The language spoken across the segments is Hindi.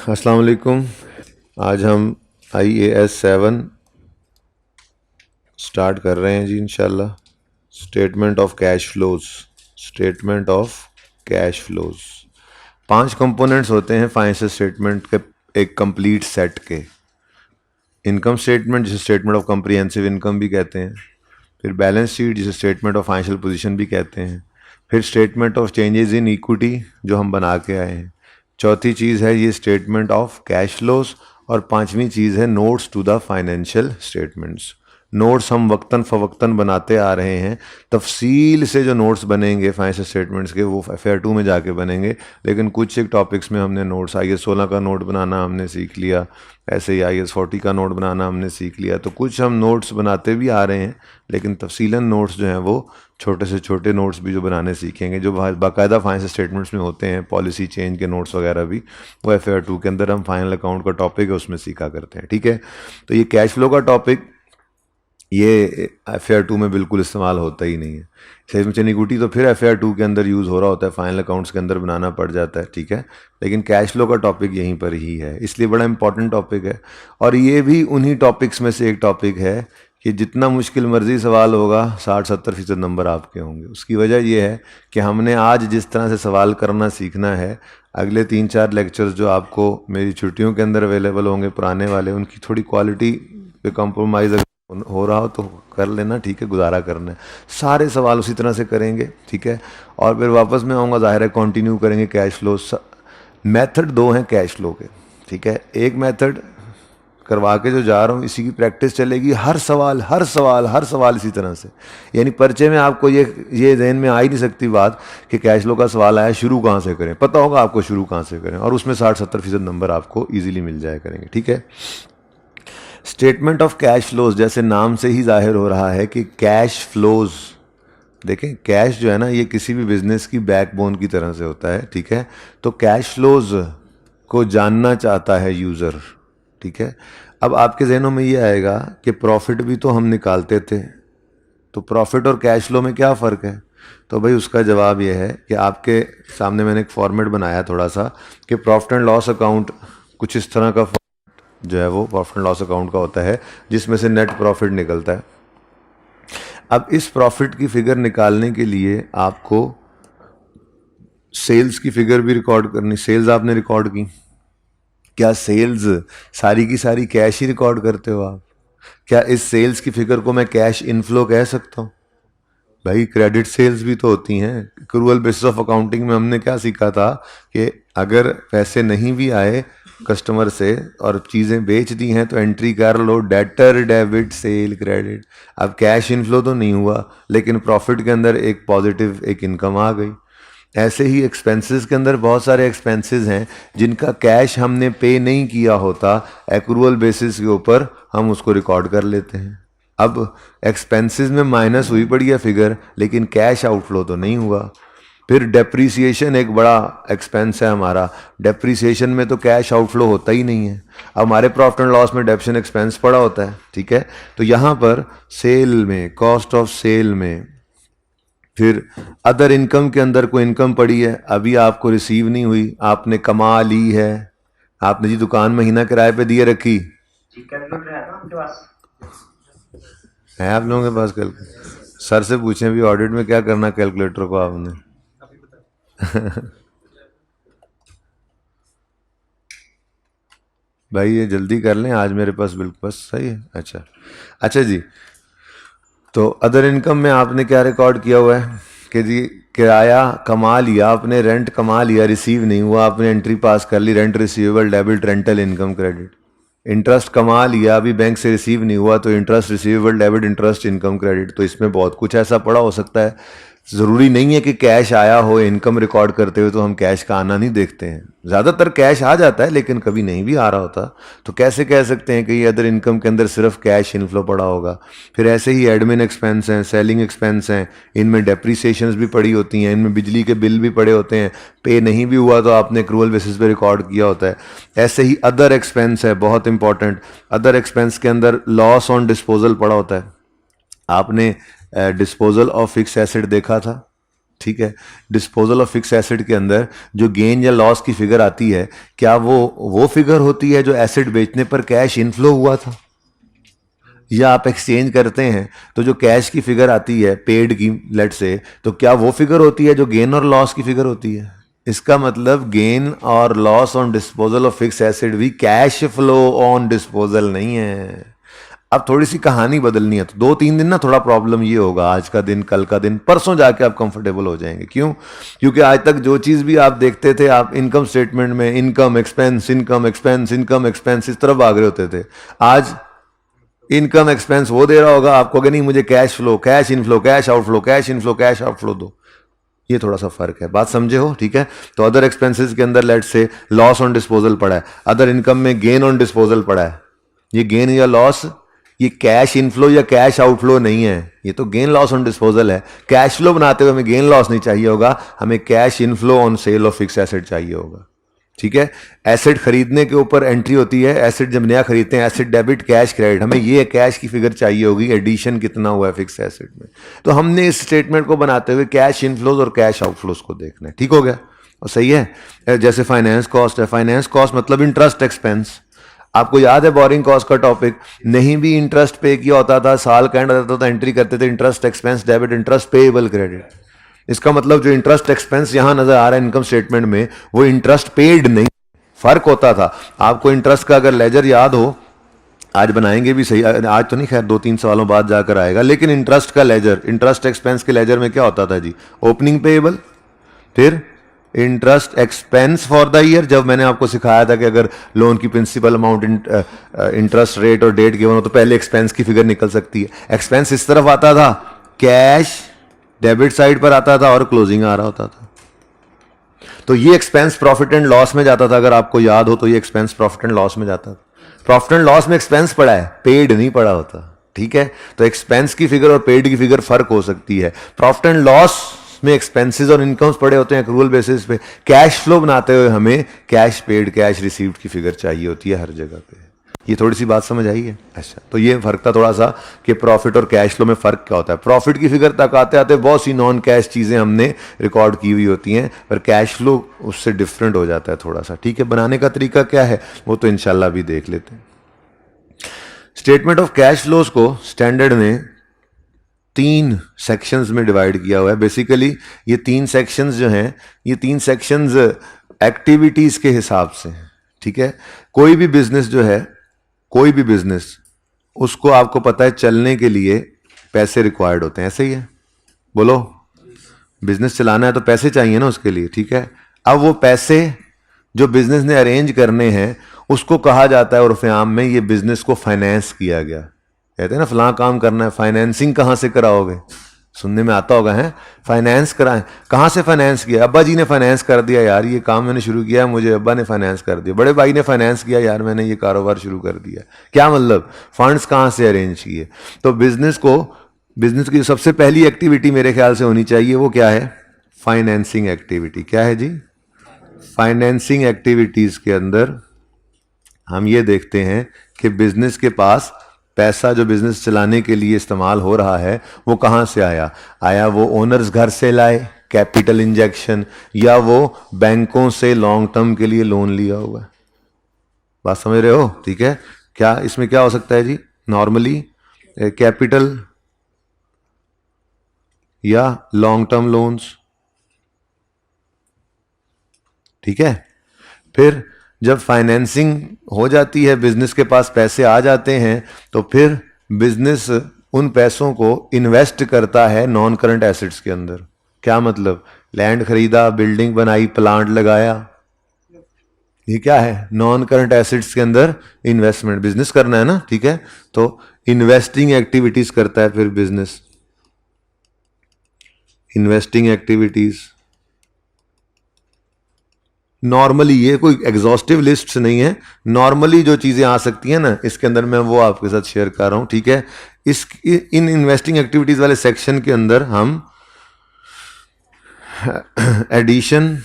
अस्सलाम वालेकुम। आज हम IAS 7 स्टार्ट कर रहे हैं जी इंशाल्लाह। Statement of cash flows. Statement of cash flows 5 components होते हैं फाइनेंशियल स्टेटमेंट के, एक कंप्लीट सेट के। इनकम स्टेटमेंट जिसे स्टेटमेंट ऑफ कम्प्रिहेंसिव इनकम भी कहते हैं, फिर बैलेंस शीट जिसे स्टेटमेंट ऑफ फाइनेंशियल पोजीशन भी कहते हैं, फिर statement of changes in equity जो हम बना के आए हैं, चौथी चीज़ है ये स्टेटमेंट ऑफ कैश फ्लोज, और पांचवी चीज़ है notes to the financial statements. Notes हम वक्तन फ़वक्तन बनाते आ रहे हैं। तफसील से जो नोट्स बनेंगे फाइनेंशियल स्टेटमेंट्स के वो FAR 2 में जाके बनेंगे, लेकिन कुछ एक टॉपिक्स में हमने नोट्स IAS 16 का नोट बनाना हमने सीख लिया, ऐसे ही IAS 40 का नोट बनाना हमने सीख लिया। तो कुछ हम नोट्स बनाते भी आ रहे हैं, लेकिन तफसीलन नोट्स जो हैं वो छोटे से छोटे नोट्स भी जो बनाने सीखेंगे, जो बाकायदा फाइनेंशियल स्टेटमेंट्स में होते हैं, पॉलिसी चेंज के नोट्स वगैरह भी, वो FAR 2 के अंदर हम फाइनल अकाउंट का टॉपिक है उसमें सीखा करते हैं। ठीक है, तो ये कैश फ्लो का टॉपिक ये FAR 2 में बिल्कुल इस्तेमाल होता ही नहीं है। सेल्स एंड इक्विटी तो फिर FAR 2 के अंदर यूज़ हो रहा होता है, फाइनल अकाउंट्स के अंदर बनाना पड़ जाता है। ठीक है, लेकिन कैश फ्लो का टॉपिक यहीं पर ही है, इसलिए बड़ा इंपॉर्टेंट टॉपिक है। और ये भी उन्हीं टॉपिक्स में से एक टॉपिक है कि जितना मुश्किल मर्जी सवाल होगा 60-70% नंबर आपके होंगे। उसकी वजह यह है कि हमने आज जिस तरह से सवाल करना सीखना है, अगले 3-4 लेक्चर्स जो आपको मेरी छुट्टियों के अंदर अवेलेबल होंगे पुराने वाले, उनकी थोड़ी क्वालिटी पे कॉम्प्रोमाइज़ हो रहा हो तो कर लेना। ठीक है, गुजारा करना है, सारे सवाल उसी तरह से करेंगे। ठीक है, और फिर वापस में आऊँगा, ज़ाहिर है कंटिन्यू करेंगे कैश फ्लो। मेथड 2 हैं कैश फ्लो के। ठीक है, एक मेथड करवा के जो जा रहा हूँ इसी की प्रैक्टिस चलेगी, हर सवाल हर सवाल हर सवाल इसी तरह से। यानी पर्चे में आपको ये जहन में आ ही नहीं सकती बात कि कैश फ्लो का सवाल आया शुरू कहाँ से करें, पता होगा आपको शुरू कहाँ से करें, और उसमें 60-70% नंबर आपको ईजिली मिल जाया करेंगे। ठीक है, स्टेटमेंट ऑफ कैश फ्लोज, जैसे नाम से ही जाहिर हो रहा है कि कैश फ्लोज, देखें कैश जो है ना ये किसी भी बिजनेस की बैकबोन की तरह से होता है। ठीक है, तो कैश फ्लोज को जानना चाहता है यूज़र। ठीक है, अब आपके जहनों में ये आएगा कि प्रॉफिट भी तो हम निकालते थे, तो प्रॉफिट और कैश फ्लो में क्या फ़र्क है? तो भाई उसका जवाब ये है कि आपके सामने मैंने एक फॉर्मेट बनाया थोड़ा सा कि प्रॉफिट एंड लॉस अकाउंट कुछ इस तरह का जो है वो प्रॉफिट एंड लॉस अकाउंट का होता है, जिसमें से नेट प्रॉफिट निकलता है। अब इस प्रॉफिट की फिगर निकालने के लिए आपको सेल्स की फिगर भी रिकॉर्ड करनी। सेल्स आपने रिकॉर्ड की, क्या सेल्स सारी की सारी कैश ही रिकॉर्ड करते हो आप? क्या इस सेल्स की फिगर को मैं कैश इनफ्लो कह सकता हूँ? भाई क्रेडिट सेल्स भी तो होती हैं। एक्रूअल बेसिस ऑफ अकाउंटिंग में हमने क्या सीखा था कि अगर पैसे नहीं भी आए कस्टमर से और चीज़ें बेच दी हैं तो एंट्री कर लो डेटर डेबिट सेल क्रेडिट। अब कैश इनफ्लो तो नहीं हुआ, लेकिन प्रॉफिट के अंदर एक पॉजिटिव एक इनकम आ गई। ऐसे ही एक्सपेंसेस के अंदर बहुत सारे एक्सपेंसेस हैं जिनका कैश हमने पे नहीं किया होता, एक्रूअल बेसिस के ऊपर हम उसको रिकॉर्ड कर लेते हैं। अब एक्सपेंसेस में माइनस हुई पड़ी है फिगर, लेकिन कैश आउटफ्लो तो नहीं हुआ। फिर डेप्रीसिएशन एक बड़ा एक्सपेंस है हमारा, डेप्रीसिएशन में तो कैश आउटफ्लो होता ही नहीं है। अब हमारे प्रॉफिट एंड लॉस में डेप्शन एक्सपेंस पड़ा होता है। ठीक है, तो यहाँ पर सेल में, कॉस्ट ऑफ सेल में, फिर अदर इनकम के अंदर कोई इनकम पड़ी है, अभी आपको रिसीव नहीं हुई, आपने कमा ली है, आपने जी दुकान महीना किराए पे दिए रखी है आप लोगों के पास। कल सर से पूछें भी ऑडिट में क्या करना कैलकुलेटर को आपने। भाई ये जल्दी कर लें, आज मेरे पास बिल्कुल बस सही है। अच्छा अच्छा जी, तो अदर इनकम में आपने क्या रिकॉर्ड किया हुआ है कि जी किराया कमा लिया आपने, रेंट कमा लिया, रिसीव नहीं हुआ, आपने एंट्री पास कर ली, rent receivable debit rental income credit. Interest कमा लिया, अभी बैंक से रिसीव नहीं हुआ, तो interest receivable debit interest income credit. तो इसमें बहुत कुछ ऐसा पड़ा हो सकता है, ज़रूरी नहीं है कि कैश आया हो इनकम रिकॉर्ड करते हुए तो हम कैश का आना नहीं देखते हैं। ज़्यादातर कैश आ जाता है, लेकिन कभी नहीं भी आ रहा होता। तो कैसे कह सकते हैं कि ये अदर इनकम के अंदर सिर्फ कैश इनफ्लो पड़ा होगा? फिर ऐसे ही एडमिन एक्सपेंस हैं, सेलिंग एक्सपेंस हैं, इनमें डेप्रीसिएशंस भी पड़ी होती हैं, इनमें बिजली के बिल भी पड़े होते हैं, पे नहीं भी हुआ तो आपने एक्रूअल बेसिस पे रिकॉर्ड किया होता है। ऐसे ही अदर एक्सपेंस है, बहुत इंपॉर्टेंट, अदर एक्सपेंस के अंदर लॉस ऑन डिस्पोजल पड़ा होता है। आपने डिस्पोजल ऑफ फिक्स एसेट देखा था, ठीक है। डिस्पोजल ऑफ फिक्स एसेट के अंदर जो गेन या लॉस की फिगर आती है, क्या वो फिगर होती है जो एसेट बेचने पर कैश इनफ्लो हुआ था, या आप एक्सचेंज करते हैं तो जो कैश की फिगर आती है पेड की लेट से, तो क्या वो फिगर होती है जो गेन और लॉस की फिगर होती है? इसका मतलब गेन और loss on disposal of fix asset भी कैश फ्लो ऑन डिस्पोजल नहीं है। अब थोड़ी सी कहानी बदलनी है, तो 2-3 दिन ना थोड़ा प्रॉब्लम ये होगा, आज का दिन, कल का दिन, परसों जाके आप कंफर्टेबल हो जाएंगे। क्यों? क्योंकि आज तक जो चीज़ भी आप देखते थे, आप इनकम स्टेटमेंट में income expense income expense income expense इस तरफ भाग रहे होते थे। आज इनकम एक्सपेंस वो दे रहा होगा आपको कि नहीं, मुझे cash flow, cash inflow, cash outflow, cash inflow, cash outflow दो। ये थोड़ा सा फर्क है, बात समझे हो? ठीक है। तो अदर एक्सपेंसेस के अंदर लेट से लॉस ऑन डिस्पोजल पड़ा है, अदर इनकम में गेन ऑन डिस्पोजल पड़ा है। ये गेन या लॉस, ये कैश इनफ्लो या कैश आउटफ्लो नहीं है, ये तो गेन लॉस ऑन डिस्पोजल है। कैश फ्लो बनाते हुए हमें गेन लॉस नहीं चाहिए होगा, हमें cash inflow on sale of fix asset चाहिए होगा। ठीक है। एसेट खरीदने के ऊपर एंट्री होती है, एसेट जब नया खरीदते हैं, एसेट डेबिट कैश क्रेडिट, हमें ये कैश की फिगर चाहिए होगी, एडिशन कितना हुआ है फिक्स एसेट में। तो हमने इस स्टेटमेंट को बनाते हुए कैश इनफ्लोज और कैश आउटफ्लोज को देखना है। ठीक हो गया? और सही है। जैसे फाइनेंस कॉस्ट है, फाइनेंस कॉस्ट मतलब इंटरेस्ट एक्सपेंस। आपको याद है बोरिंग कॉस्ट का टॉपिक? नहीं भी इंटरेस्ट पे किया होता था, साल का एंड होता था, एंट्री करते थे interest expense debit, interest payable credit. इसका मतलब जो इंटरेस्ट एक्सपेंस यहां नजर आ रहा है इनकम स्टेटमेंट में, वो इंटरेस्ट पेड नहीं, फर्क होता था। आपको इंटरेस्ट का अगर लेजर याद हो, आज बनाएंगे भी सही, आज तो नहीं, खैर 2-3 सालों बाद जाकर आएगा, लेकिन इंटरेस्ट का लेजर, इंटरेस्ट एक्सपेंस के लेजर में क्या होता था जी? ओपनिंग पेएबल, फिर interest expense for the year. जब मैंने आपको सिखाया था कि अगर लोन की प्रिंसिपल अमाउंट, इंटरेस्ट रेट और डेट गिवन हो तो पहले एक्सपेंस की फिगर निकल सकती है। एक्सपेंस इस तरफ आता था, कैश डेबिट साइड पर आता था और क्लोजिंग आ रहा होता था। तो ये एक्सपेंस प्रॉफिट एंड लॉस में जाता था, अगर आपको याद हो तो ये एक्सपेंस प्रॉफिट एंड लॉस में जाता था। प्रॉफिट एंड लॉस में एक्सपेंस पड़ा है, पेड नहीं पड़ा होता। ठीक है। तो एक्सपेंस की फिगर और पेड की फिगर फर्क हो सकती है। प्रॉफिट एंड लॉस में एक्सपेंसेस और इनकम्स पड़े होते हैं एक्रूअल बेसिस पे। कैश फ्लो बनाते हुए हमें कैश पेड, कैश रिसीव्ड की फिगर चाहिए होती है हर जगह पे। ये थोड़ी सी बात समझ आई है? अच्छा, तो ये फर्क था थोड़ा सा कि प्रॉफिट और कैश फ्लो में फर्क क्या होता है। प्रॉफिट की फिगर तक आते आते बहुत सी नॉन कैश चीजें हमने रिकॉर्ड की हुई होती हैं, पर कैश फ्लो उससे डिफरेंट हो जाता है थोड़ा सा। ठीक है। बनाने का तरीका क्या है वो तो इंशाल्लाह भी देख लेते हैं। स्टेटमेंट ऑफ कैश फ्लोज को स्टैंडर्ड ने 3 सेक्शंस में डिवाइड किया हुआ है। बेसिकली ये 3 सेक्शंस जो हैं, ये 3 सेक्शंस एक्टिविटीज के हिसाब से। ठीक है। कोई भी बिजनेस जो है, कोई भी बिजनेस, उसको आपको पता है चलने के लिए पैसे रिक्वायर्ड होते हैं, ऐसे ही है? बोलो, बिजनेस चलाना है तो पैसे चाहिए ना उसके लिए। ठीक है। अब वो पैसे जो बिजनेस ने अरेंज करने हैं उसको कहा जाता है उर्फ आम में, ये बिजनेस को फाइनेंस किया गया। कहते हैं ना फलां काम करना है, फाइनेंसिंग कहां से कराओगे? सुनने में आता होगा, है फाइनेंस कराएं, कहां से फाइनेंस किया? अब्बा जी ने फाइनेंस कर दिया यार, ये काम मैंने शुरू किया, मुझे अब्बा ने फाइनेंस कर दिया। बड़े भाई ने फाइनेंस किया यार, मैंने ये कारोबार शुरू कर दिया। क्या मतलब? फंड्स कहां से अरेंज किए? तो बिजनेस की सबसे पहली एक्टिविटी मेरे ख्याल से होनी चाहिए, वो क्या है? Financing activity. क्या है जी? फाइनेंसिंग एक्टिविटीज के अंदर हम ये देखते हैं कि बिजनेस के पास पैसा जो बिजनेस चलाने के लिए इस्तेमाल हो रहा है वो कहाँ से आया वो ओनर्स घर से लाए, कैपिटल इंजेक्शन, या वो बैंकों से लॉन्ग टर्म के लिए लोन लिया हुआ है? बात समझ रहे हो? ठीक है। क्या इसमें क्या हो सकता है जी? नॉर्मली कैपिटल या लॉन्ग टर्म लोन्स। ठीक है। फिर जब फाइनेंसिंग हो जाती है, बिजनेस के पास पैसे आ जाते हैं, तो फिर बिजनेस उन पैसों को इन्वेस्ट करता है नॉन करंट एसेट्स के अंदर। क्या मतलब? लैंड खरीदा, बिल्डिंग बनाई, प्लांट लगाया, ये क्या है? नॉन करंट एसेट्स के अंदर इन्वेस्टमेंट। बिजनेस करना है ना, ठीक है। तो इन्वेस्टिंग एक्टिविटीज करता है फिर बिजनेस, इन्वेस्टिंग एक्टिविटीज। नॉर्मली ये कोई एग्जॉस्टिव लिस्ट नहीं है, नॉर्मली जो चीजें आ सकती हैं ना इसके अंदर, मैं वो आपके साथ शेयर कर रहा हूं। ठीक है। इन इन्वेस्टिंग एक्टिविटीज वाले सेक्शन के अंदर हम एडिशन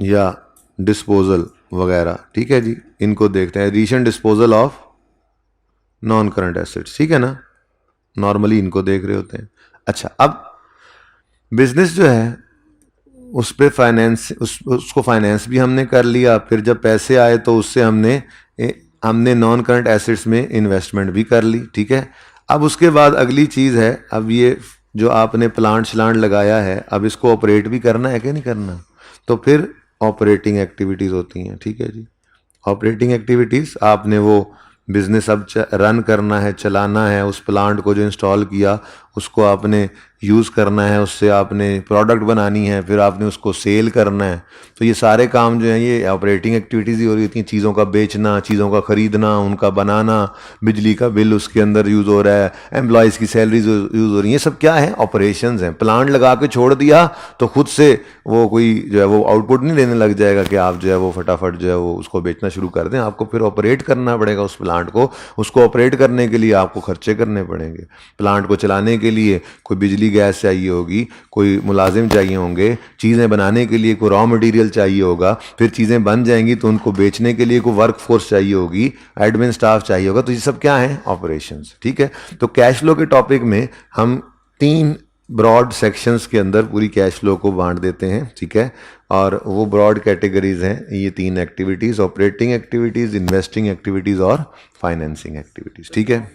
या डिस्पोजल वगैरह, ठीक है जी, इनको देखते हैं। Addition disposal of non current assets, ठीक है ना। नॉर्मली इनको देख रहे होते हैं। अच्छा, अब बिजनेस जो है उस पे फाइनेंस, उसको फाइनेंस भी हमने कर लिया, फिर जब पैसे आए तो उससे हमने नॉन करंट एसेट्स में इन्वेस्टमेंट भी कर ली, ठीक है। अब उसके बाद अगली चीज़ है, अब ये जो आपने प्लांट श्लांट लगाया है, अब इसको ऑपरेट भी करना है कि नहीं करना, तो फिर ऑपरेटिंग एक्टिविटीज़ होती हैं, ठीक है जी। ऑपरेटिंग एक्टिविटीज़, आपने वो बिजनेस अब रन करना है, चलाना है, उस प्लांट को जो इंस्टॉल किया उसको आपने यूज़ करना है, उससे आपने प्रोडक्ट बनानी है, फिर आपने उसको सेल करना है। तो ये सारे काम जो हैं ये ऑपरेटिंग एक्टिविटीज़ ही हो रही होती हैं। चीज़ों का बेचना, चीज़ों का ख़रीदना, उनका बनाना, बिजली का बिल उसके अंदर यूज़ हो रहा है, एम्प्लॉयज़ की सैलरीज यूज़ हो रही हैं, ये सब क्या है, ऑपरेशंस हैं। प्लांट लगा के छोड़ दिया तो खुद से वो कोई जो है वो आउटपुट नहीं देने लग जाएगा कि आप जो है वो फटाफट जो है वो उसको बेचना शुरू कर दें। आपको फिर ऑपरेट करना पड़ेगा उस प्लांट को। उसको ऑपरेट करने के लिए आपको खर्चे करने पड़ेंगे। प्लांट को चलाने के लिए कोई बिजली गैस चाहिए होगी, कोई मुलाजिम चाहिए होंगे, चीज़ें बनाने के लिए कोई रॉ मटेरियल चाहिए होगा, फिर चीज़ें बन जाएंगी तो उनको बेचने के लिए कोई वर्क फोर्स चाहिए होगी, एडमिन स्टाफ चाहिए होगा। तो ये सब क्या है, ऑपरेशंस, ठीक है। तो कैश फ्लो के टॉपिक में हम 3 ब्रॉड सेक्शंस के अंदर पूरी कैश फ्लो को बांट देते हैं, ठीक है। और वो ब्रॉड कैटेगरीज हैं ये 3 activities, operating activities, investing activities और फाइनेंसिंग एक्टिविटीज़, ठीक है।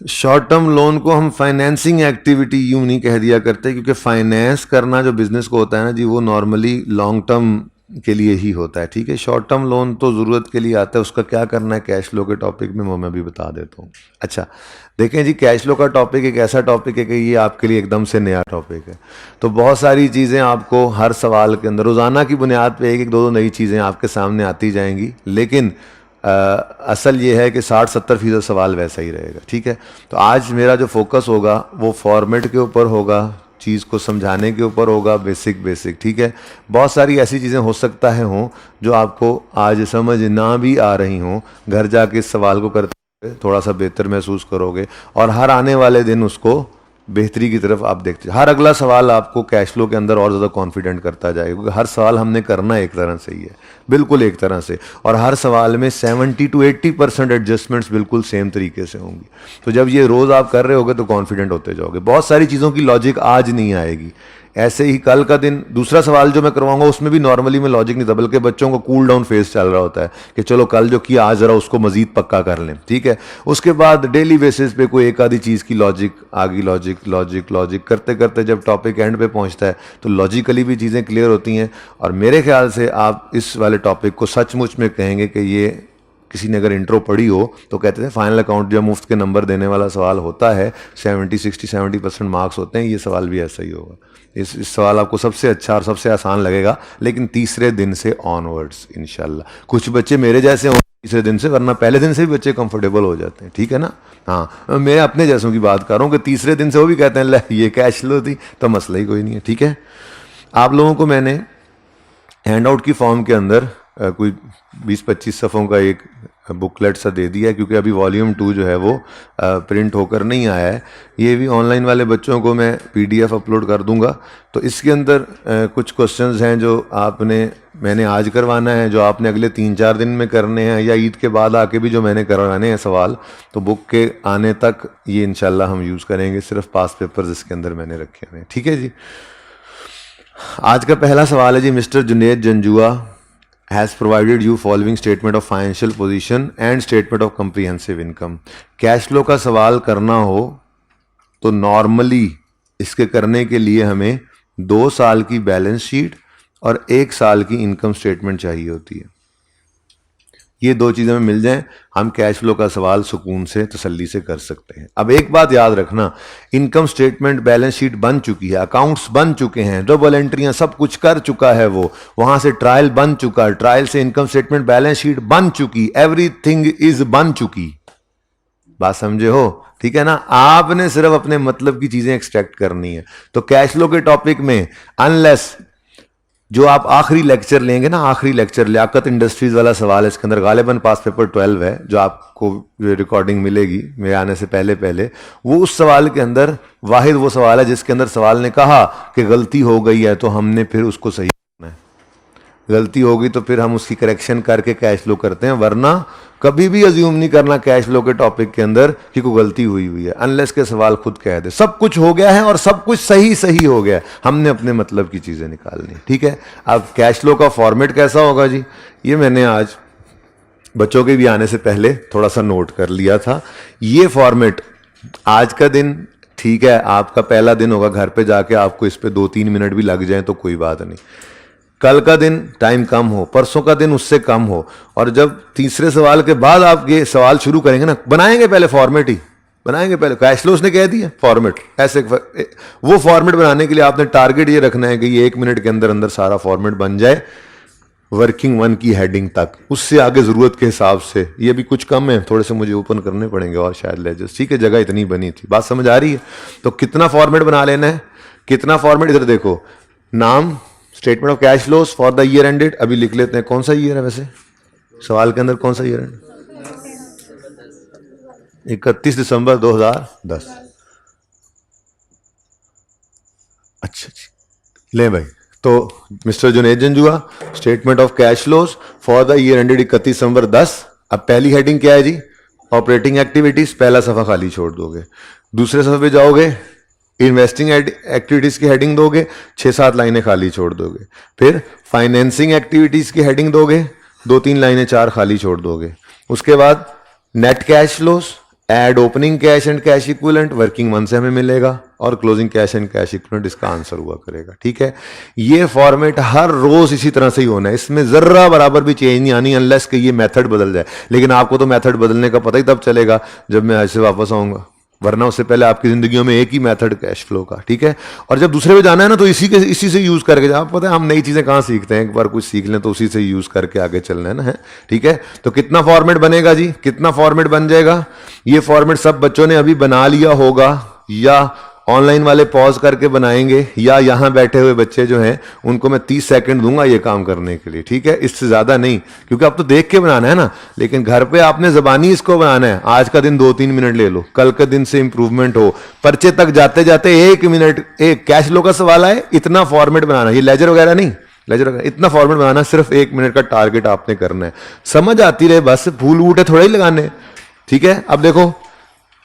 शॉर्ट टर्म लोन को हम फाइनेंसिंग एक्टिविटी यूं नहीं कह दिया करते, क्योंकि फाइनेंस करना जो बिजनेस को होता है ना जी, वो नॉर्मली लॉन्ग टर्म के लिए ही होता है, ठीक है। शॉर्ट टर्म लोन तो ज़रूरत के लिए आता है, उसका क्या करना है कैश फ्लो के टॉपिक में वो मैं भी बता देता हूँ। अच्छा देखें जी, कैश फ्लो का टॉपिक एक ऐसा टॉपिक है कि ये आपके लिए एकदम से नया टॉपिक है। तो बहुत सारी चीज़ें आपको हर सवाल के अंदर रोज़ाना की बुनियाद पे एक एक दो दो नई चीज़ें आपके सामने आती जाएंगी, लेकिन असल ये है कि 60-70% सवाल वैसा ही रहेगा, ठीक है। तो आज मेरा जो फोकस होगा वो फॉर्मेट के ऊपर होगा, चीज़ को समझाने के ऊपर होगा, बेसिक, ठीक है। बहुत सारी ऐसी चीज़ें हो सकता है हों जो आपको आज समझ ना भी आ रही हों, घर जाके इस सवाल को करते हुए थोड़ा सा बेहतर महसूस करोगे और हर आने वाले दिन उसको बेहतरी की तरफ आप देखते। हर अगला सवाल आपको कैश फ्लो के अंदर और ज़्यादा कॉन्फिडेंट करता जाएगा, क्योंकि हर सवाल हमने करना एक तरह से ही है, बिल्कुल एक तरह से, और हर सवाल में 70 to 80% एडजस्टमेंट्स बिल्कुल सेम तरीके से होंगी। तो जब ये रोज़ आप कर रहे होगे तो कॉन्फिडेंट होते जाओगे। बहुत सारी चीज़ों की लॉजिक आज नहीं आएगी, ऐसे ही कल का दिन दूसरा सवाल जो मैं करवाऊंगा उसमें भी नॉर्मली में लॉजिक नहीं था, बल्कि बच्चों को कूल डाउन फेज चल रहा होता है कि चलो कल जो किया आज ज़रा उसको मजीद पक्का कर लें, ठीक है। उसके बाद डेली बेसिस पे कोई एक आधी चीज़ की लॉजिक आगे, लॉजिक करते करते जब टॉपिक एंड पे पहुंचता है तो लॉजिकली भी चीज़ें क्लियर होती हैं। और मेरे ख्याल से आप इस वाले टॉपिक को सचमुच में कहेंगे कि ये किसी ने अगर इंट्रो पढ़ी हो तो कहते थे फाइनल अकाउंट जब मुफ्त के नंबर देने वाला सवाल होता है 70 मार्क्स होते हैं, ये सवाल भी ऐसा ही होगा। इस सवाल आपको सबसे अच्छा और सबसे आसान लगेगा, लेकिन तीसरे दिन से ऑनवर्ड्स इंशाल्लाह। कुछ बच्चे मेरे जैसे हों तीसरे दिन से, वरना पहले दिन से भी बच्चे कंफर्टेबल हो जाते हैं, ठीक है ना। हाँ, मैं अपने जैसों की बात कर रहा हूँ कि तीसरे दिन से वो भी कहते हैं ले ये कैश फ्लो थी, तो मसला ही कोई नहीं है, ठीक है। आप लोगों को मैंने हैंड आउट की फॉर्म के अंदर कोई 20-25 सफ़ों का एक बुकलेट सा दे दिया है, क्योंकि अभी वॉल्यूम 2 जो है वो प्रिंट होकर नहीं आया है। ये भी ऑनलाइन वाले बच्चों को मैं PDF अपलोड कर दूंगा। तो इसके अंदर कुछ क्वेश्चंस हैं जो मैंने आज करवाना है, जो आपने अगले 3-4 दिन में करने हैं, या ईद के बाद आके भी जो मैंने करवाने हैं सवाल, तो बुक के आने तक ये इंशाल्लाह हम यूज़ करेंगे। सिर्फ पास पेपर्स इसके अंदर मैंने रखे हुए हैं, ठीक है जी। आज का पहला सवाल है जी, mister Junaid Janjua has provided you following statement of financial position and statement of comprehensive income। Cash flow का सवाल करना हो तो नॉर्मली इसके करने के लिए हमें 2 साल की बैलेंस शीट और 1 साल की इनकम स्टेटमेंट चाहिए होती है। ये 2 चीज़ें में मिल जाएं, हम कैश फ्लो का सवाल सुकून से तसल्ली से कर सकते हैं। अब एक बात याद रखना, इनकम स्टेटमेंट बैलेंस शीट बन चुकी है, अकाउंट्स बन चुके हैं, डबल एंट्रियां सब कुछ कर चुका है वो, वहां से ट्रायल बन चुका, ट्रायल से इनकम स्टेटमेंट बैलेंस शीट बन चुकी, एवरीथिंग इज बन चुकी। बात समझे हो, ठीक है ना। आपने सिर्फ अपने मतलब की चीजें एक्सट्रैक्ट करनी है। तो कैश फ्लो के टॉपिक में अनलेस जो आप आखिरी लेक्चर लेंगे ना, आखिरी लेक्चर लियाकत इंडस्ट्रीज वाला सवाल है, इसके अंदर गालिबन पास पेपर 12 है, जो आपको रिकॉर्डिंग मिलेगी मेरे आने से पहले, वो उस सवाल के अंदर वाहिद वो सवाल है जिसके अंदर सवाल ने कहा कि गलती हो गई है तो हमने फिर उसको सही करना है। गलती होगी तो फिर हम उसकी करेक्शन करके कैश फ्लो करते हैं, वरना कभी भी अज्यूम नहीं करना कैश फ्लो के टॉपिक के अंदर कि कोई गलती हुई हुई है, अनलेस के सवाल खुद कह दे सब कुछ हो गया है और सब कुछ सही सही हो गया है, हमने अपने मतलब की चीजें निकालनी। ठीक है, अब कैश फ्लो का फॉर्मेट कैसा होगा जी, ये मैंने आज बच्चों के भी आने से पहले थोड़ा सा नोट कर लिया था। ये फॉर्मेट आज का दिन ठीक है, आपका पहला दिन होगा, घर पे जाके आपको इस पे 2-3 मिनट भी लग जाए तो कोई बात नहीं। कल का दिन टाइम कम हो, परसों का दिन उससे कम हो, और जब तीसरे सवाल के बाद आप ये सवाल शुरू करेंगे ना, बनाएंगे पहले फॉर्मेट ही बनाएंगे, पहले कैश फ्लो उसने कह दिया फॉर्मेट ऐसे। वो फॉर्मेट बनाने के लिए आपने टारगेट ये रखना है कि ये 1 मिनट के अंदर अंदर सारा फॉर्मेट बन जाए, वर्किंग 1 की हेडिंग तक। उससे आगे जरूरत के हिसाब से, ये भी कुछ कम है, थोड़े से मुझे ओपन करने पड़ेंगे और शायद लेजर्स। ठीक है, जगह इतनी बनी थी, बात समझ आ रही है। तो कितना फॉर्मेट बना लेना है, कितना फॉर्मेट, इधर देखो, नाम statement of cash flows for the year ended, अभी लिख लेते हैं कौन सा ईयर है वैसे सवाल के अंदर, कौन सा ईयर है, 31 दिसंबर 2010। अच्छा जी, ले भाई, तो mister Junaid Janjua, statement of cash flows for the year ended 31 दिसंबर 10। अब पहली हेडिंग क्या है जी, ऑपरेटिंग एक्टिविटीज, पहला सफा खाली छोड़ दोगे। दूसरे सफे पे जाओगे, इन्वेस्टिंग एक्टिविटीज की हेडिंग दोगे, 6-7 लाइनें खाली छोड़ दोगे। फिर फाइनेंसिंग एक्टिविटीज की हेडिंग दोगे, 2-3 लाइनें 4 खाली छोड़ दोगे। उसके बाद net cash flows, add opening cash and cash equivalent, working 1 से हमें मिलेगा, और closing cash and cash equivalent इसका आंसर हुआ करेगा। ठीक है, ये फॉर्मेट हर रोज इसी तरह से ही होना है, इसमें जर्रा बराबर भी चेंज नहीं आनी, अनलेस कि ये मेथड बदल जाए। लेकिन आपको तो मेथड बदलने का पता ही तब चलेगा जब मैं आज से वापस आऊंगा, वरना उससे पहले आपकी जिंदगियों में एक ही मेथड कैश फ्लो का। ठीक है, और जब दूसरे पे जाना है ना, तो इसी से यूज करके आप पता है हम नई चीजें कहाँ सीखते हैं, एक बार कुछ सीख लें तो उसी से यूज करके आगे चलना है ना, है। ठीक है, तो कितना फॉर्मेट बनेगा जी, कितना फॉर्मेट बन जाएगा, ये फॉर्मेट सब बच्चों ने अभी बना लिया होगा, या ऑनलाइन वाले पॉज करके बनाएंगे, या यहां बैठे हुए बच्चे जो हैं उनको मैं 30 सेकंड दूंगा ये काम करने के लिए। ठीक है, इससे ज्यादा नहीं, क्योंकि आप तो देख के बनाना है ना, लेकिन घर पे आपने जबानी इसको बनाना है। आज का दिन 2-3 मिनट ले लो, कल के दिन से इंप्रूवमेंट हो, पर्चे तक जाते जाते 1 मिनट, एक कैश फ्लो का सवाल आए, इतना फॉर्मेट बनाना, ये लेजर वगैरह नहीं, लेजर वगैरह, इतना फॉर्मेट बनाना, सिर्फ 1 मिनट का टारगेट आपने करना है। समझ आती रहे बस, फूल बूटे थोड़ा ही लगाने। ठीक है, अब देखो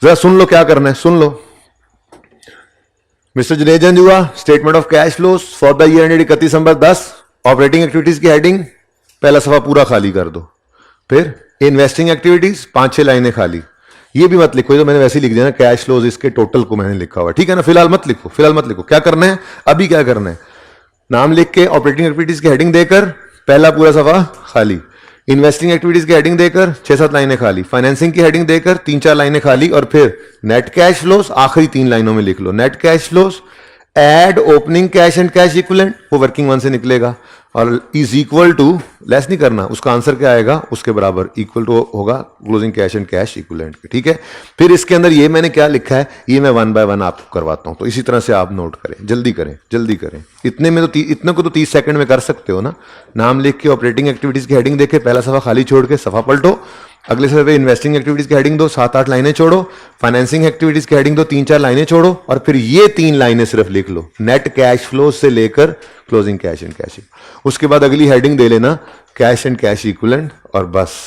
जरा सुन लो क्या करना है, सुन लो। Mister Junaid Janjua, statement of cash flows for the year ended 31 दिसंबर 10, ऑपरेटिंग एक्टिविटीज की हेडिंग पहला सफा पूरा खाली कर दो। फिर इन्वेस्टिंग एक्टिविटीज 5-6 लाइनें खाली, ये भी मत लिखो, ये तो मैंने वैसे ही लिख दिया ना, कैश फ्लोज इसके टोटल को मैंने लिखा हुआ। ठीक है ना, फिलहाल मत लिखो, फिलहाल मत लिखो। क्या करना है अभी, क्या करना है, नाम लिख के ऑपरेटिंग एक्टिविटीज की हेडिंग देकर पहला पूरा सफा खाली, इन्वेस्टिंग एक्टिविटीज की हेडिंग देकर 6-7 लाइनें खाली, फाइनेंसिंग की हेडिंग देकर 3-4 लाइनें खाली, और फिर नेट कैश फ्लोज आखिरी 3 लाइनों में लिख लो, net cash flows add opening cash and cash equivalent, वो वर्किंग 1 से निकलेगा, और इज इक्वल टू, लेस नहीं करना, उसका आंसर क्या आएगा उसके बराबर, इक्वल टू होगा closing cash and cash equivalent के। ठीक है, फिर इसके अंदर ये मैंने क्या लिखा है, ये मैं 1 बाय 1 आपको करवाता हूं, तो इसी तरह से आप नोट करें, जल्दी करें, जल्दी करें। इतने में तो इतने को तो 30 सेकंड में कर सकते हो ना। नाम लिख के ऑपरेटिंग एक्टिविटीज की हेडिंग देके पहला सफा खाली छोड़ के सफा पलटो, अगले सफे पे इन्वेस्टिंग एक्टिविटीज की हेडिंग दो, 7-8 लाइनें छोड़ो, फाइनेंसिंग एक्टिविटीज की हेडिंग दो, 3-4 लाइनें छोड़ो, और फिर ये 3 लाइनें सिर्फ लिख लो, नेट कैश फ्लो से लेकर क्लोजिंग कैश एंड कैश। उसके बाद अगली हेडिंग दे लेना कैश एंड कैश इक्विवेलेंट, और बस।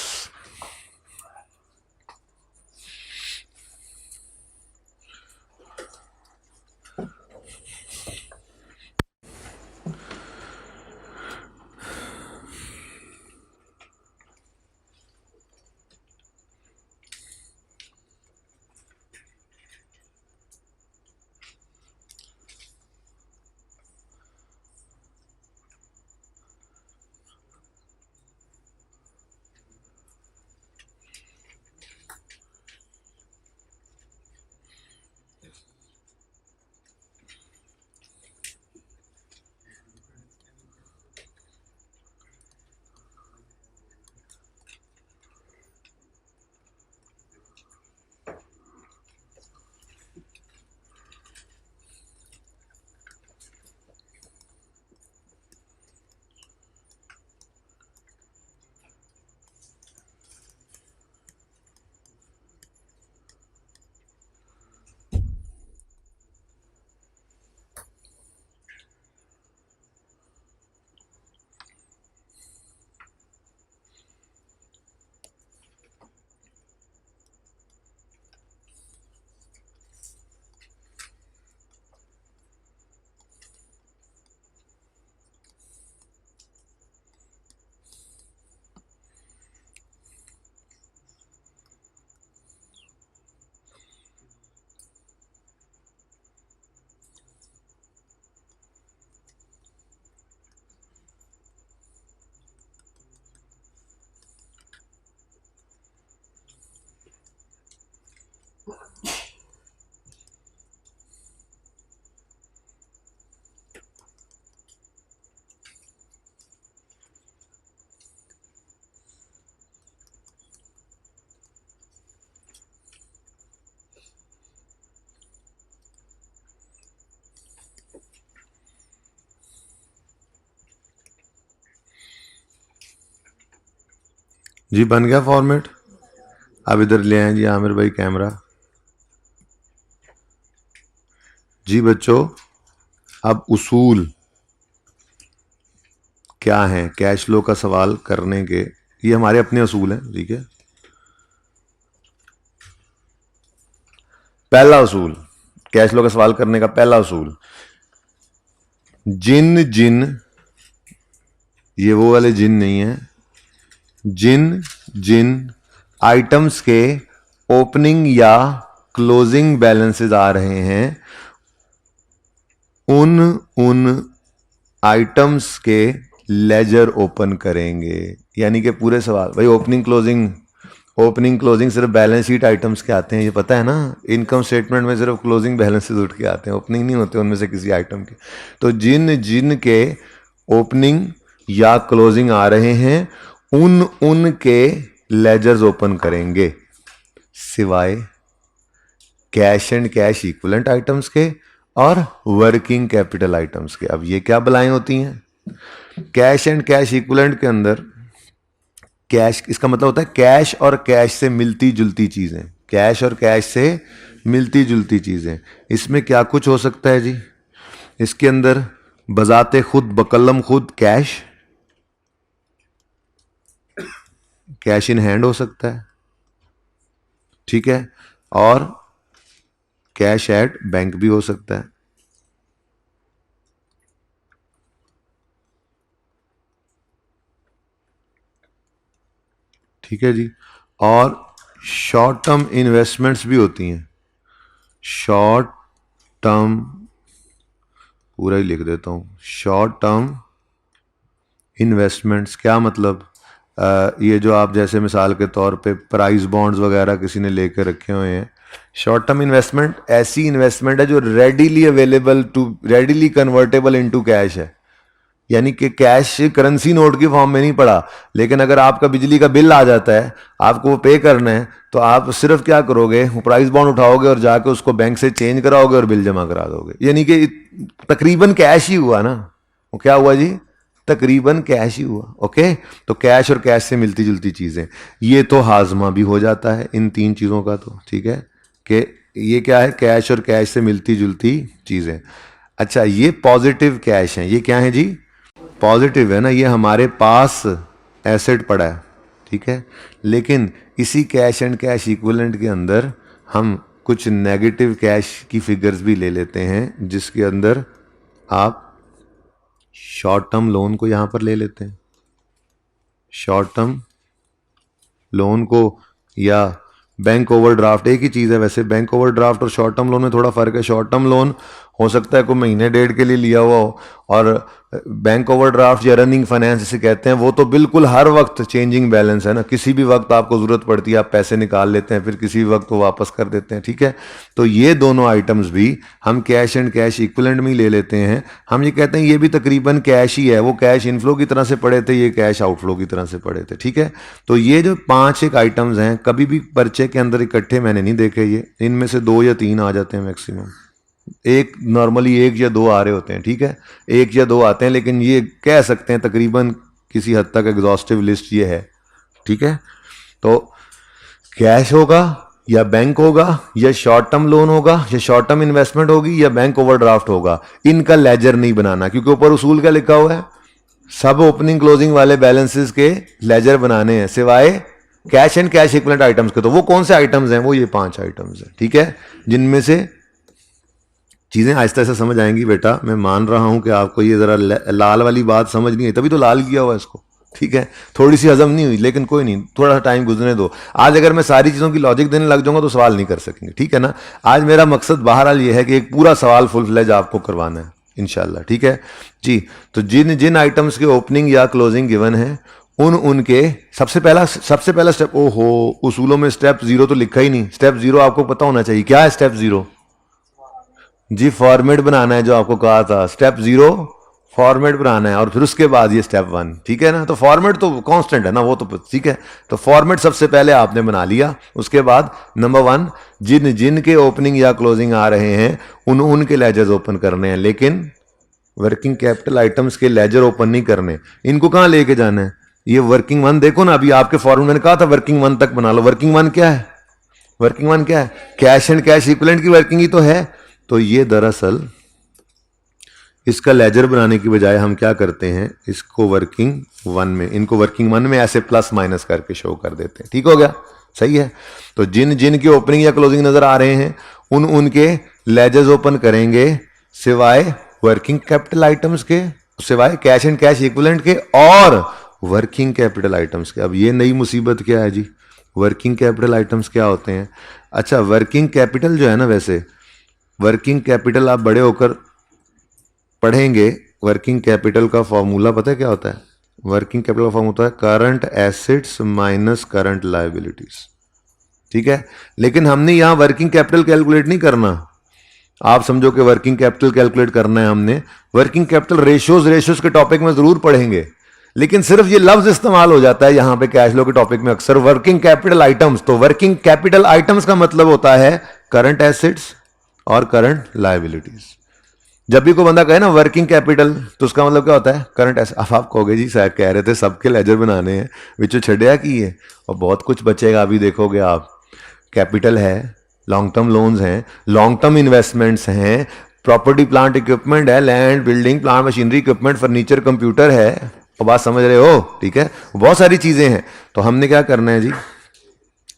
जी बन गया फॉर्मेट। अब इधर ले आए जी आमिर भाई कैमरा। जी बच्चों, अब उसूल क्या है कैश फ्लो का सवाल करने के, ये हमारे अपने उसूल हैं, ठीक है। पहला उसूल, कैश फ्लो का सवाल करने का पहला उसूल, जिन जिन, ये वो वाले जिन नहीं है, जिन जिन आइटम्स के ओपनिंग या क्लोजिंग बैलेंसेस आ रहे हैं, उन उन आइटम्स के लेजर ओपन करेंगे। यानी कि पूरे सवाल भाई ओपनिंग क्लोजिंग सिर्फ बैलेंस शीट आइटम्स के आते हैं, ये पता है ना। इनकम स्टेटमेंट में सिर्फ क्लोजिंग बैलेंसेस उठ के आते हैं, ओपनिंग नहीं होते उनमें से किसी आइटम के। तो जिन जिन के ओपनिंग या क्लोजिंग आ रहे हैं, उन उन के लेजर्स ओपन करेंगे, सिवाय cash and cash equivalent items के और वर्किंग कैपिटल आइटम्स के। अब ये क्या बलाएं होती हैं? कैश एंड कैश इक्विवेलेंट के अंदर कैश, इसका मतलब होता है कैश और कैश से मिलती जुलती चीजें, कैश और कैश से मिलती जुलती चीजें। इसमें क्या कुछ हो सकता है जी? इसके अंदर बजाते खुद बकलम खुद कैश इन हैंड हो सकता है, ठीक है, और कैश एट बैंक भी हो सकता है। ठीक है जी। और शॉर्ट टर्म इन्वेस्टमेंट्स भी होती हैं। शॉर्ट टर्म, पूरा ही लिख देता हूं, शॉर्ट टर्म इन्वेस्टमेंट्स क्या मतलब? ये जो आप जैसे मिसाल के तौर पे प्राइस बॉन्ड्स वगैरह किसी ने लेकर रखे हुए हैं, शॉर्ट टर्म इन्वेस्टमेंट ऐसी इन्वेस्टमेंट है जो रेडीली कन्वर्टेबल इनटू कैश है। यानी कि कैश करेंसी नोट की फॉर्म में नहीं पड़ा, लेकिन अगर आपका बिजली का बिल आ जाता है, आपको वो पे करना है, तो आप सिर्फ क्या करोगे, प्राइस बॉन्ड उठाओगे और जाके उसको बैंक से चेंज कराओगे और बिल जमा करा दोगे। यानी कि तकरीबन कैश ही हुआ ना। वो क्या हुआ जी? तकरीबन कैश ही हुआ। ओके, तो कैश और कैश से मिलती जुलती चीजें, ये तो हाजमा भी हो जाता है इन तीन चीजों का। तो ठीक है कि ये क्या है, कैश और कैश से मिलती जुलती चीजें। अच्छा, ये पॉजिटिव कैश है, ये क्या है जी? पॉजिटिव है ना, ये हमारे पास एसेट पड़ा है, ठीक है। लेकिन इसी कैश एंड कैश इक्विवेलेंट के अंदर हम कुछ नेगेटिव कैश की फिगर्स भी ले लेते हैं, जिसके अंदर आप शॉर्ट टर्म लोन को यहां पर ले लेते हैं, शॉर्ट टर्म लोन को, या बैंक ओवरड्राफ्ट। एक ही चीज़ है वैसे, बैंक ओवरड्राफ्ट और शॉर्ट टर्म लोन में थोड़ा फर्क है। शॉर्ट टर्म लोन हो सकता है कोई महीने डेढ़ के लिए लिया हुआ हो, और बैंक ओवरड्राफ्ट या रनिंग फाइनेंस जिसे कहते हैं, वो तो बिल्कुल हर वक्त चेंजिंग बैलेंस है ना, किसी भी वक्त आपको ज़रूरत पड़ती है आप पैसे निकाल लेते हैं, फिर किसी भी वक्त वो वापस कर देते हैं, ठीक है। तो ये दोनों आइटम्स भी हम कैश एंड कैश इक्विवेलेंट में ही ले लेते हैं। हम ये कहते हैं ये भी तकरीबन कैश ही है, वो कैश इनफ्लो की तरह से पड़े थे, ये कैश आउटफ्लो की तरह से पड़े थे, ठीक है। तो ये जो 5 आइटम्स हैं, कभी भी पर्चे के अंदर इकट्ठे मैंने नहीं देखे ये, इनमें से 2 या 3 आ जाते हैं मैक्सिमम, एक नॉर्मली 1 या 2 आ रहे होते हैं, ठीक है, 1 या 2 आते हैं, लेकिन ये कह सकते हैं तकरीबन किसी हद तक एग्जॉस्टिव लिस्ट ये है, ठीक है। तो कैश होगा या बैंक होगा या शॉर्ट टर्म लोन होगा या शॉर्ट टर्म इन्वेस्टमेंट होगी या बैंक ओवरड्राफ्ट होगा, इनका लेजर नहीं बनाना, क्योंकि ऊपर उसूल क्या लिखा हुआ है, सब ओपनिंग क्लोजिंग वाले बैलेंसेस के लेजर बनाने हैं, सिवाय cash and cash equivalent items के। तो वो कौन से आइटम्स हैं? वो ये 5 आइटम्स हैं, ठीक है, जिनमें से चीजें आहिस्ता आहिस्ता समझ आएंगी बेटा। मैं मान रहा हूं कि आपको ये जरा लाल वाली बात समझ नहीं आई, तभी तो लाल किया हुआ है इसको, ठीक है। थोड़ी सी हजम नहीं हुई, लेकिन कोई नहीं, थोड़ा सा टाइम गुजरने दो। आज अगर मैं सारी चीज़ों की लॉजिक देने लग जाऊंगा तो सवाल नहीं कर सकेंगे, ठीक है ना। आज मेरा मकसद बहरहाल ये है कि एक पूरा सवाल फुल फ्लेज आपको करवाना है इंशाल्लाह, ठीक है जी। तो जिन जिन आइटम्स के ओपनिंग या क्लोजिंग गिवन है, उनके सबसे पहला स्टेप, ओहो उसूलों में स्टेप 0 तो लिखा ही नहीं। स्टेप 0 आपको पता होना चाहिए, क्या है स्टेप 0 जी? फॉर्मेट बनाना है, जो आपको कहा था स्टेप 0 फॉर्मेट बनाना है, और फिर उसके बाद ये स्टेप 1, ठीक है ना। तो फॉर्मेट तो कांस्टेंट है ना, वो तो ठीक है। तो फॉर्मेट सबसे पहले आपने बना लिया, उसके बाद नंबर 1, जिन जिन के ओपनिंग या क्लोजिंग आ रहे हैं, उनके लेजर्स ओपन करने हैं, लेकिन वर्किंग कैपिटल आइटम्स के लेजर ओपन नहीं करने। इनको कहां लेके जाना है? ये वर्किंग वन देखो ना, अभी आपके फॉर्मूले मैंने कहा था वर्किंग वन तक बना लो। वर्किंग वन क्या है? वर्किंग वन क्या है? कैश एंड कैश इक्विवेलेंट की वर्किंग ही तो है। तो ये दरअसल इसका लेजर बनाने की बजाय हम क्या करते हैं, इसको वर्किंग वन में, इनको वर्किंग वन में ऐसे प्लस माइनस करके शो कर देते हैं। ठीक हो गया? सही है। तो जिन जिन के ओपनिंग या क्लोजिंग नजर आ रहे हैं उन उनके लेजर्स ओपन करेंगे सिवाय वर्किंग कैपिटल आइटम्स के, सिवाय कैश एंड कैश इक्विवेलेंट के और वर्किंग कैपिटल आइटम्स के। अब ये नई मुसीबत क्या है जी? वर्किंग कैपिटल आइटम्स क्या होते हैं? अच्छा, वर्किंग कैपिटल जो है ना, वैसे वर्किंग कैपिटल आप बड़े होकर पढ़ेंगे। वर्किंग कैपिटल का फॉर्मूला पता है क्या होता है? वर्किंग कैपिटल का फॉर्मूला होता है current assets minus current liabilities. ठीक है, लेकिन हमने यहां वर्किंग कैपिटल कैलकुलेट नहीं करना। आप समझो कि वर्किंग कैपिटल कैलकुलेट करना है हमने। वर्किंग कैपिटल रेशियोज के टॉपिक में जरूर पढ़ेंगे, लेकिन सिर्फ ये लफ्ज इस्तेमाल हो जाता है यहां पे कैश फ्लो के टॉपिक में अक्सर, वर्किंग कैपिटल आइटम्स। तो वर्किंग कैपिटल आइटम्स का मतलब होता है करंट एसेट्स और करंट लायबिलिटीज। जब भी कोई बंदा कहे ना वर्किंग कैपिटल, तो उसका मतलब क्या होता है? Current asset. अब आप कहोगे जी सर कह रहे थे सबके लेजर बनाने हैं, विचो छड़िया की है और बहुत कुछ बचेगा। अभी देखोगे आप, कैपिटल है, लॉन्ग टर्म लोन्स हैं, लॉन्ग टर्म इन्वेस्टमेंट्स हैं, प्रॉपर्टी प्लांट इक्विपमेंट है, land building plant machinery equipment furniture computer है। और बात समझ रहे हो? ठीक है, बहुत सारी चीजें हैं। तो हमने क्या करना है जी,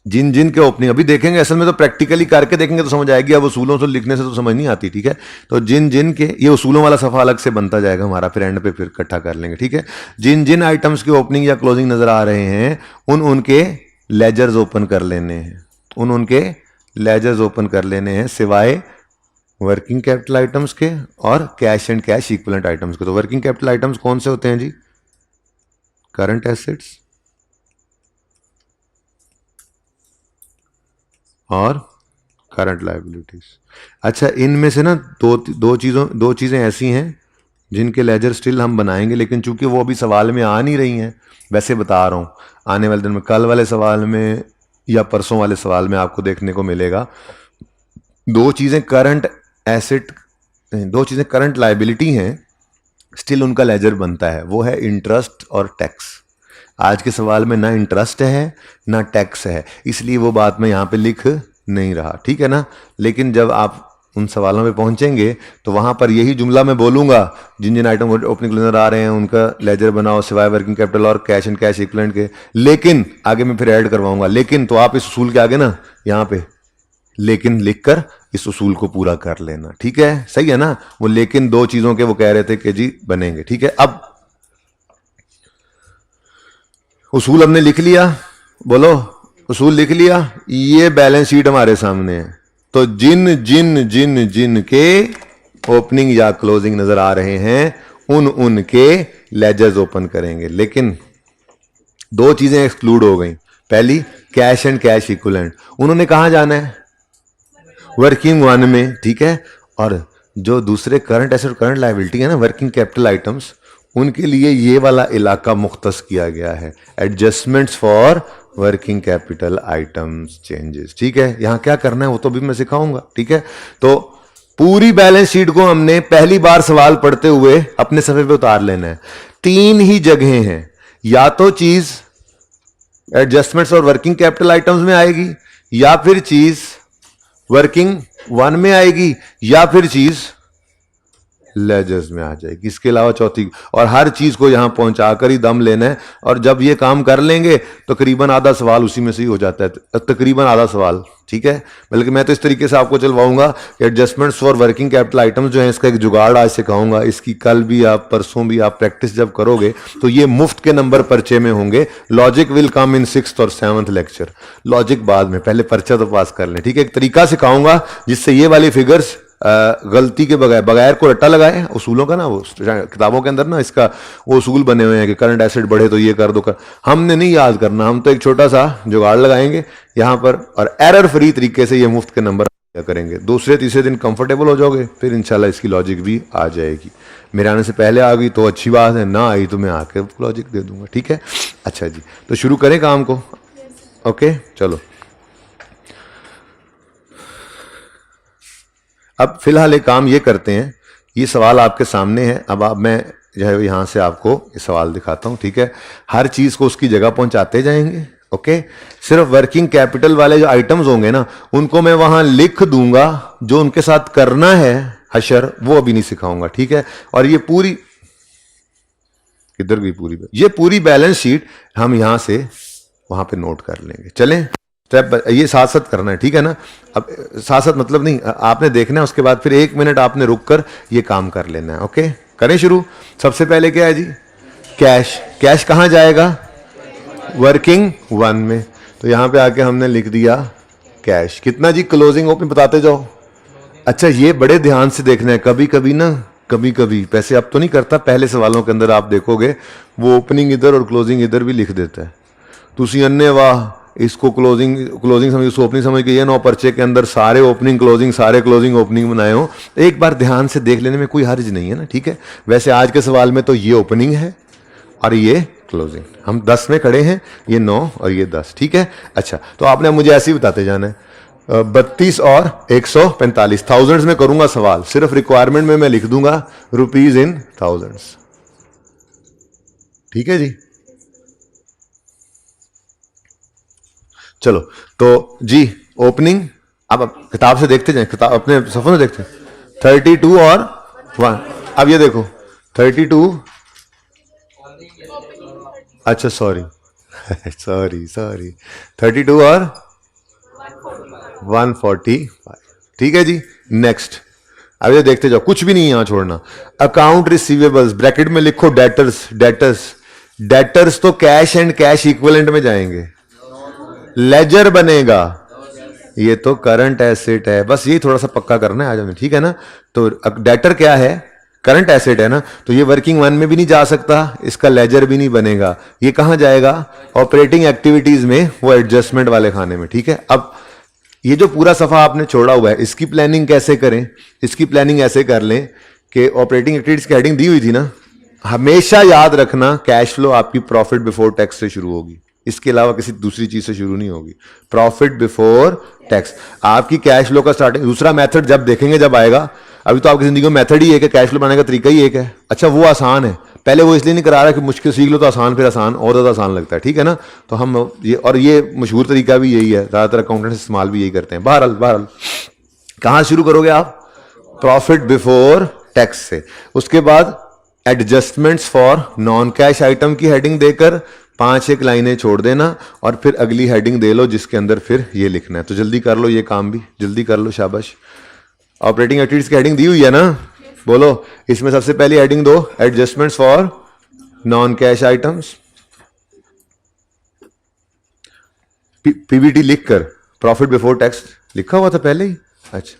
जिन जिन के ओपनिंग अभी देखेंगे, असल में तो प्रैक्टिकली करके देखेंगे तो समझ आएगी। अब उसूलों से लिखने से तो समझ नहीं आती। ठीक है, तो जिन जिन के, ये उसूलों वाला सफा अलग से बनता जाएगा हमारा, फिर एंड पे फिर इकट्ठा कर लेंगे। ठीक है, जिन जिन आइटम्स के ओपनिंग या क्लोजिंग नजर आ रहे हैं उन उनके लेजर्स ओपन कर लेने हैं, उन उनके लेजर्स ओपन कर लेने हैं सिवाय वर्किंग कैपिटल आइटम्स के और cash and cash equivalent items के। तो वर्किंग कैपिटल आइटम्स कौन से होते हैं जी? करंट एसेट्स और करंट लायबिलिटीज। अच्छा, इनमें से ना दो चीजें ऐसी हैं जिनके लेजर स्टिल हम बनाएंगे, लेकिन चूंकि वो अभी सवाल में आ नहीं रही हैं, वैसे बता रहा हूं आने वाले दिन में, कल वाले सवाल में या परसों वाले सवाल में आपको देखने को मिलेगा। दो चीजें करंट एसेट, दो चीजें करंट लायबिलिटी हैं, स्टिल उनका लेजर बनता है, वो है इंटरेस्ट और टैक्स। आज के सवाल में ना इंटरेस्ट है ना टैक्स है, इसलिए वो बात मैं यहां पे लिख नहीं रहा। ठीक है ना, लेकिन जब आप उन सवालों पे पहुंचेंगे तो वहां पर यही जुमला मैं बोलूंगा, जिन जिन आइटम ओपनिंग नजर आ रहे हैं उनका लेजर बनाओ सिवाय वर्किंग कैपिटल और कैश एंड कैश इक्विवेलेंट के। लेकिन आगे मैं फिर ऐड करवाऊंगा, लेकिन तो आप इस उसूल के आगे ना यहां पे लेकिन लिखकर इस उसूल को पूरा कर लेना। ठीक है, सही है ना? वो लेकिन दो चीजों के वो कह रहे थे कि जी बनेंगे। ठीक है, अब उसूल हमने लिख लिया, बोलो उसूल लिख लिया। ये बैलेंस शीट हमारे सामने है। तो जिन जिन जिन जिन के ओपनिंग या क्लोजिंग नजर आ रहे हैं उन उनके लेजर्स ओपन करेंगे, लेकिन दो चीजें एक्सक्लूड हो गई। पहली, कैश एंड कैश इक्विवेलेंट, उन्होंने कहां जाना है? वर्किंग वन में। ठीक है, और जो दूसरे करंट एसेट करंट लायबिलिटी है ना, वर्किंग कैपिटल आइटम्स, उनके लिए ये वाला इलाका मुख्तस किया गया है, adjustments for working capital items changes. ठीक है, यहां क्या करना है वो तो भी मैं सिखाऊंगा। ठीक है, तो पूरी बैलेंस शीट को हमने पहली बार सवाल पढ़ते हुए अपने सफे पे उतार लेना है। तीन ही जगह हैं, या तो चीज एडजस्टमेंट्स और वर्किंग कैपिटल आइटम्स में आएगी, या फिर चीज वर्किंग वन में आएगी, या फिर चीज लेजर्स में आ जाएगी। इसके अलावा चौथी, और हर चीज को यहां पहुंचाकर ही दम लेना है। और जब ये काम कर लेंगे तो तकरीबन आधा सवाल उसी में से ही हो जाता है, तकरीबन आधा सवाल। ठीक है, बल्कि मैं तो इस तरीके से आपको चलवाऊंगा कि adjustments for working capital items जो है, इसका एक जुगाड़ आज सिखाऊंगा। इसकी कल भी आप परसों भी आप प्रैक्टिस जब करोगे तो ये मुफ्त के नंबर पर्चे में होंगे। Logic will come in 6th और 7th लेक्चर, लॉजिक बाद में, पहले पर्चा तो पास कर लें। ठीक है, एक तरीका सिखाऊंगा जिससे ये वाली फिगर्स गलती के बगैर को रट्टा लगाए उसूलों का ना, वो किताबों के अंदर ना इसका वो उसूल बने हुए हैं कि करंट एसेट बढ़े तो ये कर दो कर, हमने नहीं याद करना। हम तो एक छोटा सा जुगाड़ लगाएंगे यहां पर और एरर फ्री तरीके से ये मुफ्त के नंबर करेंगे। दूसरे तीसरे दिन कंफर्टेबल हो जाओगे, फिर इंशाल्लाह इसकी लॉजिक भी आ जाएगी। मेरे आने से पहले आ गई तो अच्छी बात है, ना आई तो मैं आके लॉजिक दे दूंगा। ठीक है, अच्छा जी, तो शुरू करें काम को। ओके, चलो अब फिलहाल एक काम ये करते हैं, ये सवाल आपके सामने है। अब आप, मैं जो है यहाँ से आपको ये सवाल दिखाता हूँ, ठीक है। हर चीज़ को उसकी जगह पहुँचाते जाएंगे, ओके। सिर्फ वर्किंग कैपिटल वाले जो आइटम्स होंगे ना, उनको मैं वहाँ लिख दूंगा, जो उनके साथ करना है हशर वो अभी नहीं सिखाऊंगा, ठीक है। और ये पूरी किधर गई पूरी, ये पूरी बैलेंस शीट हम यहां से वहां पे नोट कर लेंगे। चलें स्टेप, ये साथ साथ करना है, ठीक है ना। अब साथ साथ मतलब नहीं, आपने देखना है, उसके बाद फिर 1 मिनट आपने रुक कर ये काम कर लेना है, ओके। करें शुरू। सबसे पहले क्या है जी, कैश। कैश कहां जाएगा, वर्किंग 1 में। तो यहां पे आके हमने लिख दिया कैश। कितना जी, क्लोजिंग ओपनिंग बताते जाओ। अच्छा, ये बड़े ध्यान से देखना है, कभी कभी ना, कभी कभी वैसे अब तो नहीं करता, पहले सवालों के अंदर आप देखोगे वो ओपनिंग इधर और क्लोजिंग इधर भी लिख देता है। तुसी अन्य वाह, इसको क्लोजिंग समझ, उसको ओपनिंग समझ के ये 9 पर्चे के अंदर सारे ओपनिंग क्लोजिंग, सारे क्लोजिंग ओपनिंग बनाए हो। एक बार ध्यान से देख लेने में कोई हर्ज नहीं है ना, ठीक है। वैसे आज के सवाल में तो ये ओपनिंग है और ये क्लोजिंग, हम 10 में खड़े हैं, ये 9 और ये 10, ठीक है। अच्छा, तो आपने मुझे ऐसे ही बताते जाना है। 32 और 145 थाउजेंड्स में करूंगा सवाल, सिर्फ रिक्वायरमेंट में मैं लिख दूंगा रुपीज इन थाउजेंड्स, ठीक है जी। चलो तो जी, ओपनिंग अब किताब से देखते जाएं, किताब अपने सफर में देखते हैं। 32 और 1, अब ये देखो 32, अच्छा सॉरी सॉरी 32 और 145, ठीक है जी। नेक्स्ट, अब ये देखते जाओ, कुछ भी नहीं यहां छोड़ना। अकाउंट रिसीवेबल्स ब्रैकेट में लिखो डेटर्स, डेटर्स तो कैश एंड कैश इक्विवेलेंट में जाएंगे, लेजर बनेगा, ये तो करंट एसेट है, बस ये थोड़ा सा पक्का करना है आज हमें, ठीक है ना। तो डेटर क्या है, करंट एसेट है ना, तो ये वर्किंग 1 में भी नहीं जा सकता, इसका लेजर भी नहीं बनेगा। ये कहां जाएगा, ऑपरेटिंग एक्टिविटीज में, वो एडजस्टमेंट वाले खाने में, ठीक है। अब ये जो पूरा सफा आपने छोड़ा हुआ है, इसकी प्लानिंग कैसे करें, इसकी प्लानिंग ऐसे कर लें कि ऑपरेटिंग एक्टिविटीज की हेडिंग दी हुई थी ना, हमेशा याद रखना कैश फ्लो आपकी प्रॉफिट बिफोर टैक्स से शुरू होगी, इसके अलावा किसी दूसरी चीज से शुरू नहीं होगी। प्रॉफिट बिफोर टैक्स आपकी कैश फ्लो का स्टार्टिंग। दूसरा मेथड जब देखेंगे, जब आएगा, अभी तो आपकी जिंदगी में मेथड ही एक है, कैश फ्लो बनाने का तरीका ही एक है। अच्छा, वो आसान है, पहले वो इसलिए नहीं करा रहा कि मुश्किल सीख लो तो आसान, फिर आसान और ज़्यादा आसान लगता है, ठीक है ना। तो हम ये, और ये मशहूर तरीका भी यही है, ज़्यादातर अकाउंटेंट्स इस्तेमाल भी यही करते हैं। बहरहाल कहाँ शुरू करोगे आप, प्रॉफिट बिफोर टैक्स से। उसके बाद adjustments for non cash item की हेडिंग देकर 5-1 लाइनें छोड़ देना, और फिर अगली हेडिंग दे लो जिसके अंदर फिर ये लिखना है। तो जल्दी कर लो, ये काम भी जल्दी कर लो, शाबाश। ऑपरेटिंग एक्टिविटीज की हेडिंग दी हुई है ना, बोलो। इसमें सबसे पहली हेडिंग दो, adjustments for non cash items. PBT लिखकर प्रॉफिट बिफोर टैक्स लिखा हुआ था पहले ही, अच्छा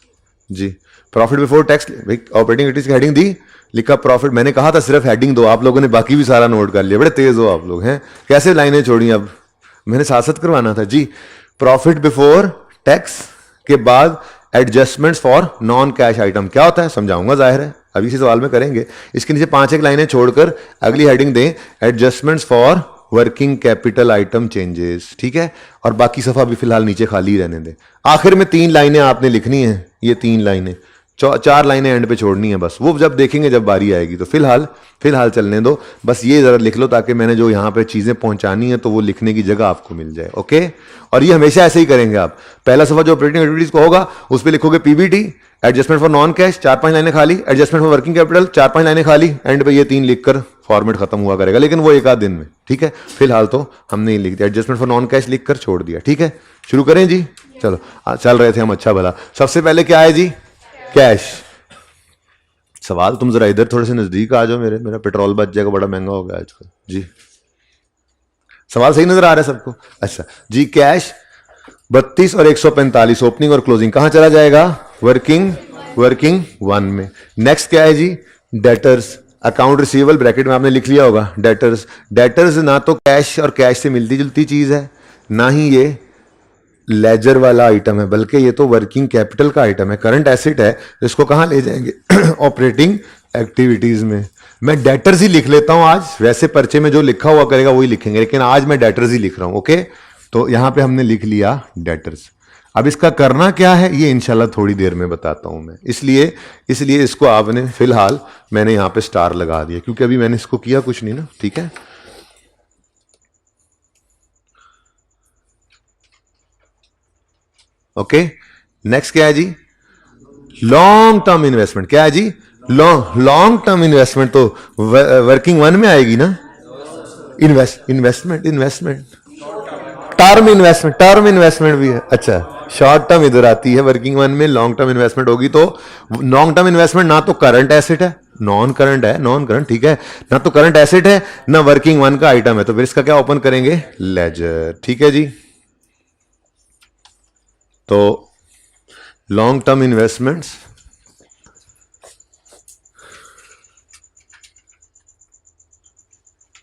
जी। Profit before tax, operating activities की हेडिंग दी, लिखा प्रॉफिट। मैंने कहा था सिर्फ हेडिंग दो, आप लोगों ने बाकी भी सारा नोट कर लिया, बड़े तेज हो आप लोग हैं। कैसे लाइनें छोड़ी, अब मैंने साथ साथ करवाना था जी। प्रॉफिट बिफोर टैक्स के बाद adjustments for non cash item क्या होता है समझाऊंगा, जाहिर है अभी इसी सवाल में करेंगे। इसके नीचे 5-1 लाइनें छोड़कर अगली हेडिंग दें, adjustments for working capital item changes, ठीक है। और बाकी सफा भी फिलहाल नीचे खाली रहने दें। आखिर में 3 लाइनें आपने लिखनी है, ये 3 लाइनें, 4 लाइनें एंड पे छोड़नी है बस, वो जब देखेंगे जब बारी आएगी। तो फिलहाल चलने दो, बस ये जरा लिख लो ताकि मैंने जो यहाँ पे चीजें पहुंचानी है तो वो लिखने की जगह आपको मिल जाए, ओके। और ये हमेशा ऐसे ही करेंगे आप। पहला सफा जो ऑपरेटिंग एक्टिविटीज को होगा उस पर लिखोगे PBT, adjustment for non cash 4-5 लाइनें खाली, एडजस्टमेंट फॉर वर्किंग कैपिटल 4-5 लाइनें खाली, एंड पे ये 3 लिखकर फॉर्मेट खत्म हुआ करेगा, लेकिन वो 1 आध दिन में, ठीक है। फिलहाल तो हमने लिख दिया, एडजस्टमेंट फॉर नॉन कैश लिखकर छोड़ दिया, ठीक है। शुरू करें जी, चलो चल रहे थे हम, अच्छा भला। सबसे पहले क्या है जी, कैश। सवाल तुम जरा इधर थोड़े से नजदीक आ जाओ, मेरा पेट्रोल बच जाएगा, बड़ा महंगा हो गया आजकल जी। सवाल सही नजर आ रहा है सबको, अच्छा जी। कैश 32 और 145 ओपनिंग और क्लोजिंग कहां चला जाएगा, वर्किंग 1 में। नेक्स्ट क्या है जी, डेटर्स। अकाउंट रिसीवेबल ब्रैकेट में आपने लिख लिया होगा, डेटर्स ना तो कैश और कैश से मिलती जुलती चीज है, ना ही ये लेजर वाला आइटम है, बल्कि ये तो वर्किंग कैपिटल का आइटम है, करंट एसेट है। इसको कहां ले जाएंगे, ऑपरेटिंग एक्टिविटीज में। मैं डेटर्स ही लिख लेता हूं आज, वैसे पर्चे में जो लिखा हुआ करेगा वही लिखेंगे, लेकिन आज मैं डेटर्स ही लिख रहा हूं, ओके। तो यहां पे हमने लिख लिया डेटर्स। अब इसका करना क्या है ये इंशाल्लाह थोड़ी देर में बताता हूं मैं, इसलिए इसलिए इसको आपने फिलहाल मैंने यहां पे स्टार लगा दिया क्योंकि अभी मैंने इसको किया कुछ नहीं ना, ठीक है। ओके, नेक्स्ट क्या है जी, लॉन्ग टर्म इन्वेस्टमेंट। क्या है जी, लॉन्ग टर्म इन्वेस्टमेंट तो वर्किंग वन में आएगी ना, इन्वेस्टमेंट इन्वेस्टमेंट टर्म इन्वेस्टमेंट भी है। अच्छा, शॉर्ट टर्म इधर आती है वर्किंग वन में, लॉन्ग टर्म इन्वेस्टमेंट होगी तो लॉन्ग टर्म इन्वेस्टमेंट ना तो करंट एसेट है, नॉन करंट है, नॉन करंट, ठीक है, ना तो करंट एसेट है ना वर्किंग वन का आइटम है, तो फिर इसका क्या ओपन करेंगे, लेजर, ठीक है जी। तो लॉन्ग टर्म इन्वेस्टमेंट्स,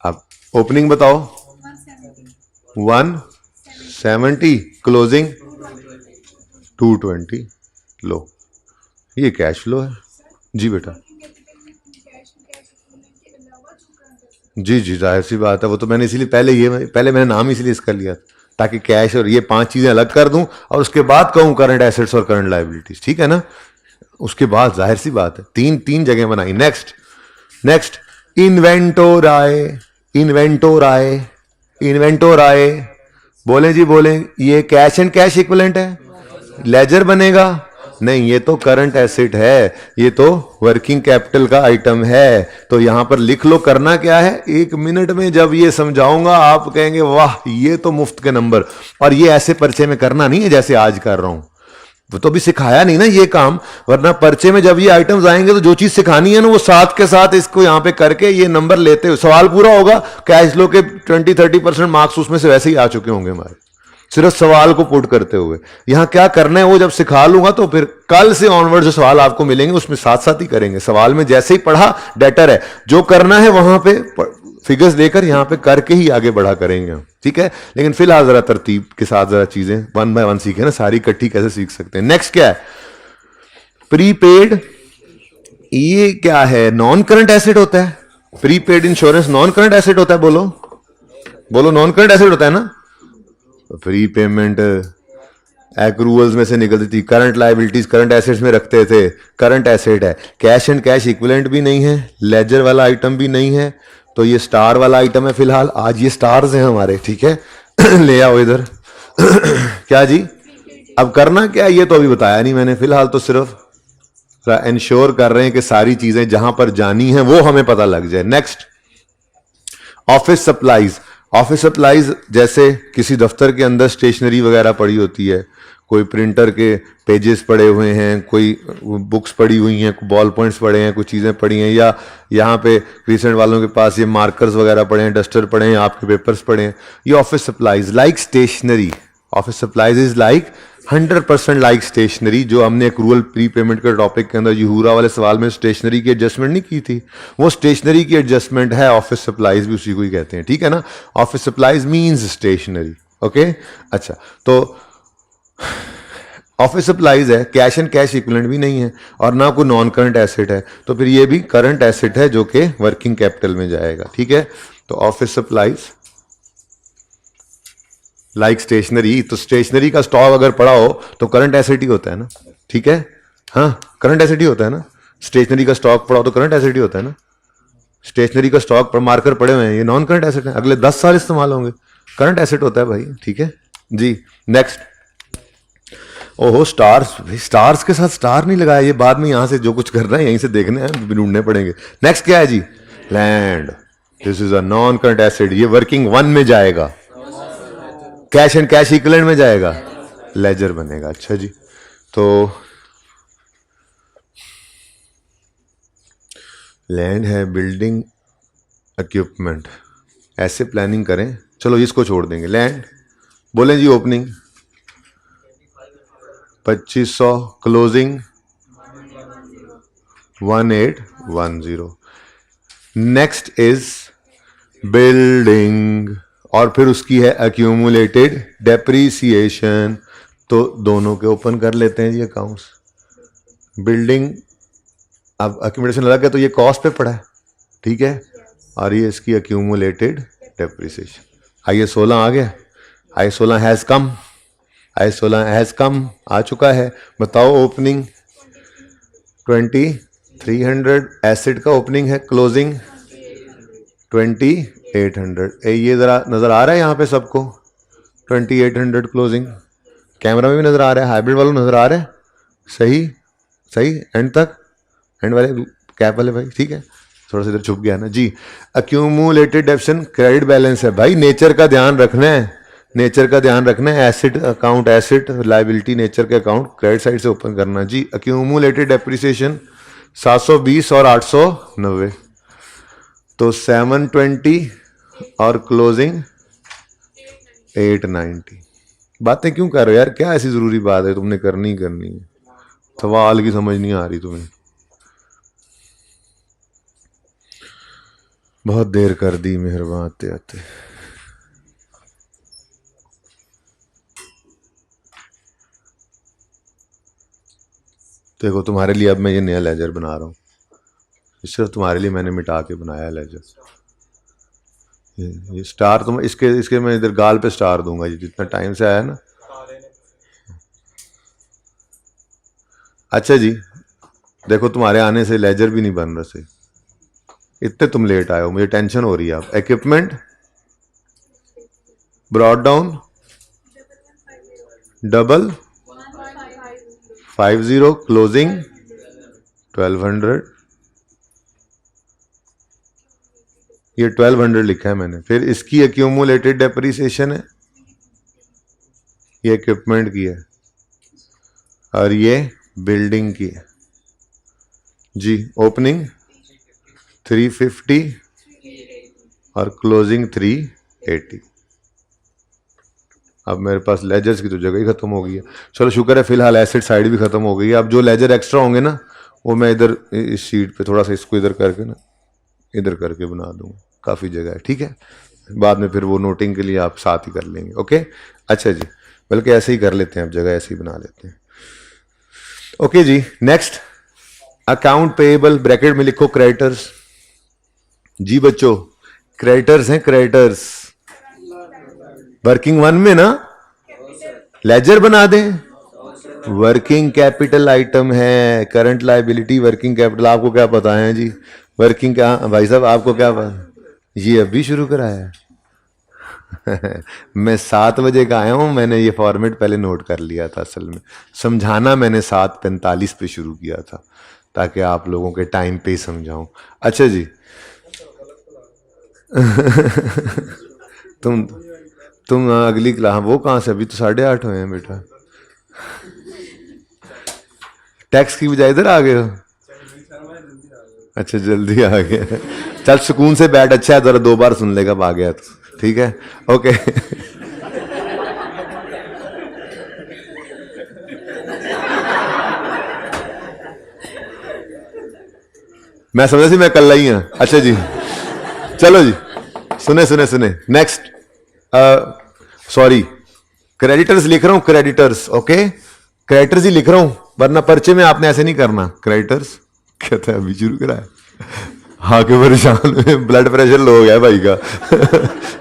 अब ओपनिंग बताओ, 170, क्लोजिंग 220, लो ये कैश फ्लो है जी बेटा। जी जी, जाहिर सी बात है, वो तो मैंने इसीलिए पहले मैंने नाम इसलिए इसका लिया ताकि कैश और ये 5 चीजें अलग कर दूं और उसके बाद कहूं करंट एसेट्स और करंट लायबिलिटीज, ठीक है ना। उसके बाद जाहिर सी बात है तीन जगह बनाई। नेक्स्ट इन्वेंटोर आए, बोले जी बोले, ये कैश एंड कैश इक्विवेलेंट है, लेजर बनेगा नहीं, ये तो करंट एसेट है, ये तो वर्किंग कैपिटल का आइटम है। तो यहां पर लिख लो, करना क्या है, 1 मिनट में जब ये समझाऊंगा आप कहेंगे वाह ये तो मुफ्त के नंबर। और ये ऐसे पर्चे में करना नहीं है जैसे आज कर रहा हूं, वो तो भी सिखाया नहीं ना ये काम, वरना पर्चे में जब ये आइटम्स आएंगे तो जो चीज सिखानी है ना वो साथ के साथ इसको यहां पे करके ये नंबर लेते हुए सवाल पूरा होगा, कैश फ्लो के 20-30% मार्क्स उसमें से वैसे ही आ चुके होंगे हमारे, सिर्फ सवाल को पुट करते हुए। यहां क्या करना है वो जब सिखा लूंगा तो फिर कल से ऑनवर्ड जो सवाल आपको मिलेंगे उसमें साथ साथ ही करेंगे। सवाल में जैसे ही पढ़ा डेटर है, जो करना है वहां पे फिगर्स देकर यहां पे करके ही आगे बढ़ा करेंगे हम, ठीक है। लेकिन फिलहाल जरा तरतीब के साथ जरा चीजें 1 बाय 1 सीखे ना, सारी इकट्ठी कैसे सीख सकते हैं। नेक्स्ट क्या है, प्रीपेड, ये क्या है, नॉन करंट एसेट होता है। Prepaid insurance non current asset होता है, बोलो नॉन करंट एसेट होता है ना। प्री पेमेंट एक्रूवल्स में से निकलती थी, करंट लायबिलिटीज करंट एसेट्स में रखते थे, करंट एसेट है। कैश एंड कैश इक्विवेलेंट भी नहीं है, लेजर वाला आइटम भी नहीं है, तो ये स्टार वाला आइटम है। फिलहाल आज ये स्टार्स हैं हमारे, ठीक है। ले आओ इधर। क्या जी, अब करना क्या है ये तो अभी बताया नहीं मैंने, फिलहाल तो सिर्फ इंश्योर कर रहे हैं कि सारी चीजें जहां पर जानी है वो हमें पता लग जाए। Next, office supplies. Office supplies जैसे किसी दफ्तर के अंदर स्टेशनरी वगैरह पड़ी होती है, कोई प्रिंटर के पेजेस पड़े हुए हैं, कोई बुक्स पड़ी हुई हैं, बॉल पॉइंट्स पड़े हैं, कुछ चीज़ें पड़ी हैं, या यहाँ पे रिसेंट वालों के पास ये मार्कर्स वगैरह पड़े हैं, डस्टर पड़े हैं, आपके पेपर्स पड़े हैं, ये office supplies like stationery. Office supplies is like 100% like stationery. जो हमने एक्रूवल प्री पेमेंट के टॉपिक के अंदर यूहूरा वाले सवाल में स्टेशनरी की एडजस्टमेंट नहीं की थी, वो स्टेशनरी की एडजस्टमेंट है, ऑफिस सप्लाईज भी उसी को ही कहते हैं, ठीक है ना। Office supplies means stationery, okay. अच्छा, तो ऑफिस सप्लाईज है, कैश एंड कैश इक्विवेलेंट भी नहीं है और ना कोई नॉन करंट एसेट है, तो फिर ये भी करंट एसेट है जो कि वर्किंग कैपिटल में जाएगा, ठीक है। तो ऑफिस सप्लाईज लाइक स्टेशनरी, तो स्टेशनरी का स्टॉक अगर पड़ा हो तो करंट एसेट ही होता है ना, ठीक है। हाँ, करंट एसेट ही होता है ना। स्टेशनरी का स्टॉक पड़ा हो तो करंट एसेट ही होता है ना। स्टेशनरी का स्टॉक पर मार्कर पड़े हुए हैं, ये नॉन करंट एसेट है, अगले 10 साल इस्तेमाल होंगे, करंट एसेट होता है भाई, ठीक है जी। नेक्स्ट, ओहो स्टार्स, स्टार्स के साथ स्टार नहीं लगाया, ये बाद में यहां से जो कुछ कर रहे हैं यहीं से देखने हैं, ढूंढने पड़ेंगे। नेक्स्ट क्या है जी, land. This is a non current asset, ये वर्किंग वन में जाएगा, कैश एंड कैश इक्विवेलेंट में जाएगा, लेजर बनेगा। अच्छा जी, तो लैंड है, बिल्डिंग, इक्विपमेंट, ऐसे प्लानिंग करें। चलो इसको छोड़ देंगे, लैंड बोलें जी, opening 2500, closing 1810। Next is building, और फिर उसकी है एक्यूमुलेटेड डेप्रीसिएशन, तो दोनों के ओपन कर लेते हैं जी अकाउंट्स। बिल्डिंग अब एक्यूमुलेशन अलग है तो ये कॉस्ट पे पड़ा है, ठीक है, और ये इसकी एक्यूमुलेटेड डेप्रीसिएशन। आइए 16 आ गया, आई 16 has come. I-16 has come, आ चुका है। बताओ ओपनिंग 2300, एसिड का ओपनिंग है, क्लोजिंग 2800। ये ज़रा नज़र आ रहा है यहाँ पे सबको? 2800 क्लोजिंग, कैमरा में भी नज़र आ रहा है, हाइब्रिड वालों नज़र आ रहा है? सही सही, एंड तक, एंड वाले कैप वाले भाई, ठीक है। थोड़ा सा इधर छुप गया ना जी। अक्यूमुलेटेड डेफिसिट क्रेडिट बैलेंस है भाई, नेचर का ध्यान रखना है, नेचर का ध्यान रखना है। Acid account, acid liability nature के अकाउंट क्रेडिट साइड से ओपन करना जी। अक्यूमुलेटेड डेप्रिसिएशन 720 और 890, तो 720 और क्लोजिंग 890। बातें क्यों कर रहे हो यार, क्या ऐसी जरूरी बात है तुमने करनी ही करनी है? सवाल की समझ नहीं आ रही तुम्हें, बहुत देर कर दी मेहरबान आते आते। देखो तुम्हारे लिए अब मैं ये नया लेजर बना रहा हूँ, सिर्फ तुम्हारे लिए मैंने मिटा के बनाया लेजर। ये स्टार तुम इसके इसके मैं इधर गाल पे स्टार दूंगा, ये जितना टाइम से आया ना। अच्छा जी, देखो तुम्हारे आने से लेजर भी नहीं बन रहा से, इतने तुम लेट आए हो, मुझे टेंशन हो रही है। आप इक्विपमेंट ब्रॉड डाउन 1150, क्लोजिंग 1200, ये 1200 लिखा है मैंने। फिर इसकी एक्यूमुलेटेड डेप्रिसिएशन है, ये इक्विपमेंट की है, और ये बिल्डिंग की है जी। ओपनिंग 350 और क्लोजिंग 380। अब मेरे पास लेजर्स की तो जगह ही खत्म हो गई है। चलो शुक्र है फिलहाल एसिड साइड भी खत्म हो गई है। अब जो लेजर एक्स्ट्रा होंगे ना, वो मैं इधर इस शीट पे थोड़ा सा इसको इधर करके ना, इधर करके बना दूंगा, काफ़ी जगह है, ठीक है। बाद में फिर वो नोटिंग के लिए आप साथ ही कर लेंगे, ओके। अच्छा जी, बल्कि ऐसे ही कर लेते हैं, अब जगह ऐसे ही बना लेते हैं, ओके जी। नेक्स्ट, अकाउंट पेएबल ब्रैकेट में लिखो क्रेडिटर्स जी बच्चों, क्रेडिटर्स हैं, क्रेडिटर्स वर्किंग वन में ना लेजर बना दें, वर्किंग कैपिटल आइटम है, करंट लाइबिलिटी वर्किंग कैपिटल। आपको क्या पता है जी वर्किंग क्या? भाई साहब आपको क्या पता, ये अभी शुरू कराया है मैं 7 बजे का आया हूं, मैंने ये फॉर्मेट पहले नोट कर लिया था। असल में समझाना मैंने 7:45 पे शुरू किया था, ताकि आप लोगों के टाइम पे ही समझाऊं। अच्छा जी तुम तुम अगली क्लास, वो कहाँ से, अभी तो 8:30 हुए हैं बेटा। टैक्स की बजाय इधर आ गए हो? अच्छा जल्दी आ गया, चल सुकून से बैठ, अच्छा है, जरा 2 बार सुन लेगा, आ गया तो ठीक है, ओके मैं समझा सी मैं कल ही हूं। अच्छा जी चलो जी, सुने सुने सुने। नेक्स्ट, सॉरी, क्रेडिटर्स लिख रहा हूं, क्रेडिटर्स, ओके, क्रेडिटर्स ही लिख रहा हूं, वरना पर्चे में आपने ऐसे नहीं करना। क्रेडिटर्स कहता है अभी शुरू करा है, हाँ के परेशान ब्लड प्रेशर लो हो गया भाई का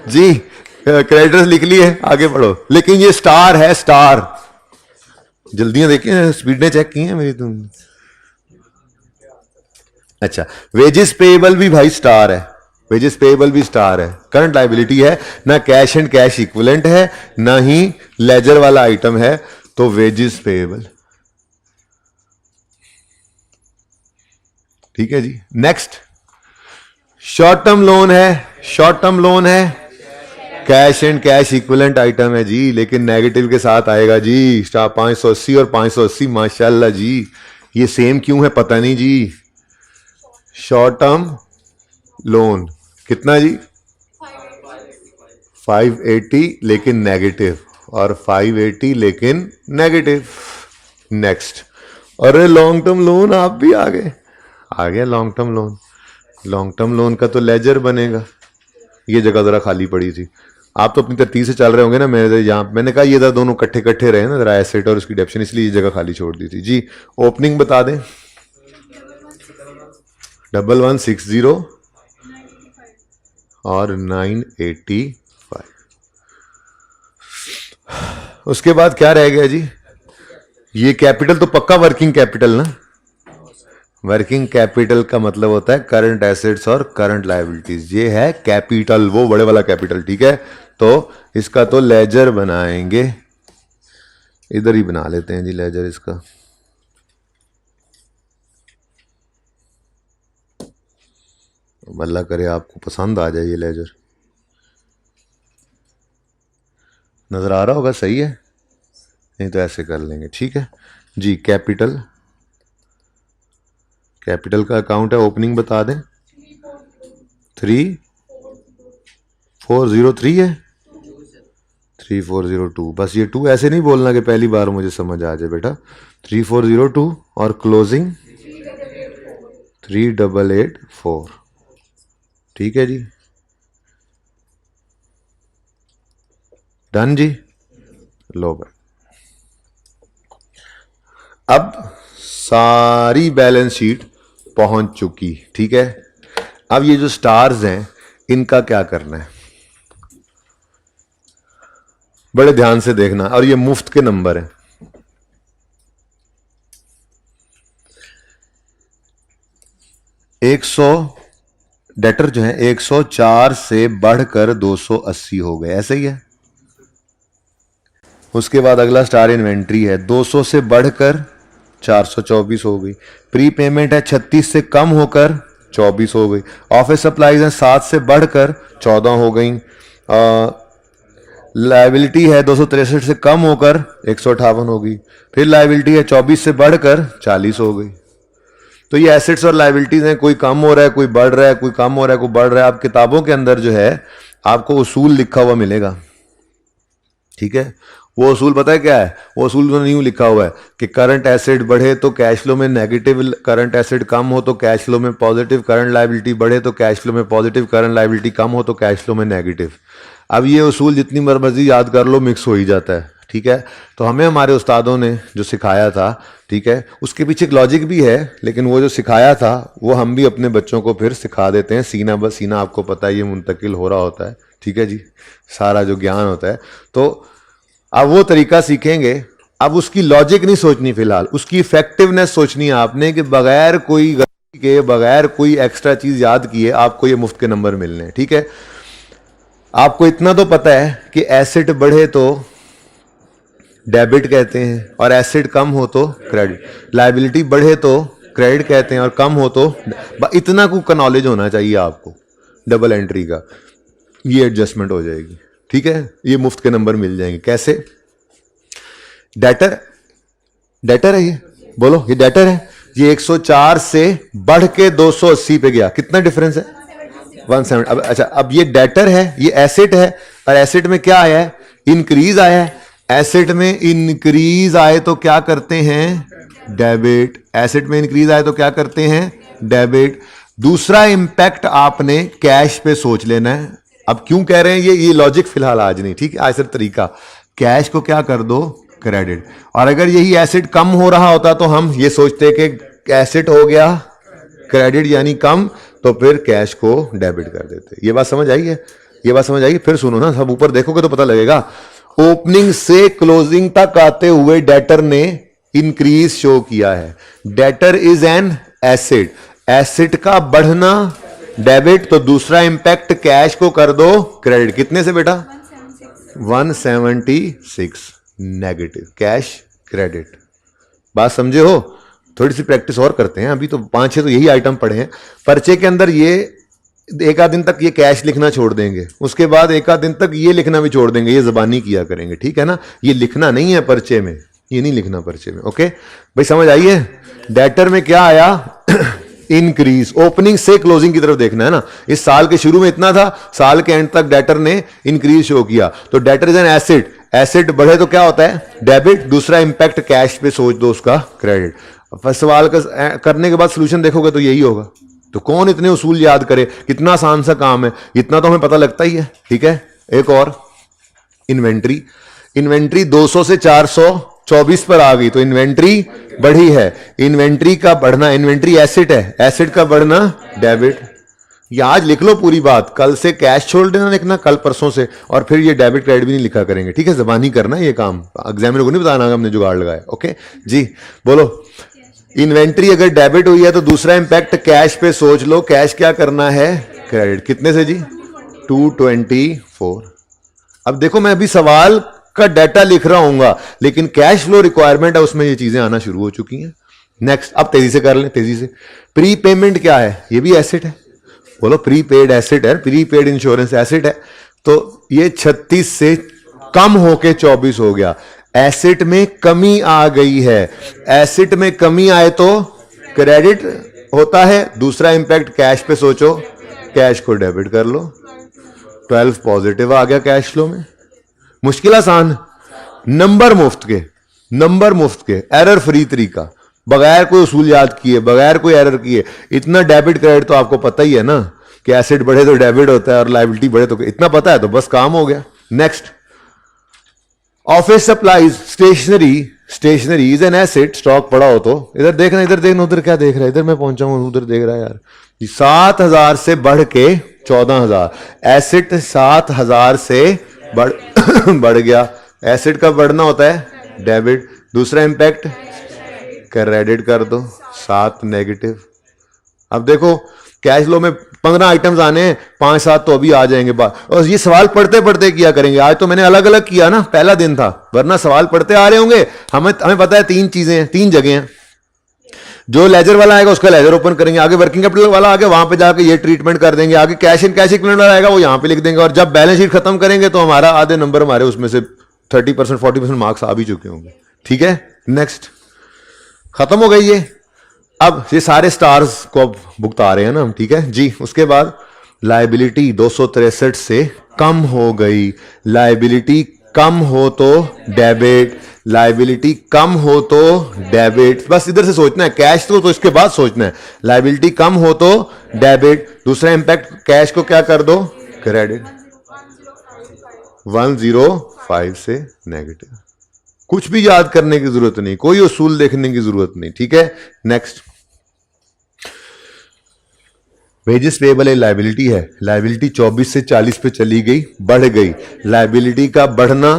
जी क्रेडिटर्स लिख लिए, आगे बढ़ो। लेकिन ये स्टार है, स्टार, जल्दियां देखिए, स्पीडें चेक की हैं मेरी तुम। अच्छा, वेजेस पेएबल भी भाई स्टार है, वेजेस पेएबल भी स्टार है, करंट लाइबिलिटी है ना, कैश एंड कैश इक्विवेलेंट है, ना ही लेजर वाला आइटम है, तो वेजेस पेएबल, ठीक है जी। नेक्स्ट, शॉर्ट टर्म लोन है, शॉर्ट टर्म लोन है, cash and cash equivalent item है जी, लेकिन नेगेटिव के साथ आएगा जी। स्टार 580 और 580 माशाल्लाह जी, ये सेम क्यों है पता नहीं जी। शॉर्ट टर्म लोन कितना जी? 580 लेकिन नेगेटिव, और 580 लेकिन नेगेटिव। नेक्स्ट, अरे लॉन्ग टर्म लोन आप भी आ गए, आ गया long term loan. Long term loan का तो लेजर बनेगा, ये जगह जरा खाली पड़ी थी। आप तो अपनी तरतीब से चल रहे होंगे ना, मेरे यहाँ मैंने कहा ये दोनों इकट्ठे इकट्ठे रहे ना, जरा एसेट और उसकी डेप्शन, इसलिए ये जगह खाली छोड़ दी थी जी। ओपनिंग बता दें, 1160 और 985। उसके बाद क्या रह गया जी? ये कैपिटल तो पक्का वर्किंग कैपिटल ना? वर्किंग कैपिटल का मतलब होता है करंट एसेट्स और करंट लायबिलिटीज। ये है कैपिटल, वो बड़े वाला कैपिटल, ठीक है। तो इसका तो लेजर बनाएंगे, इधर ही बना लेते हैं जी लेजर इसका। अल्लाह करे आपको पसंद आ जाए ये लेजर। नजर आ रहा होगा, सही है? नहीं तो ऐसे कर लेंगे, ठीक है जी। कैपिटल, कैपिटल का अकाउंट है, ओपनिंग बता दें। 3403 है, 3402। बस ये 2 ऐसे नहीं बोलना कि पहली बार मुझे समझ आ जाए बेटा। 3402 और क्लोजिंग 3884, ठीक है जी। डन जी। लो भाई, अब सारी बैलेंस शीट पहुंच चुकी, ठीक है। अब ये जो स्टार्स हैं इनका क्या करना है, बड़े ध्यान से देखना। और ये मुफ्त के नंबर हैं। डेटर जो है 104 से बढ़कर 280 हो गए, ऐसे ही है। उसके बाद अगला स्टार इन्वेंट्री है, 200 से बढ़कर 424 हो गई। प्री पेमेंट है 36 से कम होकर 24 हो गई। ऑफिस सप्लाईज है 7 से बढ़कर 14 हो गई। लाइबिलिटी है 263 से कम होकर 158 हो गई। फिर लाइबिलिटी है 24 से बढ़कर 40 हो गई। तो ये एसेट्स और लाइबिलिटीज हैं, कोई कम हो रहा है, कोई बढ़ रहा है, कोई कम हो रहा है, कोई बढ़ रहा है। आप किताबों के अंदर जो है आपको उसूल लिखा हुआ मिलेगा, ठीक है। वो उसूल पता है क्या है? वो उसूल तो न्यू लिखा हुआ है कि करंट एसेट बढ़े तो कैश फ्लो में नेगेटिव, करंट एसेट कम हो तो कैश फ्लो में पॉजिटिव, करंट लायबिलिटी बढ़े तो कैश फ्लो में पॉजिटिव, करंट लायबिलिटी कम हो तो कैश फ्लो में नेगेटिव। अब ये उसूल जितनी मर्जी याद कर लो, मिक्स हो ही जाता है, ठीक है। तो हमें हमारे उस्तादों ने जो सिखाया था, ठीक है, उसके पीछे एक लॉजिक भी है, लेकिन वो जो सिखाया था वो हम भी अपने बच्चों को फिर सिखा देते हैं। सीना ब सीना आपको पता है ये मुंतकिल हो रहा होता है, ठीक है जी, सारा जो ज्ञान होता है। तो अब वो तरीका सीखेंगे। अब उसकी लॉजिक नहीं सोचनी फिलहाल, उसकी इफेक्टिवनेस सोचनी है आपने कि बगैर कोई गलती के, बगैर कोई एक्स्ट्रा चीज याद किए आपको ये मुफ्त के नंबर मिलने हैं, ठीक है। आपको इतना तो पता है कि एसेट बढ़े तो डेबिट कहते हैं और एसेट कम हो तो क्रेडिट, लायबिलिटी बढ़े तो क्रेडिट कहते हैं और कम हो तो, इतना का नॉलेज होना चाहिए आपको डबल एंट्री का। ये एडजस्टमेंट हो जाएगी, ठीक है। ये मुफ्त के नंबर मिल जाएंगे। कैसे? डेटर, डेटर है ये, बोलो ये डेटर है। ये 104 से बढ़ के 280 पे गया, कितना डिफरेंस है? 170। अब अच्छा, अब ये डेटर है, ये एसेट है, और एसेट में क्या आया है? इंक्रीज आया है। एसेट में इंक्रीज आए तो क्या करते हैं? डेबिट। एसेट में इंक्रीज आए तो क्या करते हैं? डेबिट। दूसरा इंपैक्ट आपने कैश पे सोच लेना है। अब क्यों कह रहे हैं ये लॉजिक फिलहाल आज नहीं, ठीक है, आज सिर्फ तरीका। कैश को क्या कर दो? क्रेडिट। और अगर यही एसेट कम हो रहा होता तो हम ये सोचते कि एसेट हो गया क्रेडिट यानी कम, तो फिर कैश को डेबिट कर देते। ये बात समझ आई है? ये बात समझ आई? फिर सुनो ना, सब ऊपर देखोगे तो पता लगेगा। ओपनिंग से क्लोजिंग तक आते हुए डेटर ने इंक्रीज शो किया है। Debtor is an asset, asset का बढ़ना डेबिट, तो दूसरा इंपैक्ट कैश को कर दो क्रेडिट। कितने से बेटा? 176 नेगेटिव कैश क्रेडिट। बात समझे हो? थोड़ी सी प्रैक्टिस और करते हैं, अभी तो 5-6 तो यही आइटम पढ़े हैं। पर्चे के अंदर ये एक आध दिन तक ये कैश लिखना छोड़ देंगे, उसके बाद एक आध दिन तक ये लिखना भी छोड़ देंगे, ये जबानी किया करेंगे, ठीक है ना। ये लिखना नहीं है पर्चे में, ये नहीं लिखना पर्चे में, ओके भाई, समझ आई है? डेटर में क्या आया? इंक्रीज। ओपनिंग से क्लोजिंग की तरफ देखना है ना। इस साल के शुरू में इतना था, साल के एंड तक डेटर ने इंक्रीज शो किया। तो debtor is an asset, asset बढ़े तो क्या होता है? डेबिट। दूसरा इंपैक्ट कैश पे सोच दो उसका क्रेडिट। फर्स्ट सवाल का करने के बाद सोल्यूशन देखोगे तो यही होगा। तो कौन इतने उसूल याद करे? कितना आसान सा काम है, इतना तो हमें पता लगता ही है, ठीक है। एक और इन्वेंट्री, इन्वेंट्री 200 से 424 पर आ गई तो इन्वेंट्री बढ़ी है। इन्वेंट्री का बढ़ना, इन्वेंट्री एसेट है, एसेट का बढ़ना डेबिट। ये आज लिख लो पूरी बात, कल से कैश छोड़ देना लिखना, कल परसों से, और फिर ये डेबिट क्रेडिट भी नहीं लिखा करेंगे, ठीक है? जबानी करना ये काम, एग्जामिनर को नहीं बताना हमने जुगाड़ लगाया। ओके जी, बोलो। इन्वेंट्री अगर डेबिट हुई है तो दूसरा इंपैक्ट कैश पे सोच लो, कैश क्या करना है? क्रेडिट। कितने से जी? 224। अब देखो मैं अभी सवाल का डाटा लिख रहा हूंगा, लेकिन कैश फ्लो रिक्वायरमेंट है उसमें ये चीजें आना शुरू हो चुकी हैं। नेक्स्ट, अब तेजी से कर लें, तेजी से। प्री पेमेंट क्या है? ये भी एसेट है, बोलो। प्री पेड एसेट है, प्री पेड इंश्योरेंस एसेट है। तो ये 36 से कम होके 24 हो गया, एसेट में कमी आ गई है। एसेट में कमी आए तो क्रेडिट होता है। दूसरा इंपैक्ट कैश पे सोचो, कैश को डेबिट कर लो। 12 पॉजिटिव आ गया कैश फ्लो में। मुश्किल आसान, नंबर मुफ्त के, नंबर मुफ्त के, एरर फ्री तरीका, बगैर कोई उसूल याद किए, बगैर कोई एरर किए। इतना डेबिट क्रेडिट तो आपको पता ही है ना कि एसेट बढ़े तो डेबिट होता है और लायबिलिटी बढ़े तो, इतना पता है तो बस काम हो गया। Next, office supplies, stationery. Stationery is an asset, stock पड़ा हो तो। इधर देखना, इधर देखना, उधर क्या देख रहा है? इधर मैं पहुंचा हूं, उधर देख रहा है यार। 7,000 से बढ़ के 14,000, एसेट 7,000 से बढ़ गया। एसेट का बढ़ना होता है डेबिट। दूसरा इंपैक्ट क्रेडिट कर दो, 7 नेगेटिव। अब देखो कैश फ्लो में 15 आइटम्स आने हैं, 5-7 तो अभी आ जाएंगे बाद। और ये सवाल पढ़ते पढ़ते किया करेंगे। आज तो मैंने अलग अलग किया ना, पहला दिन था, वरना सवाल पढ़ते आ रहे होंगे। हमें पता है 3 चीजें हैं, 3 जगह हैं। जो लेजर वाला आएगा उसका लेजर ओपन करेंगे, आगे वर्किंग कैपिटल वाला आगे वहां पे जाके ये ट्रीटमेंट कर देंगे, आगे कैश एंड कैश इक्विवेलेंट वाला आएगा वो यहां पे लिख देंगे। और जब बैलेंस शीट खत्म करेंगे तो हमारा आधे नंबर हमारे उसमें से 30% 40% मार्क्स आ भी चुके होंगे। ठीक है, नेक्स्ट, खत्म हो गई ये। अब ये सारे स्टार्स को अब भुगता रहे हैं ना हम, ठीक है जी। उसके बाद लायबिलिटी 263 से कम हो गई। लायबिलिटी कम हो तो डेबिट, लायबिलिटी कम हो तो डेबिट। बस इधर से सोचना है, कैश तो इसके बाद सोचना है। लायबिलिटी कम हो तो डेबिट। दूसरा इंपैक्ट कैश को क्या कर दो? क्रेडिट। 105 से नेगेटिव। कुछ भी याद करने की जरूरत नहीं, कोई उसूल देखने की जरूरत नहीं, ठीक है। नेक्स्ट, वेजेस पेबल लायबिलिटी है। लायबिलिटी 24 से 40 पे चली गई, बढ़ गई। लायबिलिटी का बढ़ना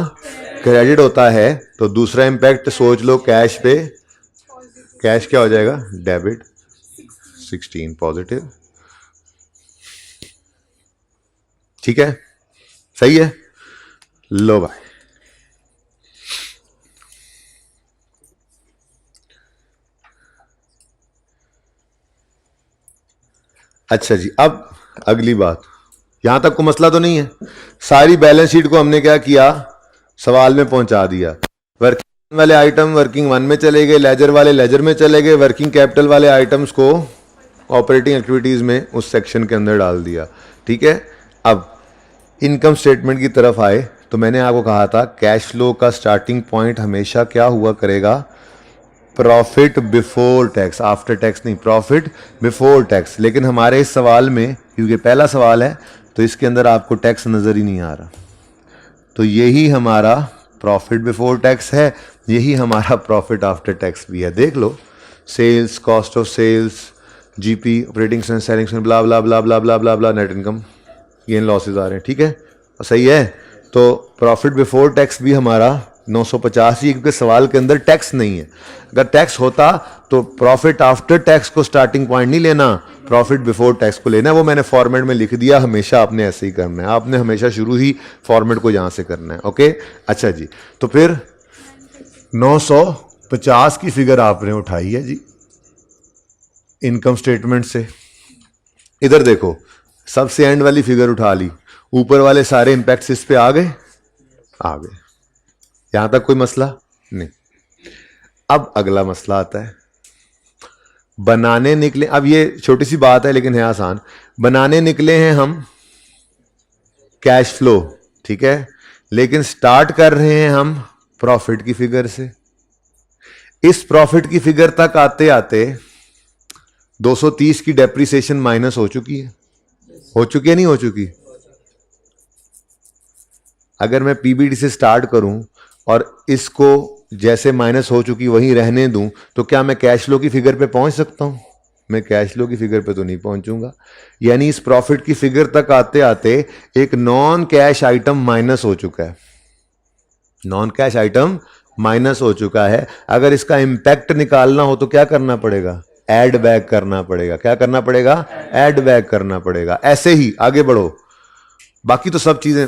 क्रेडिट होता है, तो दूसरा इंपैक्ट सोच लो कैश पे। कैश क्या हो जाएगा? डेबिट। 16 पॉजिटिव। ठीक है, सही है। लो भाई, अच्छा जी। अब अगली बात, यहां तक को मसला तो नहीं है। सारी बैलेंस शीट को हमने क्या किया? सवाल में पहुंचा दिया। वर्किंग वाले आइटम वर्किंग 1 में चले गए, लेजर वाले लेजर में चले गए, वर्किंग कैपिटल वाले आइटम्स को ऑपरेटिंग एक्टिविटीज में उस सेक्शन के अंदर डाल दिया। ठीक है, अब इनकम स्टेटमेंट की तरफ आए तो मैंने आपको कहा था कैश फ्लो का स्टार्टिंग पॉइंट हमेशा क्या हुआ करेगा? Profit before tax, after tax नहीं, प्रॉफिट बिफोर टैक्स। लेकिन हमारे इस सवाल में, क्योंकि पहला सवाल है तो इसके अंदर आपको टैक्स नजर ही नहीं आ रहा, तो यही हमारा प्रॉफिट बिफोर टैक्स है, यही हमारा प्रॉफिट आफ्टर टैक्स भी है। देख लो, sales, cost of sales, GP, operating expense, selling expense, blah blah blah blah blah blah blah, net income, gain losses आ रहे हैं। ठीक है, सही है। तो प्रॉफिट बिफोर टैक्स भी हमारा 950 ही, क्योंकि सवाल के अंदर टैक्स नहीं है। अगर टैक्स होता तो प्रॉफिट आफ्टर टैक्स को स्टार्टिंग पॉइंट नहीं लेना, प्रॉफिट बिफोर टैक्स को लेना। वो मैंने फॉर्मेट में लिख दिया, हमेशा आपने ऐसे ही करना है। आपने हमेशा शुरू ही फॉर्मेट को यहां से करना है। ओके, अच्छा जी। तो फिर 950 की फिगर आपने उठाई है जी इनकम स्टेटमेंट से। इधर देखो, सबसे एंड वाली फिगर उठा ली, ऊपर वाले सारे इंपैक्ट्स इस पे आ गए, आ गए। यहां तक कोई मसला नहीं। अब अगला मसला आता है, बनाने निकले। अब ये छोटी सी बात है लेकिन है आसान। बनाने निकले हैं हम कैश फ्लो, ठीक है, लेकिन स्टार्ट कर रहे हैं हम प्रॉफिट की फिगर से। इस प्रॉफिट की फिगर तक आते आते 230 की डेप्रिसिएशन माइनस हो चुकी है। हो चुकी है, नहीं हो चुकी? अगर मैं पीबीटी से स्टार्ट करूं और इसको जैसे माइनस हो चुकी वहीं रहने दूं, तो क्या मैं कैश फ्लो की फिगर पे पहुंच सकता हूं? मैं कैश फ्लो की फिगर पे तो नहीं पहुंचूंगा। यानी इस प्रॉफिट की फिगर तक आते आते एक नॉन कैश आइटम माइनस हो चुका है, नॉन कैश आइटम माइनस हो चुका है। अगर इसका इंपैक्ट निकालना हो तो क्या करना पड़ेगा, ऐड बैक करना पड़ेगा। क्या करना पड़ेगा, ऐड बैक करना पड़ेगा। ऐसे ही आगे बढ़ो, बाकी तो सब चीजें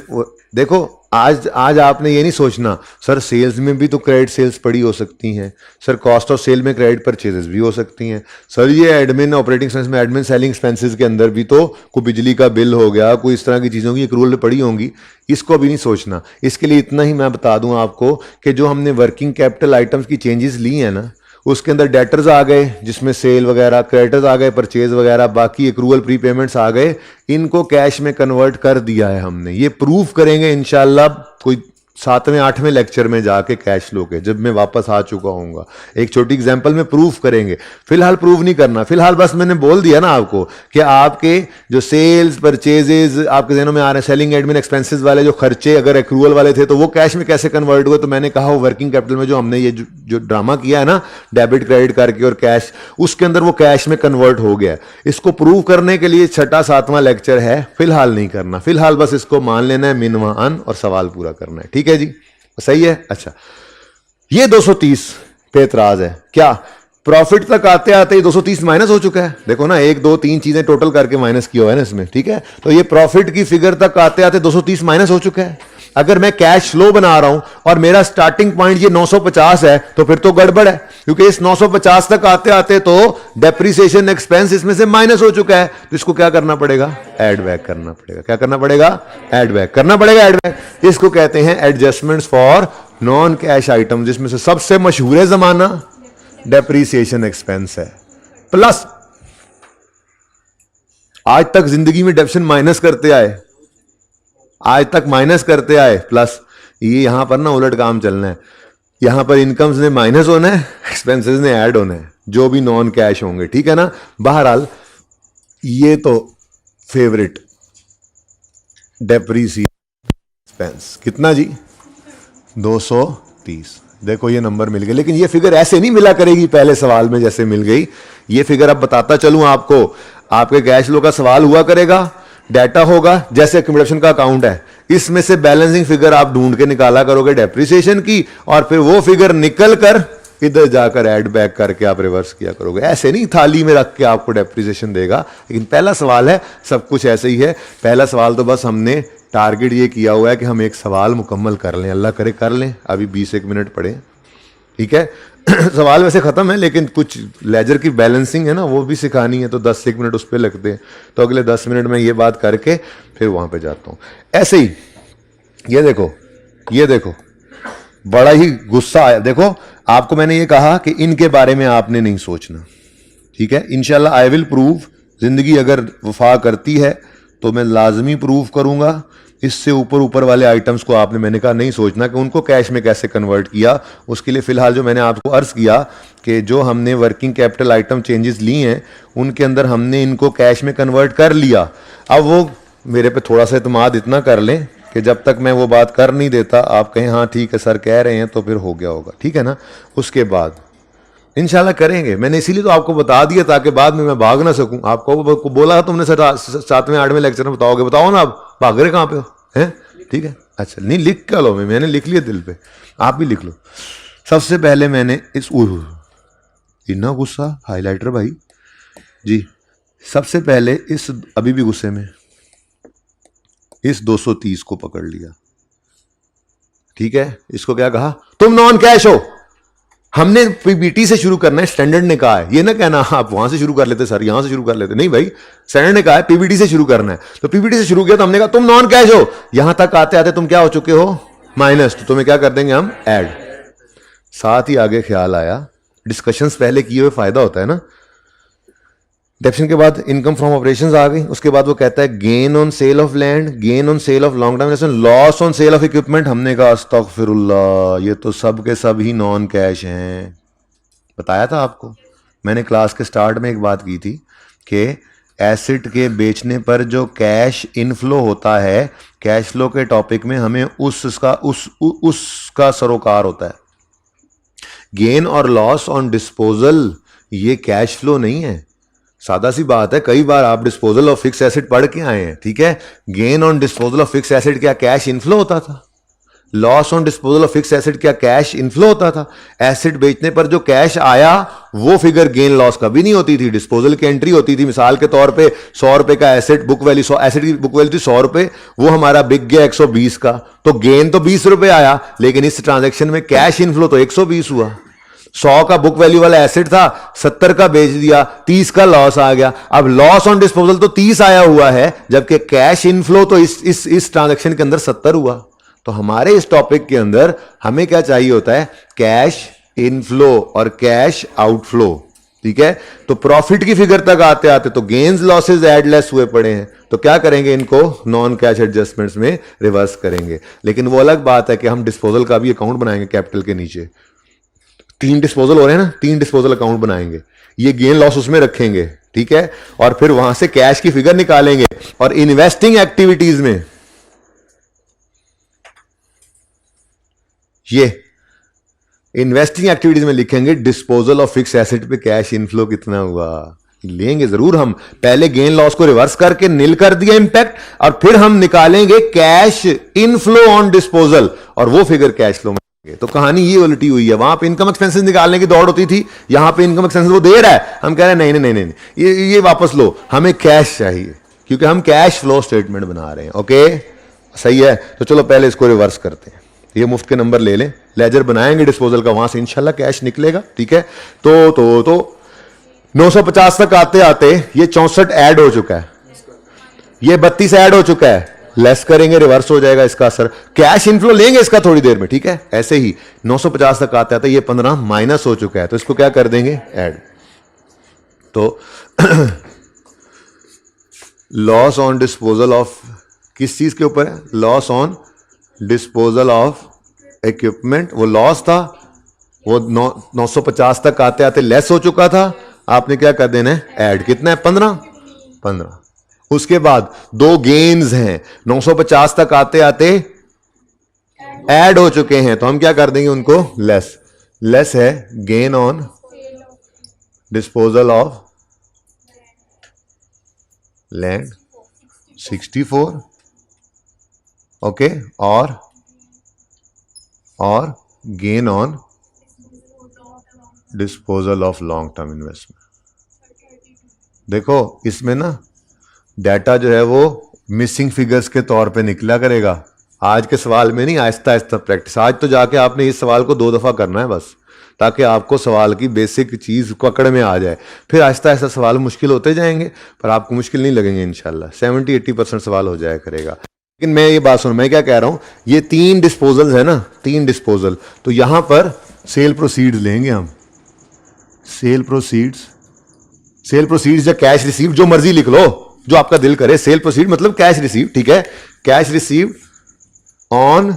देखो। आज आज आपने ये नहीं सोचना सर सेल्स में भी तो क्रेडिट सेल्स पड़ी हो सकती हैं, सर कॉस्ट ऑफ सेल में क्रेडिट परचेजेस भी हो सकती हैं, सर ये एडमिन ऑपरेटिंग एक्सपेंस में एडमिन सेलिंग एक्सपेंसेस के अंदर भी तो कोई बिजली का बिल हो गया, कोई इस तरह की चीज़ों की एक्रूवल पड़ी होंगी। इसको भी नहीं सोचना। इसके लिए इतना ही मैं बता दूं आपको कि जो हमने वर्किंग कैपिटल आइटम्स की चेंजेस ली हैं ना, उसके अंदर डेटर्स आ गए जिसमें सेल वगैरह, क्रेडिटर्स आ गए परचेज वगैरह, बाकी एक्रूवल प्री पेमेंट्स आ गए, इनको कैश में कन्वर्ट कर दिया है हमने। ये प्रूफ करेंगे इंशाल्लाह कोई 7वें 8वें लेक्चर में जाके कैश फ्लो के, जब मैं वापस आ चुका हूँगा। एक छोटी एग्जांपल में प्रूफ करेंगे, फिलहाल प्रूफ नहीं करना। फिलहाल बस मैंने बोल दिया ना आपको कि आपके जो सेल्स परचेजेस आपके जहनों में आ रहे हैं, सेलिंग एडमिन एक्सपेंसेस वाले जो खर्चे अगर एक्रूवल वाले थे तो वो कैश में कैसे कन्वर्ट हुए। तो मैंने कहा वो वर्किंग कैपिटल में जो हमने ये जो ड्रामा किया है ना, डेबिट क्रेडिट करके और कैश, उसके अंदर वो कैश में कन्वर्ट हो गया। इसको प्रूव करने के लिए 6वां 7वां लेक्चर है, फिलहाल नहीं करना। फिलहाल बस इसको मान लेना है मिनवा अन और सवाल पूरा करना है। ठीक है जी, सही है। अच्छा, ये 230 पे एतराज है क्या? प्रॉफिट तक आते आते ही 230 माइनस हो चुका है। देखो ना, 1 2 3 चीजें टोटल करके माइनस किया हुआ है ना इसमें। ठीक है, तो ये प्रॉफिट की फिगर तक आते आते 230 माइनस हो चुका है। अगर मैं कैश फ्लो बना रहा हूं और मेरा स्टार्टिंग पॉइंट ये 950 है तो फिर तो गड़बड़ है, क्योंकि इस 950 तक आते आते तो डेप्रिसिएशन एक्सपेंस इसमें से माइनस हो चुका है। तो इसको क्या करना पड़ेगा, ऐड बैक करना पड़ेगा। क्या करना पड़ेगा, ऐड बैक करना पड़ेगा। ऐड बैक इसको कहते हैं adjustments for non cash item, जिसमें से सबसे मशहूर जमाना डेप्रिसिएशन एक्सपेंस है। प्लस आज तक जिंदगी में डेप्शन माइनस करते आए, आज तक माइनस करते आए, प्लस ये यहां पर ना उलट काम चलना है। यहां पर इनकम्स ने माइनस होना है, एक्सपेंसेस ने ऐड होना है, जो भी नॉन कैश होंगे। ठीक है ना। बहरहाल ये तो फेवरेट डेप्रिसिएशन एक्सपेंस कितना जी, 230। देखो ये नंबर मिल गया, लेकिन ये फिगर ऐसे नहीं मिला करेगी पहले सवाल में जैसे मिल गई। ये फिगर अब बताता चलूं आपको, आपके कैश फ्लो का सवाल हुआ करेगा, डाटा होगा जैसे एक्यूमुलेशन का अकाउंट है, इसमें से बैलेंसिंग फिगर आप ढूंढ के निकाला करोगे डेप्रिसिएशन की, और फिर वो फिगर निकल कर इधर जाकर ऐड बैक करके आप रिवर्स किया करोगे। ऐसे नहीं थाली में रख के आपको डेप्रिसिएशन देगा। लेकिन पहला सवाल है, सब कुछ ऐसे ही है। पहला सवाल तो बस हमने टारगेट ये किया हुआ है कि हम एक सवाल मुकम्मल कर लें, अल्लाह करे कर लें। अभी 20 मिनट पड़े, ठीक है। सवाल वैसे ख़त्म है, लेकिन कुछ लेजर की बैलेंसिंग है ना, वो भी सिखानी है, तो 10 मिनट उस पर लगते हैं। तो अगले 10 मिनट में ये बात करके फिर वहाँ पे जाता हूँ। ऐसे ही ये देखो, ये देखो, बड़ा ही गुस्सा आया। देखो आपको मैंने ये कहा कि इनके बारे में आपने नहीं सोचना, ठीक है। इंशाल्लाह आई विल प्रूव, जिंदगी अगर वफा करती है तो मैं लाजमी प्रूव करूंगा। इससे ऊपर ऊपर वाले आइटम्स को आपने, मैंने कहा, नहीं सोचना कि उनको कैश में कैसे कन्वर्ट किया। उसके लिए फिलहाल जो मैंने आपको अर्ज किया कि जो हमने वर्किंग कैपिटल आइटम चेंजेस ली हैं उनके अंदर हमने इनको कैश में कन्वर्ट कर लिया। अब वो मेरे पे थोड़ा सा इत्मीनान इतना कर लें कि जब तक मैं वो बात कर नहीं देता आप कहें हाँ ठीक है सर कह रहे हैं, तो फिर हो गया होगा, ठीक है ना। उसके बाद इंशाल्लाह करेंगे। मैंने इसीलिए तो आपको बता दिया ताकि बाद में मैं भाग ना सकूं। आपको बोला तुमने सर 7वें 8वें लेक्चर में बताओगे, बताओ ना। आप भाग रहे कहाँ पे हो, हैं? ठीक है, अच्छा नहीं लिख क्या लो, मैंने लिख लिया दिल पे, आप भी लिख लो। सबसे पहले मैंने इस इतना गुस्सा हाईलाइटर भाई जी, सबसे पहले इस, अभी भी गुस्से में, इस 230 को पकड़ लिया, ठीक है। इसको क्या कहा, तुम नॉन कैश हो। हमने पीबीटी से शुरू करना है, स्टैंडर्ड ने कहा है। ये ना कहना आप वहां से शुरू कर लेते सर, यहां से शुरू कर लेते, नहीं भाई, स्टैंडर्ड ने कहा है पीबीटी से शुरू करना है। तो पीबीटी से शुरू किया तो हमने कहा तुम नॉन कैश हो। यहां तक आते आते तुम क्या हो चुके हो, माइनस। तो तुम्हें क्या कर देंगे हम, ऐड। साथ ही आगे ख्याल आया, डिस्कशंस पहले किए हुए फायदा होता है ना। डेप्शन के बाद इनकम फ्रॉम ऑपरेशंस आ गई। उसके बाद वो कहता है gain on sale of land, gain on sale of long term investment, loss on sale of equipment. हमने कहा अस्तगफिरुल्लाह, ये तो सब के सब ही नॉन कैश हैं। बताया था आपको मैंने क्लास के स्टार्ट में एक बात की थी कि एसेट के बेचने पर जो कैश इनफ्लो होता है, कैश फ्लो के टॉपिक में हमें उसका सरोकार होता है। गेन और लॉस ऑन डिस्पोजल ये कैश फ्लो नहीं है, सादा सी बात है, कई बार आप डिस्पोजल ऑफ फिक्स एसेट पढ़ के आए हैं, ठीक है। Gain on disposal of fix asset क्या कैश इनफ्लो होता था? Loss on disposal of fix asset क्या कैश इनफ्लो होता था? एसेट बेचने पर जो कैश आया वो फिगर गेन लॉस कभी नहीं होती थी, डिस्पोजल की एंट्री होती थी। मिसाल के तौर पे 100 रुपए का एसेट बुक वैल्यू, एसेट की बुक वैल्यू थी 100 रुपए, वो हमारा बिक गया 120 का, तो गेन तो 20 रुपए आया, लेकिन इस ट्रांजेक्शन में कैश इनफ्लो तो 120 हुआ। 100 का बुक वैल्यू वाला एसेट था, 70 का बेच दिया, 30 का लॉस आ गया। अब लॉस ऑन डिस्पोजल तो 30 आया हुआ है, जबकि कैश इनफ्लो तो इस ट्रांजेक्शन के अंदर 70 हुआ। तो हमारे इस टॉपिक के अंदर हमें क्या चाहिए होता है? कैश इनफ्लो और कैश आउटफ्लो, ठीक है। तो प्रॉफिट की फिगर तक आते आते तो गेन्स लॉसेस एडलेस हुए पड़े हैं, तो क्या करेंगे? इनको नॉन कैश एडजस्टमेंट्स में रिवर्स करेंगे। लेकिन वो अलग बात है कि हम डिस्पोजल का भी अकाउंट बनाएंगे कैपिटल के नीचे। 3 डिस्पोजल हो रहे हैं ना, 3 डिस्पोजल अकाउंट बनाएंगे, ये गेन लॉस उसमें रखेंगे, ठीक है। और फिर वहां से कैश की फिगर निकालेंगे और इन्वेस्टिंग एक्टिविटीज में ये इन्वेस्टिंग एक्टिविटीज में लिखेंगे डिस्पोजल ऑफ फिक्स एसेट पे कैश इनफ्लो कितना हुआ। लेंगे जरूर हम, पहले गेन लॉस को रिवर्स करके निल कर दिया इंपैक्ट, और फिर हम निकालेंगे कैश इनफ्लो ऑन डिस्पोजल, और वो फिगर कैश फ्लो में। तो कहानी ये उल्टी हुई है। वहां पे इनकम एक्सपेंसेस निकालने की दौड़ होती थी, यहां पे इनकम एक्सपेंसेस वो दे रहा है, हम कह रहे हैं नहीं नहीं नहीं नहीं, ये वापस लो, हमें कैश चाहिए, क्योंकि हम कैश फ्लो स्टेटमेंट बना रहे हैं। ओके, सही है। तो चलो पहले इसको रिवर्स करते हैं, ये मुफ्त के नंबर ले लें, लेजर बनाएंगे डिस्पोजल का, वहां से इंशाल्लाह कैश निकलेगा, ठीक है। तो 950 तक आते आते ये 64 ऐड हो चुका है, ये 32 ऐड हो चुका है, लेस करेंगे रिवर्स हो जाएगा इसका असर, कैश इनफ्लो लेंगे इसका थोड़ी देर में, ठीक है। ऐसे ही 950 तक आते आते ये 15 माइनस हो चुका है, तो इसको क्या कर देंगे? ऐड। तो लॉस ऑन डिस्पोजल ऑफ किस चीज के ऊपर है? Loss on disposal of equipment, वो लॉस था, वो 950 तक आते आते लेस हो चुका था, आपने क्या कर देना है? ऐड। कितना है? 15। उसके बाद 2 गेन्स हैं, 950 तक आते आते ऐड हो चुके हैं, तो हम क्या कर देंगे? उनको लेस। लेस है gain on disposal of land 64, okay, और gain on disposal of long term investment. देखो इसमें ना डाटा जो है वो मिसिंग फिगर्स के तौर पे निकला करेगा, आज के सवाल में नहीं, आहिस्ता आहिस्ता प्रैक्टिस। आज तो जाके आपने इस सवाल को 2 दफा करना है बस, ताकि आपको सवाल की बेसिक चीज पकड़ में आ जाए। फिर आहिस्ता आहिस्ता सवाल मुश्किल होते जाएंगे, पर आपको मुश्किल नहीं लगेंगे इंशाल्लाह। 70-80% सवाल हो जाया करेगा। लेकिन मैं ये बात सुन, मैं क्या कह रहा हूं, ये 3 डिस्पोजल है ना, 3 डिस्पोजल, तो यहां पर सेल प्रोसीड्स लेंगे हम, सेल प्रोसीड्स या कैश रिसीव, जो मर्जी लिख लो, जो आपका दिल करे। सेल प्रोसीड मतलब कैश रिसीव, ठीक है। Cash receive on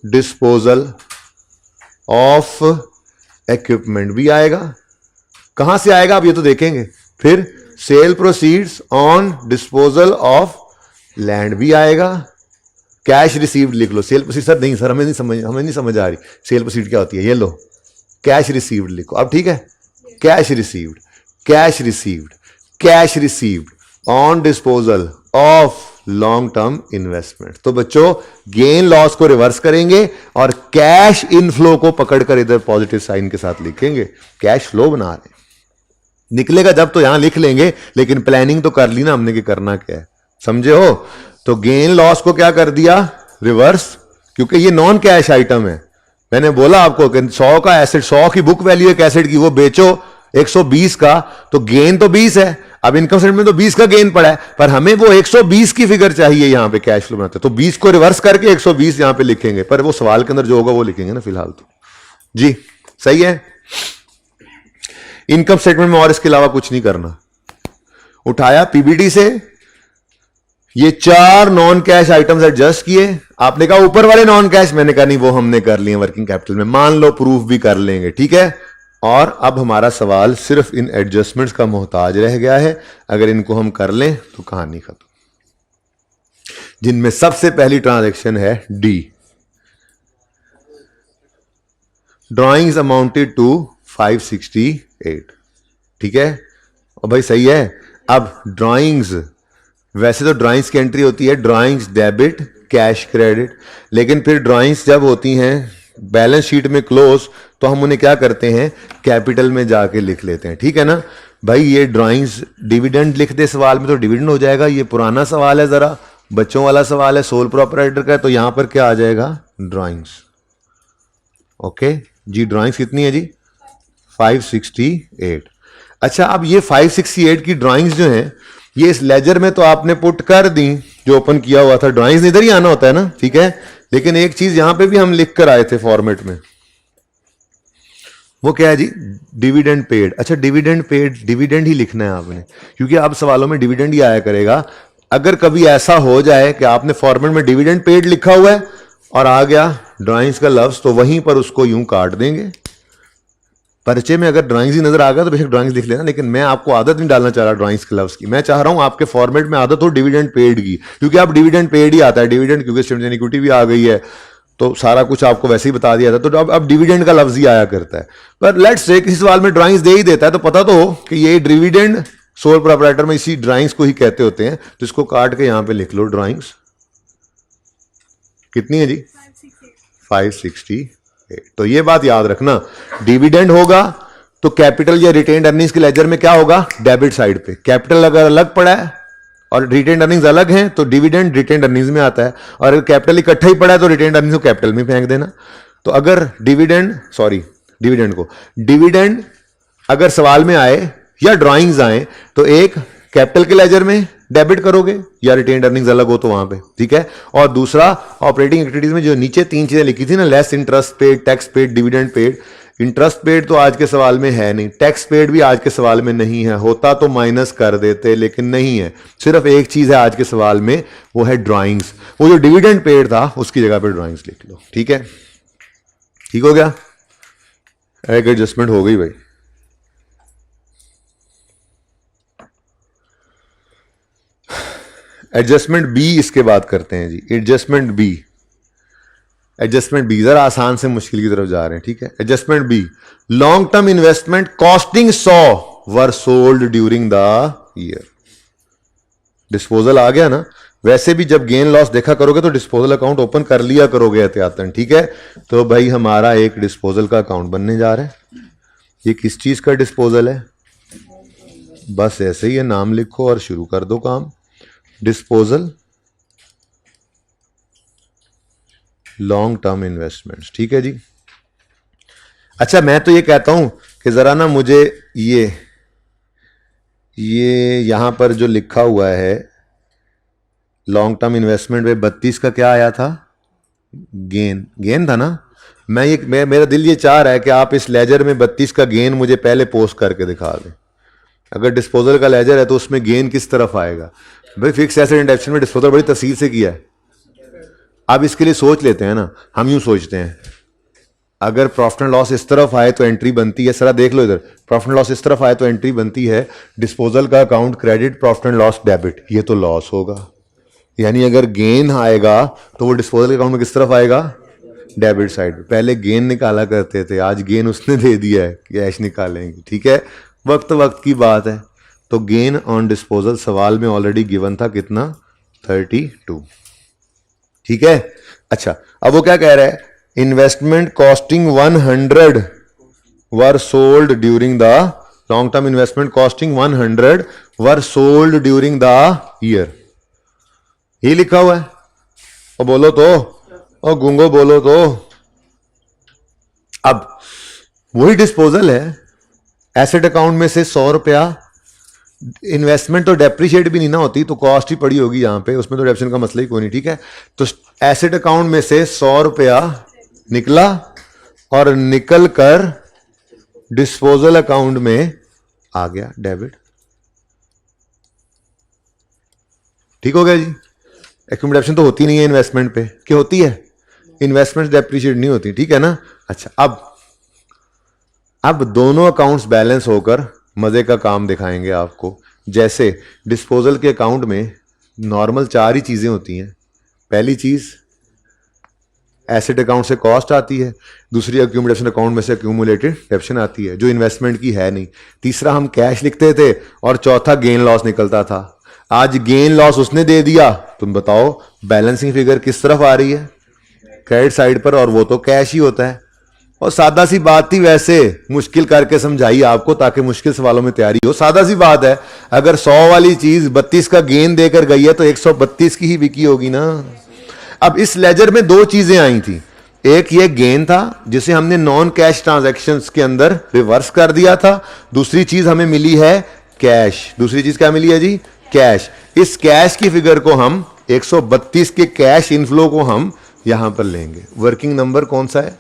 disposal of equipment भी आएगा। कहां से आएगा अब ये तो देखेंगे। फिर sale proceeds on disposal of land भी आएगा। कैश रिसीव्ड लिख लो। सेल प्रोसीड सर नहीं, सर हमें नहीं समझ आ रही सेल प्रोसीड क्या होती है, ये लो कैश रिसीव्ड लिखो अब, ठीक है। Cash received on disposal of long term investment. तो बच्चों गेन लॉस को रिवर्स करेंगे और कैश इनफ्लो को पकड़कर इधर पॉजिटिव साइन के साथ लिखेंगे। कैश फ्लो बना रहे हैं, निकलेगा जब तो यहां लिख लेंगे, लेकिन प्लानिंग तो कर ली ना हमने कि करना क्या है, समझे हो। तो गेन लॉस को क्या कर दिया? रिवर्स, क्योंकि ये नॉन कैश आइटम है। मैंने बोला आपको कि 100 का एसेट, 100 की बुक वैल्यू एक एसेट की, वो बेचो 120 का, तो गेन तो 20 है। अब इनकम स्टेटमेंट में तो 20 का गेन पड़ा है, पर हमें वो 120 की फिगर चाहिए यहां पे कैश फ्लो बनाते, तो 20 को रिवर्स करके 120 यहां पे लिखेंगे, पर वो सवाल के अंदर जो होगा वो लिखेंगे ना फिलहाल तो। जी सही है। इनकम स्टेटमेंट में और इसके अलावा कुछ नहीं करना। उठाया पीबीटी से, ये 4 नॉन कैश आइटम्स एडजस्ट किए। आपने कहा ऊपर वाले नॉन कैश, मैंने कहा नहीं वो हमने कर लिए वर्किंग कैपिटल में, मान लो प्रूफ भी कर लेंगे, ठीक है। और अब हमारा सवाल सिर्फ इन एडजस्टमेंट्स का मोहताज रह गया है। अगर इनको हम कर लें तो कहानी खत्म। जिनमें सबसे पहली ट्रांजैक्शन है डी, ड्रॉइंग्स अमाउंटेड टू 568, ठीक है। और भाई सही है। अब ड्राइंग्स, वैसे तो ड्राइंग्स की एंट्री होती है ड्राइंग्स डेबिट कैश क्रेडिट, लेकिन फिर ड्राइंग्स जब होती हैं बैलेंस शीट में क्लोज, तो हम उन्हें क्या करते हैं, कैपिटल में जाके लिख लेते हैं, ठीक है ना भाई। ये ड्राइंग्स डिविडेंड लिख दे सवाल में तो डिविडेंड हो जाएगा। ये पुराना सवाल है, जरा बच्चों वाला सवाल है, सोल प्रोपराइटर का है, तो यहां पर क्या आ जाएगा, ड्राइंग्स। ओके जी, ड्राइंग्स कितनी है जी, 568। अच्छा, अब ये 568 की ड्राइंग्स जो हैं, ये इस लेजर में तो आपने पुट कर दी, जो ओपन किया हुआ था। ड्राइंग्स इधर ही आना होता है ना, ठीक है। लेकिन एक चीज यहां पे भी हम लिख कर आए थे फॉर्मेट में, वो क्या है जी, डिविडेंड पेड। अच्छा, डिविडेंड पेड, डिविडेंड ही लिखना है आपने, क्योंकि अब सवालों में डिविडेंड ही आया करेगा। अगर कभी ऐसा हो जाए कि आपने फॉर्मेट में डिविडेंड पेड लिखा हुआ है और आ गया ड्राइंग्स का लफ्ज, तो वहीं पर उसको यूं काट देंगे। परिचय में अगर ड्राइंग्स ही नजर आ गया तो बेशक ड्राइंग्स लिख लेना, लेकिन मैं आपको आदत नहीं डालना चाह रहा ड्राइंग्स के लफ्ज की। मैं चाह रहा हूं आपके फॉर्मेट में आदत हो डिविडेंड पेड की, क्योंकि आप डिविडेंड पेड ही आता है, डिविडेंड क्योंकि स्टेटमेंट इक्विटी भी आ गई है, तो सारा कुछ आपको वैसे ही बता दिया था, तो अब डिविडेंड का लफ्ज ही आया करता है। पर लेट्स से किसी सवाल में ड्राइंग्स दे ही देता है, तो पता तो हो कि ये डिविडेंड सोल प्रोपराइटर में इसी ड्राइंग्स को ही कहते होते हैं, तो इसको काट के यहां पे लिख लो ड्राइंग्स। कितनी है जी, 568। तो ये बात याद रखना, डिविडेंड होगा तो कैपिटल या रिटेन्ड अर्निंग्स के लेजर में क्या होगा, डेबिट साइड पे। कैपिटल अगर अलग पड़ा है और रिटेन्ड अर्निंग्स अलग हैं तो डिविडेंड रिटेन्ड अर्निंग्स में आता है, और अगर कैपिटल इकट्ठा ही पड़ा है तो रिटेन्ड अर्निंग्स को कैपिटल में फेंक देना। तो अगर डिविडेंड अगर सवाल में आए या ड्राइंग्स आए तो एक कैपिटल के लेजर में डेबिट करोगे या रिटेन्ड अर्निंग्स अलग हो तो वहां पे, ठीक है। और दूसरा ऑपरेटिंग एक्टिविटीज में जो नीचे तीन चीजें लिखी थी ना, less interest paid, tax paid, dividend paid. Interest paid तो आज के सवाल में है नहीं, टैक्स पेड भी आज के सवाल में नहीं है, होता तो माइनस कर देते लेकिन नहीं है। सिर्फ एक चीज है आज के सवाल में, वो है ड्राइंग्स। वो जो डिविडेंड पेड था उसकी जगह पे ड्राइंग्स लिख लो, ठीक है। ठीक हो गया, एक एडजस्टमेंट हो गई भाई। एडजस्टमेंट बी इसके बाद करते हैं जी, एडजस्टमेंट बी। एडजस्टमेंट बी जरा आसान से मुश्किल की तरफ जा रहे हैं, ठीक है। Adjustment B, long term investment costing 100 were sold during the year. Disposal आ गया ना, वैसे भी जब गेन लॉस देखा करोगे तो डिस्पोजल अकाउंट ओपन कर लिया करोगे एहतियातन, ठीक है। तो भाई हमारा एक डिस्पोजल का अकाउंट बनने जा रहा है। ये किस चीज का डिस्पोजल है, बस ऐसे ही है, नाम लिखो और शुरू कर दो काम। डिस्पोजल लॉन्ग टर्म इन्वेस्टमेंट्स, ठीक है जी। अच्छा, मैं तो ये कहता हूं कि जरा ना मुझे ये यहां पर जो लिखा हुआ है लॉन्ग टर्म इन्वेस्टमेंट में 32 का क्या आया था, गेन था ना। मेरा दिल ये चाह रहा है कि आप इस लेजर में 32 का गेन मुझे पहले पोस्ट करके दिखा दें। अगर डिस्पोजल का लेजर है तो उसमें गेन किस तरफ आएगा भाई। फिक्स एसेट इंडेक्शन में डिस्पोजल बड़ी तफसील से किया है। अब इसके लिए सोच लेते हैं ना, हम यूं सोचते हैं अगर प्रॉफिट एंड लॉस इस तरफ आए तो एंट्री बनती है, सरा देख लो इधर, प्रॉफिट एंड लॉस इस तरफ आए तो एंट्री बनती है डिस्पोजल का account credit, profit and loss debit, ये तो लॉस होगा। यानी अगर गेन आएगा तो वो डिस्पोजल के अकाउंट में किस तरफ आएगा, डेबिट साइड। पहले गेन निकाला करते थे, आज गेन उसने दे दिया है, कैश निकालेंगे, ठीक है। वक्त की बात है। तो गेन ऑन डिस्पोजल सवाल में ऑलरेडी गिवन था कितना, 32, ठीक है। अच्छा, अब वो क्या कह रहा है, investment costing 100 were sold during the long term investment costing 100 were sold during the year. ये लिखा हुआ है, और बोलो तो, और गुंगो बोलो तो। अब वही डिस्पोजल है, एसेट अकाउंट में से 100 रुपया, इन्वेस्टमेंट तो डेप्रिशिएट भी नहीं ना होती, तो कॉस्ट ही पड़ी होगी यहां पे, उसमें तो डेप्रिसिएशन का मसला ही कोई नहीं, ठीक है। तो एसेट अकाउंट में से 100 रुपया निकला और निकल कर डिस्पोजल अकाउंट में आ गया डेबिट, ठीक हो गया जी। एक्यूमुलेशन तो होती नहीं है इन्वेस्टमेंट पे, क्या होती है, इन्वेस्टमेंट डेप्रिशिएट नहीं होती, ठीक है ना। अच्छा, अब दोनों अकाउंट्स बैलेंस होकर मजे का काम दिखाएंगे आपको। जैसे डिस्पोजल के अकाउंट में नॉर्मल 4 ही चीजें होती हैं। पहली चीज एसेट अकाउंट से कॉस्ट आती है, दूसरी एक्यूमुलेशन अकाउंट में से एक्यूमुलेटेड डेप्शन आती है जो इन्वेस्टमेंट की है नहीं। तीसरा हम कैश लिखते थे और चौथा गेन लॉस निकलता था। आज गेन लॉस उसने दे दिया, तुम बताओ बैलेंसिंग फिगर किस तरफ आ रही है? क्रेडिट साइड पर, और वो तो कैश ही होता है। और सादा सी बात थी, वैसे मुश्किल करके समझाई आपको ताकि मुश्किल सवालों में तैयारी हो। सादा सी बात है, अगर 100 वाली चीज 32 का गेन देकर गई है तो 132 की ही बिकी होगी ना। अब इस लेजर में दो चीजें आई थी, एक ये गेन था जिसे हमने नॉन कैश ट्रांजैक्शंस के अंदर रिवर्स कर दिया था, दूसरी चीज हमें मिली है कैश। दूसरी चीज क्या मिली है जी? कैश। इस कैश की फिगर को हम 132 के कैश इनफ्लो को हम यहां पर लेंगे। वर्किंग नंबर कौन सा है?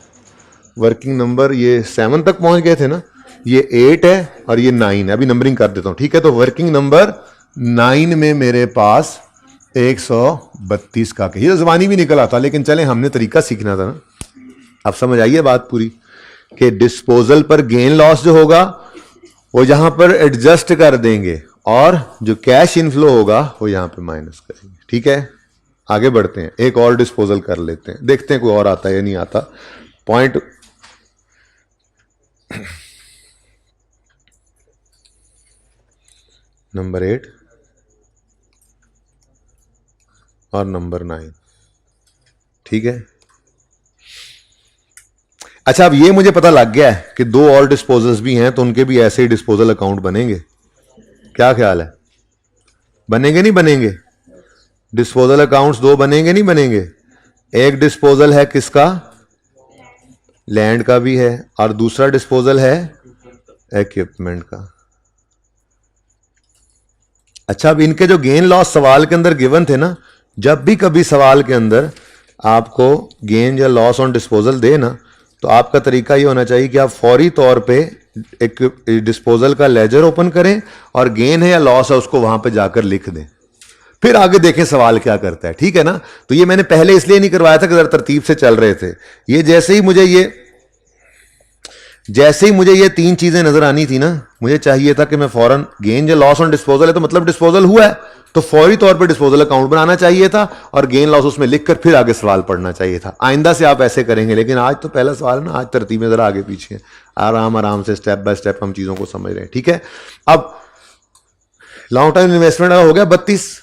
वर्किंग नंबर ये 7 तक पहुंच गए थे ना, ये 8 है और ये 9 है। अभी नंबरिंग कर देता हूं, ठीक है? तो वर्किंग नंबर 9 में मेरे पास 132 का, ये जबानी भी निकल आता, लेकिन चले हमने तरीका सीखना था ना। अब समझ आइए बात पूरी कि डिस्पोजल पर गेन लॉस जो होगा वो यहां पर एडजस्ट कर देंगे और जो कैश इनफ्लो होगा वो यहां पे माइनस करेंगे। ठीक है, आगे बढ़ते हैं, एक और डिस्पोजल कर लेते हैं, देखते हैं कोई और आता है या नहीं आता। पॉइंट नंबर 8 और नंबर 9, ठीक है। अच्छा, अब ये मुझे पता लग गया है कि दो और डिस्पोजल्स भी हैं, तो उनके भी ऐसे ही डिस्पोजल अकाउंट बनेंगे। क्या ख्याल है, बनेंगे नहीं बनेंगे? डिस्पोजल अकाउंट्स दो बनेंगे नहीं बनेंगे? एक डिस्पोजल है किसका? लैंड का भी है, और दूसरा डिस्पोजल है इक्विपमेंट का। अच्छा, अब इनके जो गेन लॉस सवाल के अंदर गिवन थे ना, जब भी कभी सवाल के अंदर आपको गेन या लॉस ऑन डिस्पोजल दे ना, तो आपका तरीका ये होना चाहिए कि आप फौरी तौर पे एक डिस्पोजल का लेजर ओपन करें और गेन है या लॉस है उसको वहां पे जाकर लिख दें, फिर आगे देखें सवाल क्या करता है। ठीक है ना? तो ये मैंने पहले इसलिए नहीं करवाया था कि जरा तरतीब से चल रहे थे। ये जैसे ही मुझे ये तीन चीजें नजर आनी थी ना, मुझे चाहिए था कि मैं फौरन गेन या लॉस ऑन डिस्पोजल है तो मतलब डिस्पोजल हुआ है, तो फौरी तौर पे डिस्पोजल अकाउंट बनाना चाहिए था और गेन लॉस उसमें लिखकर फिर आगे सवाल पढ़ना चाहिए था। आइंदा से आप ऐसे करेंगे, लेकिन आज तो पहला सवाल है ना, आज तरतीब में जरा आगे पीछे आराम आराम से स्टेप बाय स्टेप हम चीजों को समझ रहे हैं। ठीक है, अब लॉन्ग टर्म इन्वेस्टमेंट हो गया 32।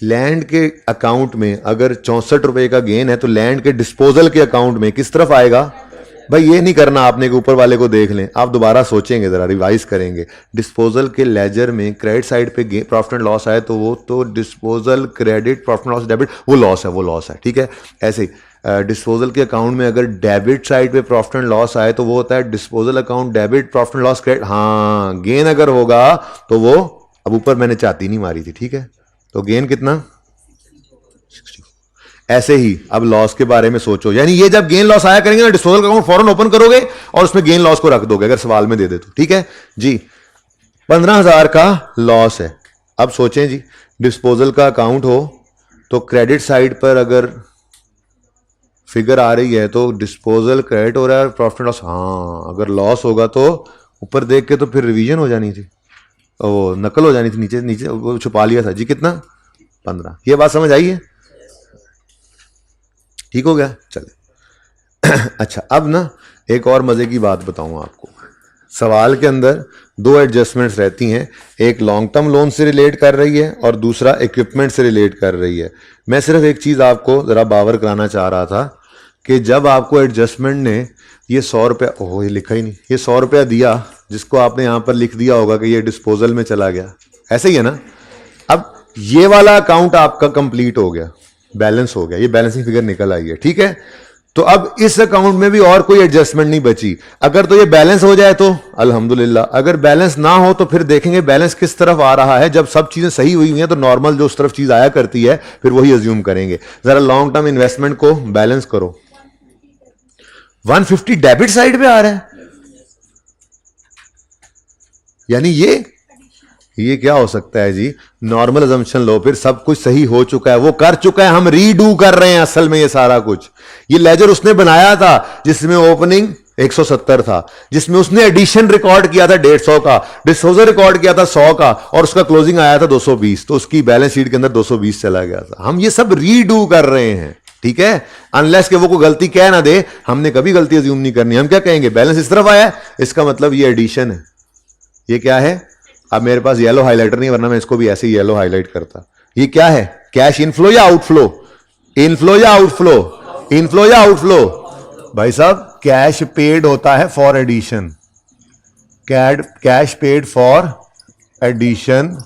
लैंड के अकाउंट में अगर 64 रुपए का गेन है तो लैंड के डिस्पोजल के अकाउंट में किस तरफ आएगा? भाई ये नहीं करना आपने कि ऊपर वाले को देख लें, आप दोबारा सोचेंगे, जरा रिवाइज करेंगे। डिस्पोजल के लेजर में क्रेडिट साइड पे प्रॉफिट एंड लॉस आए तो वो तो disposal credit, profit and loss debit, वो लॉस है। ठीक है, ऐसे ही डिस्पोजल के अकाउंट में अगर डेबिट साइड पे प्रॉफिट एंड लॉस आए तो वो होता है disposal account debit, profit and loss credit. हाँ, गेन अगर होगा तो वो, अब ऊपर मैंने चाहती नहीं मारी थी, ठीक है, तो गेन कितना? 64। ऐसे ही अब लॉस के बारे में सोचो, यानी ये जब गेन लॉस आया करेंगे ना, डिस्पोजल अकाउंट फौरन ओपन करोगे और उसमें गेन लॉस को रख दोगे अगर सवाल में दे दे तो। ठीक है जी, 15,000 का लॉस है। अब सोचें जी, डिस्पोजल का अकाउंट हो तो क्रेडिट साइड पर अगर फिगर आ रही है तो डिस्पोजल क्रेडिट हो रहा है, प्रॉफिट एंड लॉस, हाँ, अगर लॉस होगा तो ऊपर देख के तो फिर रिवीजन हो जानी थी, वो नकल हो जानी थी, नीचे नीचे वो छुपा लिया था जी। कितना? 15। ये बात समझ आई है? ठीक हो गया, चले। अच्छा, अब ना एक और मजे की बात बताऊं आपको। सवाल के अंदर दो एडजस्टमेंट्स रहती हैं, एक लॉन्ग टर्म लोन से रिलेट कर रही है और दूसरा इक्विपमेंट से रिलेट कर रही है। मैं सिर्फ एक चीज आपको जरा बावर कराना चाह रहा था कि जब आपको एडजस्टमेंट ने ये 100 रुपया, ओह ये लिखा ही नहीं, ये 100 रुपया दिया, जिसको आपने यहां पर लिख दिया होगा कि ये डिस्पोजल में चला गया, ऐसे ही है ना। अब ये वाला अकाउंट आपका कंप्लीट हो गया, बैलेंस हो गया, ये बैलेंसिंग फिगर निकल आई है। ठीक है, तो अब इस अकाउंट में भी और कोई एडजस्टमेंट नहीं बची। अगर तो ये बैलेंस हो जाए तो अल्हम्दुलिल्लाह, अगर बैलेंस ना हो तो फिर देखेंगे बैलेंस किस तरफ आ रहा है। जब सब चीजें सही हुई हैं तो नॉर्मल जो उस तरफ चीज आया करती है फिर वही अज्यूम करेंगे। जरा लॉन्ग टर्म इन्वेस्टमेंट को बैलेंस करो, 150 डेबिट साइड पे आ रहा है, यानी ये क्या हो सकता है जी? नॉर्मल अजम्पशन लो, फिर सब कुछ सही हो चुका है, वो कर चुका है, हम रीडू कर रहे हैं असल में ये सारा कुछ। ये लेजर उसने बनाया था जिसमें ओपनिंग 170 था, जिसमें उसने एडिशन रिकॉर्ड किया था 150 का, डिस्पोजल रिकॉर्ड किया था 100 का, और उसका क्लोजिंग आया था 220, तो उसकी बैलेंस शीट के अंदर 220 चला गया था। हम ये सब रीडू कर रहे हैं। ठीक है, अनलेस कि वो कोई गलती कह ना दे, हमने कभी गलती अज्यूम नहीं करनी। हम क्या कहेंगे, बैलेंस इस तरफ आया है, इसका मतलब ये एडिशन है। ये क्या है, अब मेरे पास येलो हाइलाइटर नहीं, वरना मैं इसको भी ऐसे ही येलो हाईलाइट करता। ये क्या है, कैश इनफ्लो या आउटफ्लो? इनफ्लो या आउटफ्लो? इनफ्लो या आउटफ्लो? भाई साहब, कैश पेड होता है for addition, cash paid for addition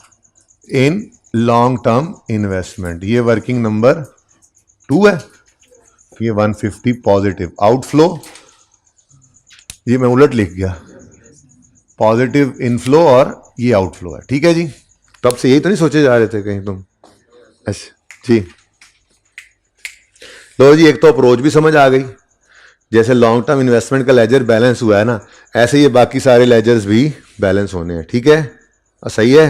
in long term investment. ये वर्किंग नंबर 2 है, ये 150 पॉजिटिव। आउटफ्लो ये मैं उलट लिख गया, पॉजिटिव इनफ्लो और ये आउटफ्लो है। ठीक है जी, तब से यही तो नहीं सोचे जा रहे थे कहीं तुम? अच्छा जी, लो जी, एक तो अप्रोच भी समझ आ गई। जैसे लॉन्ग टर्म इन्वेस्टमेंट का लेजर बैलेंस हुआ है ना, ऐसे ये बाकी सारे लेजर्स भी बैलेंस होने हैं। ठीक है, सही है।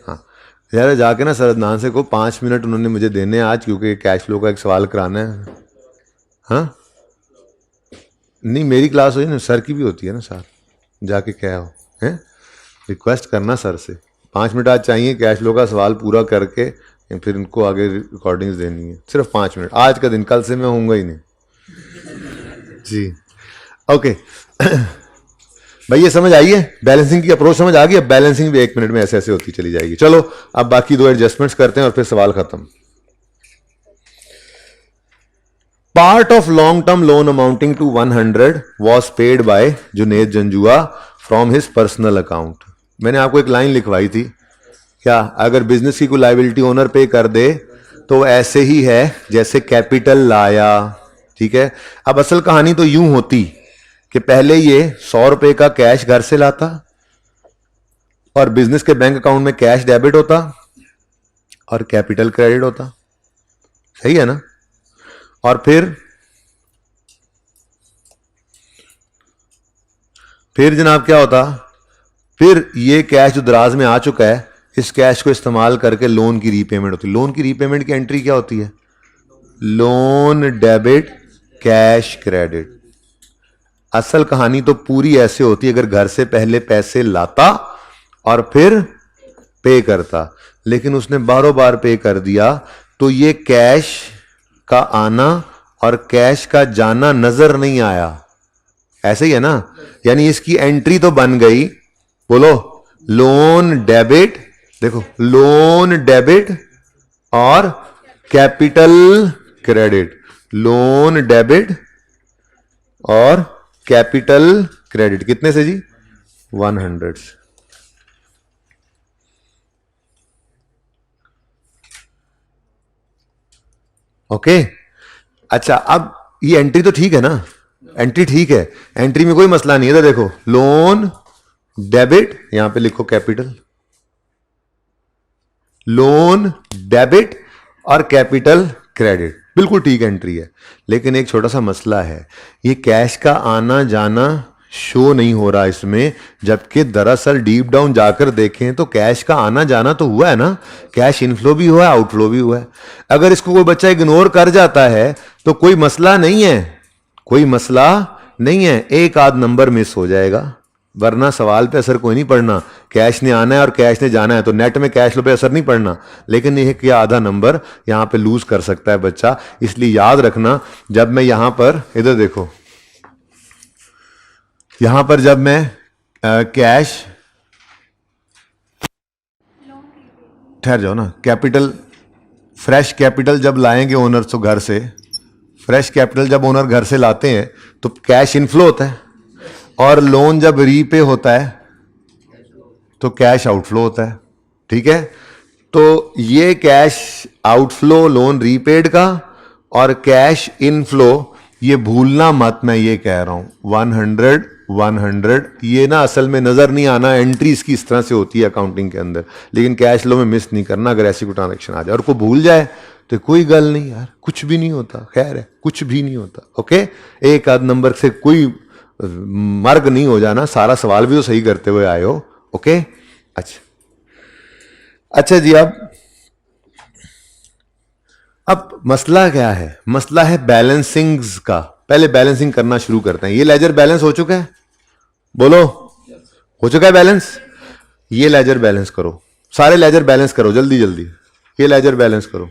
हाँ, यार जाके ना सरदनान से को 5 मिनट उन्होंने मुझे देने हैं आज, क्योंकि कैश फ्लो का एक सवाल कराना है। हाँ नहीं, मेरी क्लास हुई ना, सर की भी होती है ना, सर जाके क्या हो है, रिक्वेस्ट करना सर से। 5 मिनट आज चाहिए कैश फ्लो का सवाल पूरा करके, फिर इनको आगे रिकॉर्डिंग्स देनी है। सिर्फ 5 मिनट आज का दिन, कल से मैं होऊंगा ही नहीं जी। ओके भाई, ये समझ आई है, बैलेंसिंग की अप्रोच समझ आ गई। अब बैलेंसिंग भी 1 मिनट में ऐसे ऐसे होती चली जाएगी। चलो अब बाकी 2 एडजस्टमेंट्स करते हैं और फिर सवाल खत्म। Part of long term loan amounting to 100 was paid by Junaid Janjua from his personal account. मैंने आपको एक लाइन लिखवाई थी, क्या अगर बिजनेस की कोई लाइबिलिटी ओनर पे कर दे तो ऐसे ही है जैसे कैपिटल लाया। ठीक है, अब असल कहानी तो यूं होती कि पहले ये 100 रुपए का कैश घर से लाता और बिजनेस के बैंक अकाउंट में कैश डेबिट होता और कैपिटल क्रेडिट होता। सही है ना? और फिर जनाब क्या होता, फिर ये कैश जो दराज में आ चुका है, इस कैश को इस्तेमाल करके लोन की रीपेमेंट होती है। लोन की रीपेमेंट की एंट्री क्या होती है? Loan debit cash credit. असल कहानी तो पूरी ऐसे होती, अगर घर से पहले पैसे लाता और फिर पे करता, लेकिन उसने बारों बार पे कर दिया, तो ये कैश का आना और कैश का जाना नजर नहीं आया। ऐसे ही है ना, यानी इसकी एंट्री तो बन गई, बोलो लोन डेबिट, देखो लोन डेबिट और कैपिटल क्रेडिट, लोन डेबिट और कैपिटल क्रेडिट कितने से जी? 100 से। ओके, अच्छा अब ये एंट्री तो ठीक है ना, एंट्री ठीक है, एंट्री में कोई मसला नहीं है। तो देखो लोन डेबिट, यहां पे लिखो कैपिटल, लोन डेबिट और कैपिटल क्रेडिट, बिल्कुल ठीक एंट्री है। लेकिन एक छोटा सा मसला है, ये कैश का आना जाना शो नहीं हो रहा इसमें, जबकि दरअसल डीप डाउन जाकर देखें तो कैश का आना जाना तो हुआ है ना, कैश इनफ्लो भी हुआ है, आउटफ्लो भी हुआ है। अगर इसको कोई बच्चा इग्नोर कर जाता है तो कोई मसला नहीं है, कोई मसला नहीं है, एक आध नंबर मिस हो जाएगा, वरना सवाल पे असर कोई नहीं पड़ना। कैश ने आना है और कैश ने जाना है, तो नेट में कैश फ्लो पे असर नहीं पड़ना, लेकिन यह कि आधा नंबर यहां पे लूज कर सकता है बच्चा। इसलिए याद रखना, जब मैं यहां पर, इधर देखो, यहां पर जब मैं कैश, ठहर जाओ ना, कैपिटल, फ्रेश कैपिटल जब लाएंगे ओनर तो घर से, फ्रेश कैपिटल जब ओनर घर से लाते हैं तो कैश इनफ्लो होता है, और लोन जब रीपे होता है तो कैश आउटफ्लो होता है। ठीक है, तो ये कैश आउटफ्लो लोन रीपेड का और कैश इनफ्लो, ये भूलना मत, मैं ये कह रहा हूं 100 ये ना असल में नजर नहीं आना, एंट्री इसकी इस तरह से होती है अकाउंटिंग के अंदर, लेकिन कैश फ्लो में मिस नहीं करना। अगर ऐसी कोई ट्रांजेक्शन आ जाए और कोई भूल जाए तो कोई गल नहीं यार, कुछ भी नहीं होता, खैर है, कुछ भी नहीं होता। ओके, एक आध नंबर से कोई मर्ग नहीं हो जाना, सारा सवाल भी तो सही करते हुए आए हो। ओके, अच्छा जी, अब मसला क्या है? मसला है बैलेंसिंग का। पहले बैलेंसिंग करना शुरू करते हैं। ये लेजर बैलेंस हो चुका है, बोलो हो चुका है बैलेंस? ये लेजर बैलेंस करो, सारे लेजर बैलेंस करो जल्दी जल्दी, ये लेजर बैलेंस करो,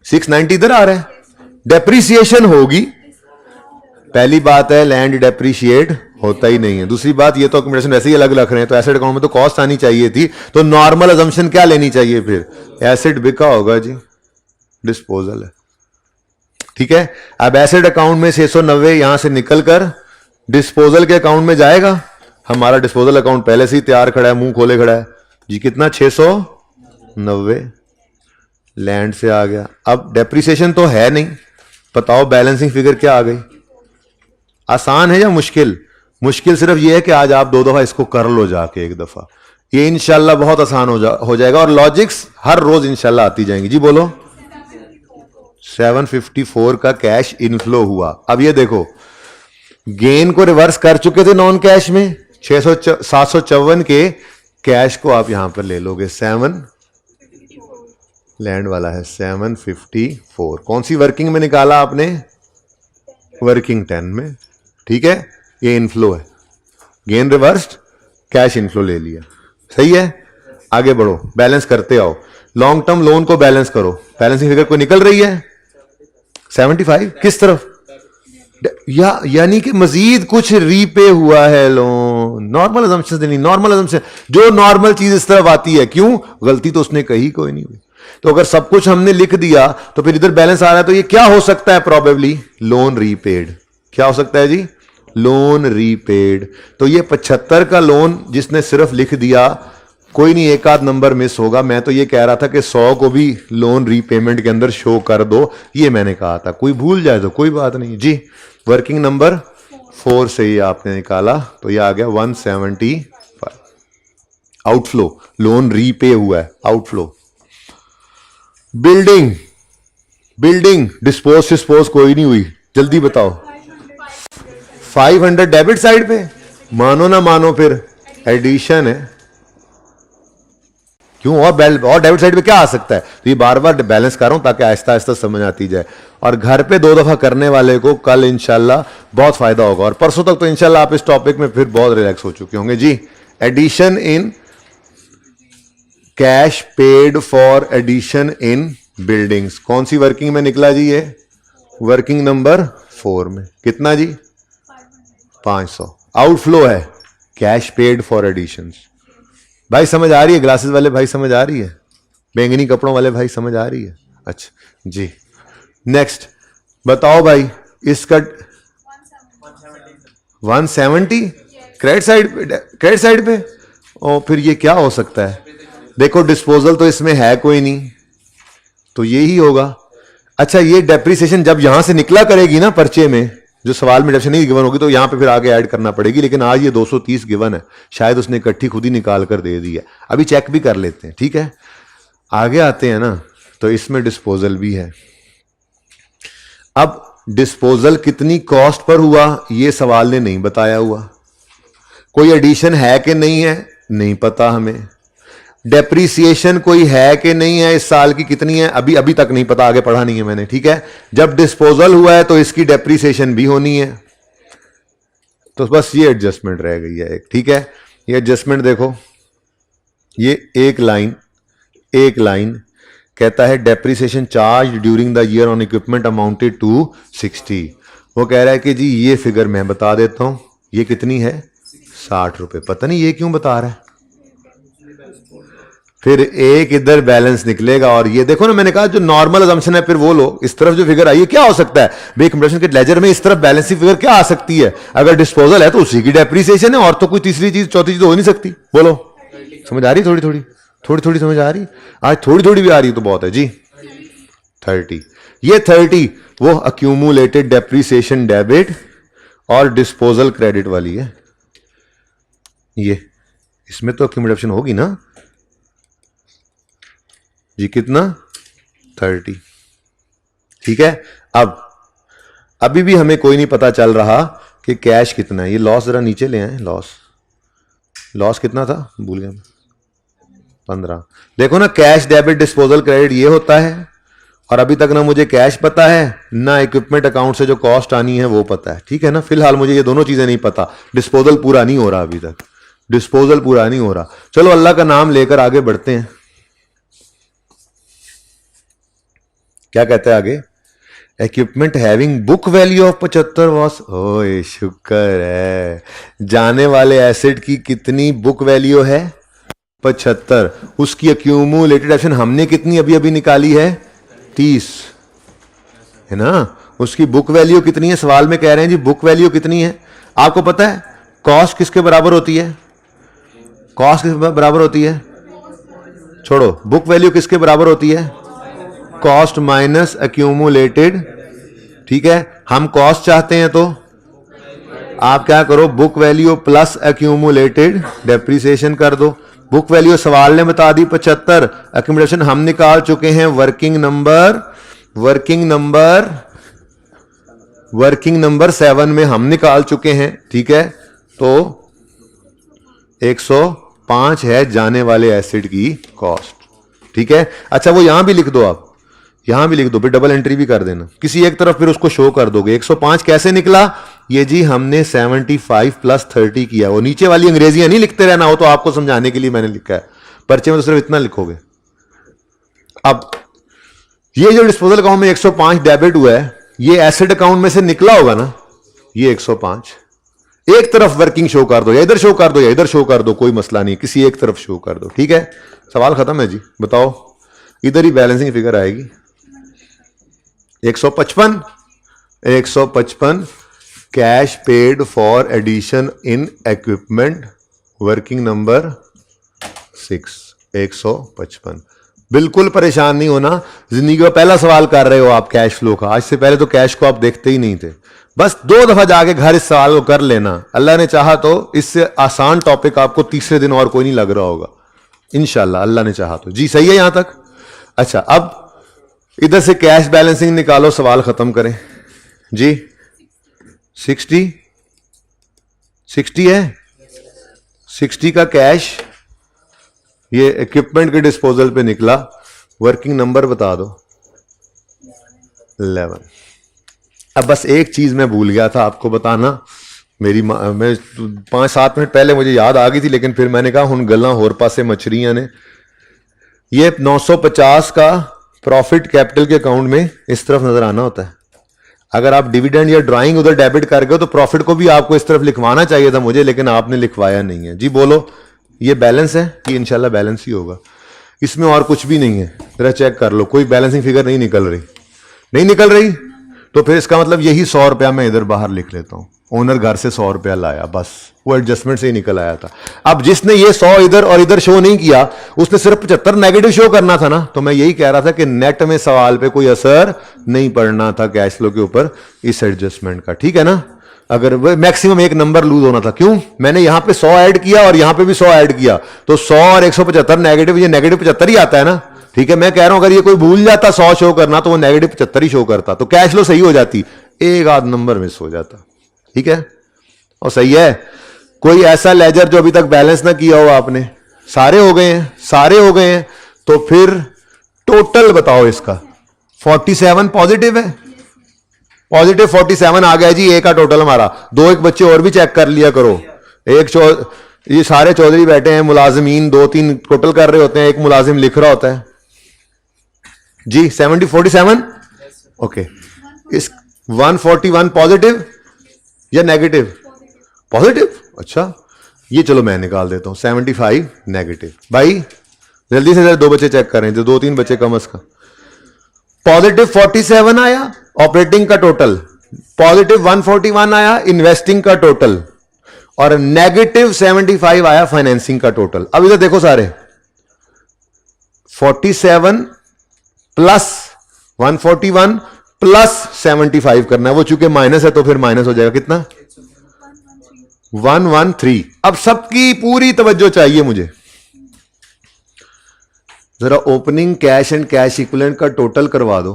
690 इधर आ रहा है, डेप्रीसिएशन होगी। पहली बात है लैंड डेप्रीशिएट होता ही नहीं है। दूसरी बात ये तो अकोमोडेशन वैसे ही अलग रख रहे हैं, तो एसेट अकाउंट में तो कॉस्ट आनी चाहिए थी, तो नॉर्मल अजम्पशन क्या लेनी चाहिए फिर, एसेट बिका होगा जी, डिस्पोजल है। ठीक है, अब एसेट अकाउंट में 690 यहां से निकलकर डिस्पोजल के अकाउंट में जाएगा। हमारा डिस्पोजल अकाउंट पहले से ही तैयार खड़ा है, मुंह खोले खड़ा है जी। कितना 690 लैंड से आ गया। अब डेप्रिसिएशन तो है नहीं, बताओ बैलेंसिंग फिगर क्या आ गई। आसान है या मुश्किल? मुश्किल सिर्फ ये है कि आज आप 2 दफा इसको कर लो जाके, एक दफा, ये इंशाल्लाह बहुत आसान हो जाएगा। और लॉजिक्स हर रोज इंशाल्लाह आती जाएंगी। जी बोलो। 754 का कैश इनफ्लो हुआ। अब ये देखो, गेन को रिवर्स कर चुके थे नॉन कैश में, 754 के कैश को आप यहां पर ले लोगे। 7 लैंड वाला है 754। कौन सी वर्किंग में निकाला आपने? वर्किंग 10 में। ठीक है, ये इनफ्लो है, गेन रिवर्स्ड, कैश इनफ्लो ले लिया। सही है, आगे बढ़ो, बैलेंस करते आओ। लॉन्ग टर्म लोन को बैलेंस करो, बैलेंसिंग फिगर कोई निकल रही है 75। किस तरफ? यानी कि मजीद कुछ रीपे हुआ है लोन। नॉर्मल अजम्पशन नहीं, नॉर्मल अजम्पशन जो नॉर्मल चीज इस तरफ आती है। क्यों? गलती तो उसने कही कोई नहीं हुई। तो अगर सब कुछ हमने लिख दिया तो फिर इधर बैलेंस आ रहा है, तो ये क्या हो सकता है? Probably loan repaid. क्या हो सकता है जी? Loan repaid. तो ये 75 का लोन जिसने सिर्फ लिख दिया, कोई नहीं, एक आध नंबर मिस होगा। मैं तो ये कह रहा था कि 100 को भी लोन रीपेमेंट के अंदर शो कर दो, ये मैंने कहा था। कोई भूल जाए तो कोई बात नहीं जी। वर्किंग नंबर 4 से ही आपने निकाला, तो ये आ गया 175। आउटफ्लो, लोन रीपे हुआ है, आउटफ्लो। बिल्डिंग डिस्पोज कोई नहीं हुई, जल्दी बताओ। 500 डेबिट साइड पे, मानो ना मानो फिर एडिशन है। क्यों? और डेबिट साइड पे क्या आ सकता है? तो ये बार बार बैलेंस कर रहा हूं ताकि आहिस्ता आहिस्ता समझ आती जाए। और घर पे 2 दफा करने वाले को कल इंशाल्लाह बहुत फायदा होगा, और परसों तक तो इंशाल्लाह आप इस टॉपिक में फिर बहुत रिलैक्स हो चुके होंगे जी। Addition in cash paid for addition in buildings, कौन सी वर्किंग में निकला जी? ये वर्किंग नंबर 4 में। कितना जी? 500। आउटफ्लो है कैश पेड फॉर एडिशंस। भाई समझ आ रही है? ग्लासेस वाले भाई समझ आ रही है? बैंगनी कपड़ों वाले भाई समझ आ रही है? अच्छा जी। नेक्स्ट बताओ भाई, इसका 170 क्रेडिट साइड पे। और फिर ये क्या हो सकता है? देखो डिस्पोजल तो इसमें है कोई नहीं, तो ये ही होगा। अच्छा, ये डेप्रिसिएशन जब यहां से निकला करेगी ना पर्चे में, जो सवाल में डेप्रिसिएशन नहीं गिवन होगी, तो यहां पे फिर आगे ऐड करना पड़ेगी। लेकिन आज ये 230 गिवन है, शायद उसने इकट्ठी खुद ही निकाल कर दे दी है। अभी चेक भी कर लेते हैं, ठीक है। आगे आते हैं ना, तो इसमें डिस्पोजल भी है। अब डिस्पोजल कितनी कॉस्ट पर हुआ, ये सवाल ने नहीं बताया हुआ। कोई एडिशन है कि नहीं है, नहीं पता हमें। डेप्रीसिएशन कोई है कि नहीं है, इस साल की कितनी है, अभी तक नहीं पता, आगे पढ़ा नहीं है मैंने, ठीक है। जब डिस्पोजल हुआ है तो इसकी डेप्रीसिएशन भी होनी है, तो बस ये एडजस्टमेंट रह गई है एक, ठीक है। ये एडजस्टमेंट देखो, ये एक लाइन कहता है depreciation charge during the year on equipment amounted to 60। वो कह रहा है कि जी ये फिगर मैं बता देता हूं, ये कितनी है, 60 रुपए। पता नहीं ये क्यों बता रहा है। फिर एक इधर बैलेंस निकलेगा, और ये देखो ना, मैंने कहा जो नॉर्मल अजम्पशन है, फिर वो लो। इस तरफ जो फिगर आई है, क्या हो सकता है भाई, कंप्यूटेशन के लेजर में इस तरफ बैलेंसिंग फिगर क्या आ सकती है? अगर डिस्पोजल है तो उसी की डेप्रीसिएशन है, और तो कोई तीसरी चीज चौथी चीज हो नहीं सकती। बोलो, समझ आ रही? थोड़ी थोड़ी समझ आ रही? आज थोड़ी थोड़ी भी आ रही तो बहुत है जी। 30, ये 30 वो अक्यूमुलेटेड डेप्रीसिएशन डेबिट और डिस्पोजल क्रेडिट वाली है। ये इसमें तो अक्यूमुलेशन होगी ना जी। कितना? 30, ठीक है। अब अभी भी हमें कोई नहीं पता चल रहा कि कैश कितना है। ये लॉस जरा नीचे ले आए, लॉस कितना था, भूल गया मैं, 15। देखो ना, कैश डेबिट डिस्पोजल क्रेडिट ये होता है, और अभी तक ना मुझे कैश पता है, ना इक्विपमेंट अकाउंट से जो कॉस्ट आनी है वो पता है, ठीक है ना। फिलहाल मुझे ये दोनों चीजें नहीं पता। डिस्पोजल पूरा नहीं हो रहा अभी तक, डिस्पोजल पूरा नहीं हो रहा। चलो अल्लाह का नाम लेकर आगे बढ़ते हैं। क्या कहता है आगे? Equipment having book value of 75 was, ओए शुक्र है, जाने वाले एसेट की कितनी बुक वैल्यू है? 75। उसकी अक्यूमुलेटेड एक्शन हमने कितनी अभी अभी निकाली है? 30, है ना? उसकी बुक वैल्यू कितनी है? सवाल में कह रहे हैं जी बुक वैल्यू कितनी है? आपको पता है कॉस्ट किसके बराबर होती है? कॉस्ट किसके बराबर होती है? छोड़ो, बुक वैल्यू किसके बराबर होती है? Cost minus accumulated. ठीक है, हम कॉस्ट चाहते हैं तो आप क्या करो, book value plus accumulated depreciation कर दो। बुक वैल्यू सवाल ने बता दी 75, अक्यूमुलेशन हम निकाल चुके हैं, वर्किंग नंबर 7 में हम निकाल चुके हैं। ठीक है, तो 105 है जाने वाले एसिड की कॉस्ट। ठीक है, अच्छा वो यहां भी लिख दो, आप यहां भी लिख दो, फिर डबल एंट्री भी कर देना किसी एक तरफ, फिर उसको शो कर दोगे। 105 कैसे निकला? ये जी हमने 75 प्लस 30 किया। वो नीचे वाली अंग्रेजियां नहीं लिखते रहना, हो तो आपको समझाने के लिए मैंने लिखा है, पर्चे में तो सिर्फ इतना लिखोगे। अब ये जो डिस्पोजल अकाउंट में 105 डेबिट हुआ है, ये एसेट अकाउंट में से निकला होगा ना, ये 105 एक तरफ वर्किंग शो कर दो, या इधर शो कर दो या इधर शो कर दो, कोई मसला नहीं, किसी एक तरफ शो कर दो। ठीक है, सवाल खत्म है जी। बताओ, इधर ही बैलेंसिंग फिगर आएगी 155 cash paid for addition in equipment, working number 6 155। बिल्कुल परेशान नहीं होना, जिंदगी का पहला सवाल कर रहे हो आप कैश फ्लो का। आज से पहले तो कैश को आप देखते ही नहीं थे, बस 2 दफा जाके घर इस सवाल को कर लेना। अल्लाह ने चाहा तो इससे आसान टॉपिक आपको तीसरे दिन और कोई नहीं लग रहा होगा इंशाल्लाह, अल्लाह ने चाहा तो। जी सही है यहां तक? अच्छा, अब इधर से कैश बैलेंसिंग निकालो, सवाल खत्म करें जी। 60 है, 60 का कैश ये इक्विपमेंट के डिस्पोजल पे निकला। वर्किंग नंबर बता दो 11। अब बस एक चीज मैं भूल गया था आपको बताना, मैं 5-7 मिनट पहले मुझे याद आ गई थी, लेकिन फिर मैंने कहा हुन गल्लां होर पासे मछरियां ने। ये 950 का प्रॉफिट कैपिटल के अकाउंट में इस तरफ नजर आना होता है। अगर आप डिविडेंड या ड्राइंग उधर डेबिट कर गए तो प्रॉफिट को भी आपको इस तरफ लिखवाना चाहिए था मुझे, लेकिन आपने लिखवाया नहीं है। जी बोलो, ये बैलेंस है? ये इंशाल्लाह बैलेंस ही होगा, इसमें और कुछ भी नहीं है। जरा चेक कर लो, कोई बैलेंसिंग फिगर नहीं निकल रही, तो फिर इसका मतलब यही 100 रुपया मैं इधर बाहर लिख लेता हूं। ओनर घर से 100 रुपया लाया, बस वो एडजस्टमेंट से ही निकल आया था। अब जिसने ये 100 इधर और इधर शो नहीं किया, उसने सिर्फ 75 नेगेटिव शो करना था ना। तो मैं यही कह रहा था कि नेट में सवाल पे कोई असर नहीं पड़ना था कैश फ्लो के ऊपर इस एडजस्टमेंट का। ठीक है ना? अगर मैक्सिमम एक नंबर लूज होना था। क्यों? मैंने यहां पे 100 ऐड किया और यहां पे भी 100 ऐड किया, तो 100 और 175 नेगेटिव, ये नेगेटिव 75 ही आता है ना। ठीक है, मैं कह रहा हूं अगर ये कोई भूल जाता 100 शो करना, तो वो नेगेटिव 75 ही शो करता, तो कैश फ्लो सही हो जाती, एक आध नंबर मिस हो जाता। ठीक है, और सही है। कोई ऐसा लेजर जो अभी तक बैलेंस ना किया हो आपने? सारे हो गए हैं, तो फिर टोटल बताओ इसका। 47 पॉजिटिव है, पॉजिटिव 47 आ गया जी, ए का टोटल हमारा। 2-1 बच्चे और भी चेक कर लिया करो। ये सारे चौधरी बैठे हैं, मुलाजिमीन 2-3 टोटल कर रहे होते हैं, एक मुलाजिम लिख रहा होता है जी। 47 ओके। इस 141 पॉजिटिव या नेगेटिव? पॉजिटिव। अच्छा, ये चलो मैं निकाल देता हूं। 75 नेगेटिव। भाई जल्दी से 2 बच्चे चेक करें, जो 2-3 बच्चे कम अज कम। पॉजिटिव 47 आया ऑपरेटिंग का टोटल, पॉजिटिव 141 आया इन्वेस्टिंग का टोटल, और नेगेटिव 75 आया फाइनेंसिंग का टोटल। अब इधर देखो सारे, 47 प्लस 141 प्लस 75 करना है। वो चूंकि माइनस है तो फिर माइनस हो जाएगा, कितना? 113। अब सबकी पूरी तवज्जो चाहिए मुझे। जरा opening cash and cash equivalent का टोटल करवा दो।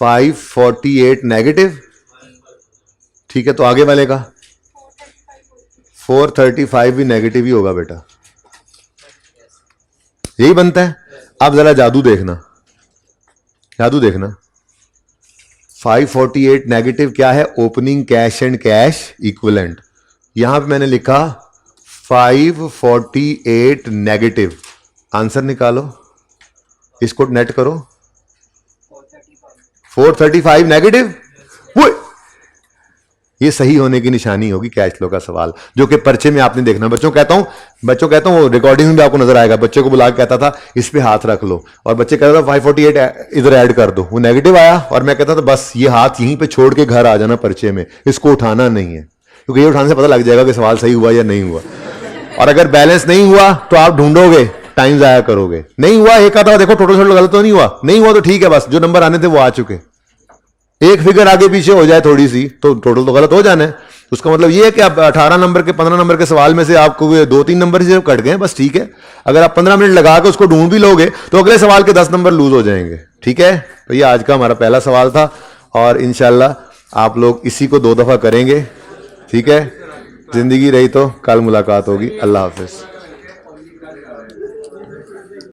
548 नेगेटिव। ठीक है, तो आगे वाले का 435 भी नेगेटिव ही होगा बेटा, यही बनता है। अब जरा जादू देखना, 548 नेगेटिव क्या है? Opening cash and cash equivalent. यहां पे मैंने लिखा 548 नेगेटिव। आंसर निकालो। इसको नेट करो, 435 नेगेटिव। वो ये सही होने की निशानी होगी कैश फ्लो का सवाल, जो कि पर्चे में आपने देखना। बच्चों कहता हूं वो रिकॉर्डिंग में भी आपको नजर आएगा। बच्चे को बुला के कहता था इस पे हाथ रख लो, और बच्चे कहता था 548 इधर ऐड कर दो, वो नेगेटिव आया, और मैं कहता था बस ये हाथ यहीं पे छोड़ के घर आ जाना पर्चे में, इसको उठाना नहीं है, क्योंकि ये उठाने से पता लग जाएगा कि सवाल सही हुआ या नहीं हुआ। और अगर बैलेंस नहीं हुआ तो आप ढूंढोगे, टाइम जाया करोगे। नहीं हुआ, एक आता देखो टोटल गलत तो नहीं हुआ, नहीं हुआ तो ठीक है, बस जो नंबर आने थे वो आ चुके। एक फिगर आगे पीछे हो जाए थोड़ी सी तो टोटल तो गलत हो जाना है। उसका मतलब ये है कि आप 18 नंबर के 15 नंबर के सवाल में से आपको 2-3 नंबर से कट गए, बस ठीक है। अगर आप 15 मिनट लगा के उसको ढूंढ भी लोगे तो अगले सवाल के 10 नंबर लूज हो जाएंगे। ठीक है, तो ये आज का हमारा पहला सवाल था, और इंशाल्लाह आप लोग इसी को 2 दफा करेंगे। ठीक है, जिंदगी रही तो कल मुलाकात होगी। अल्लाह हाफिज।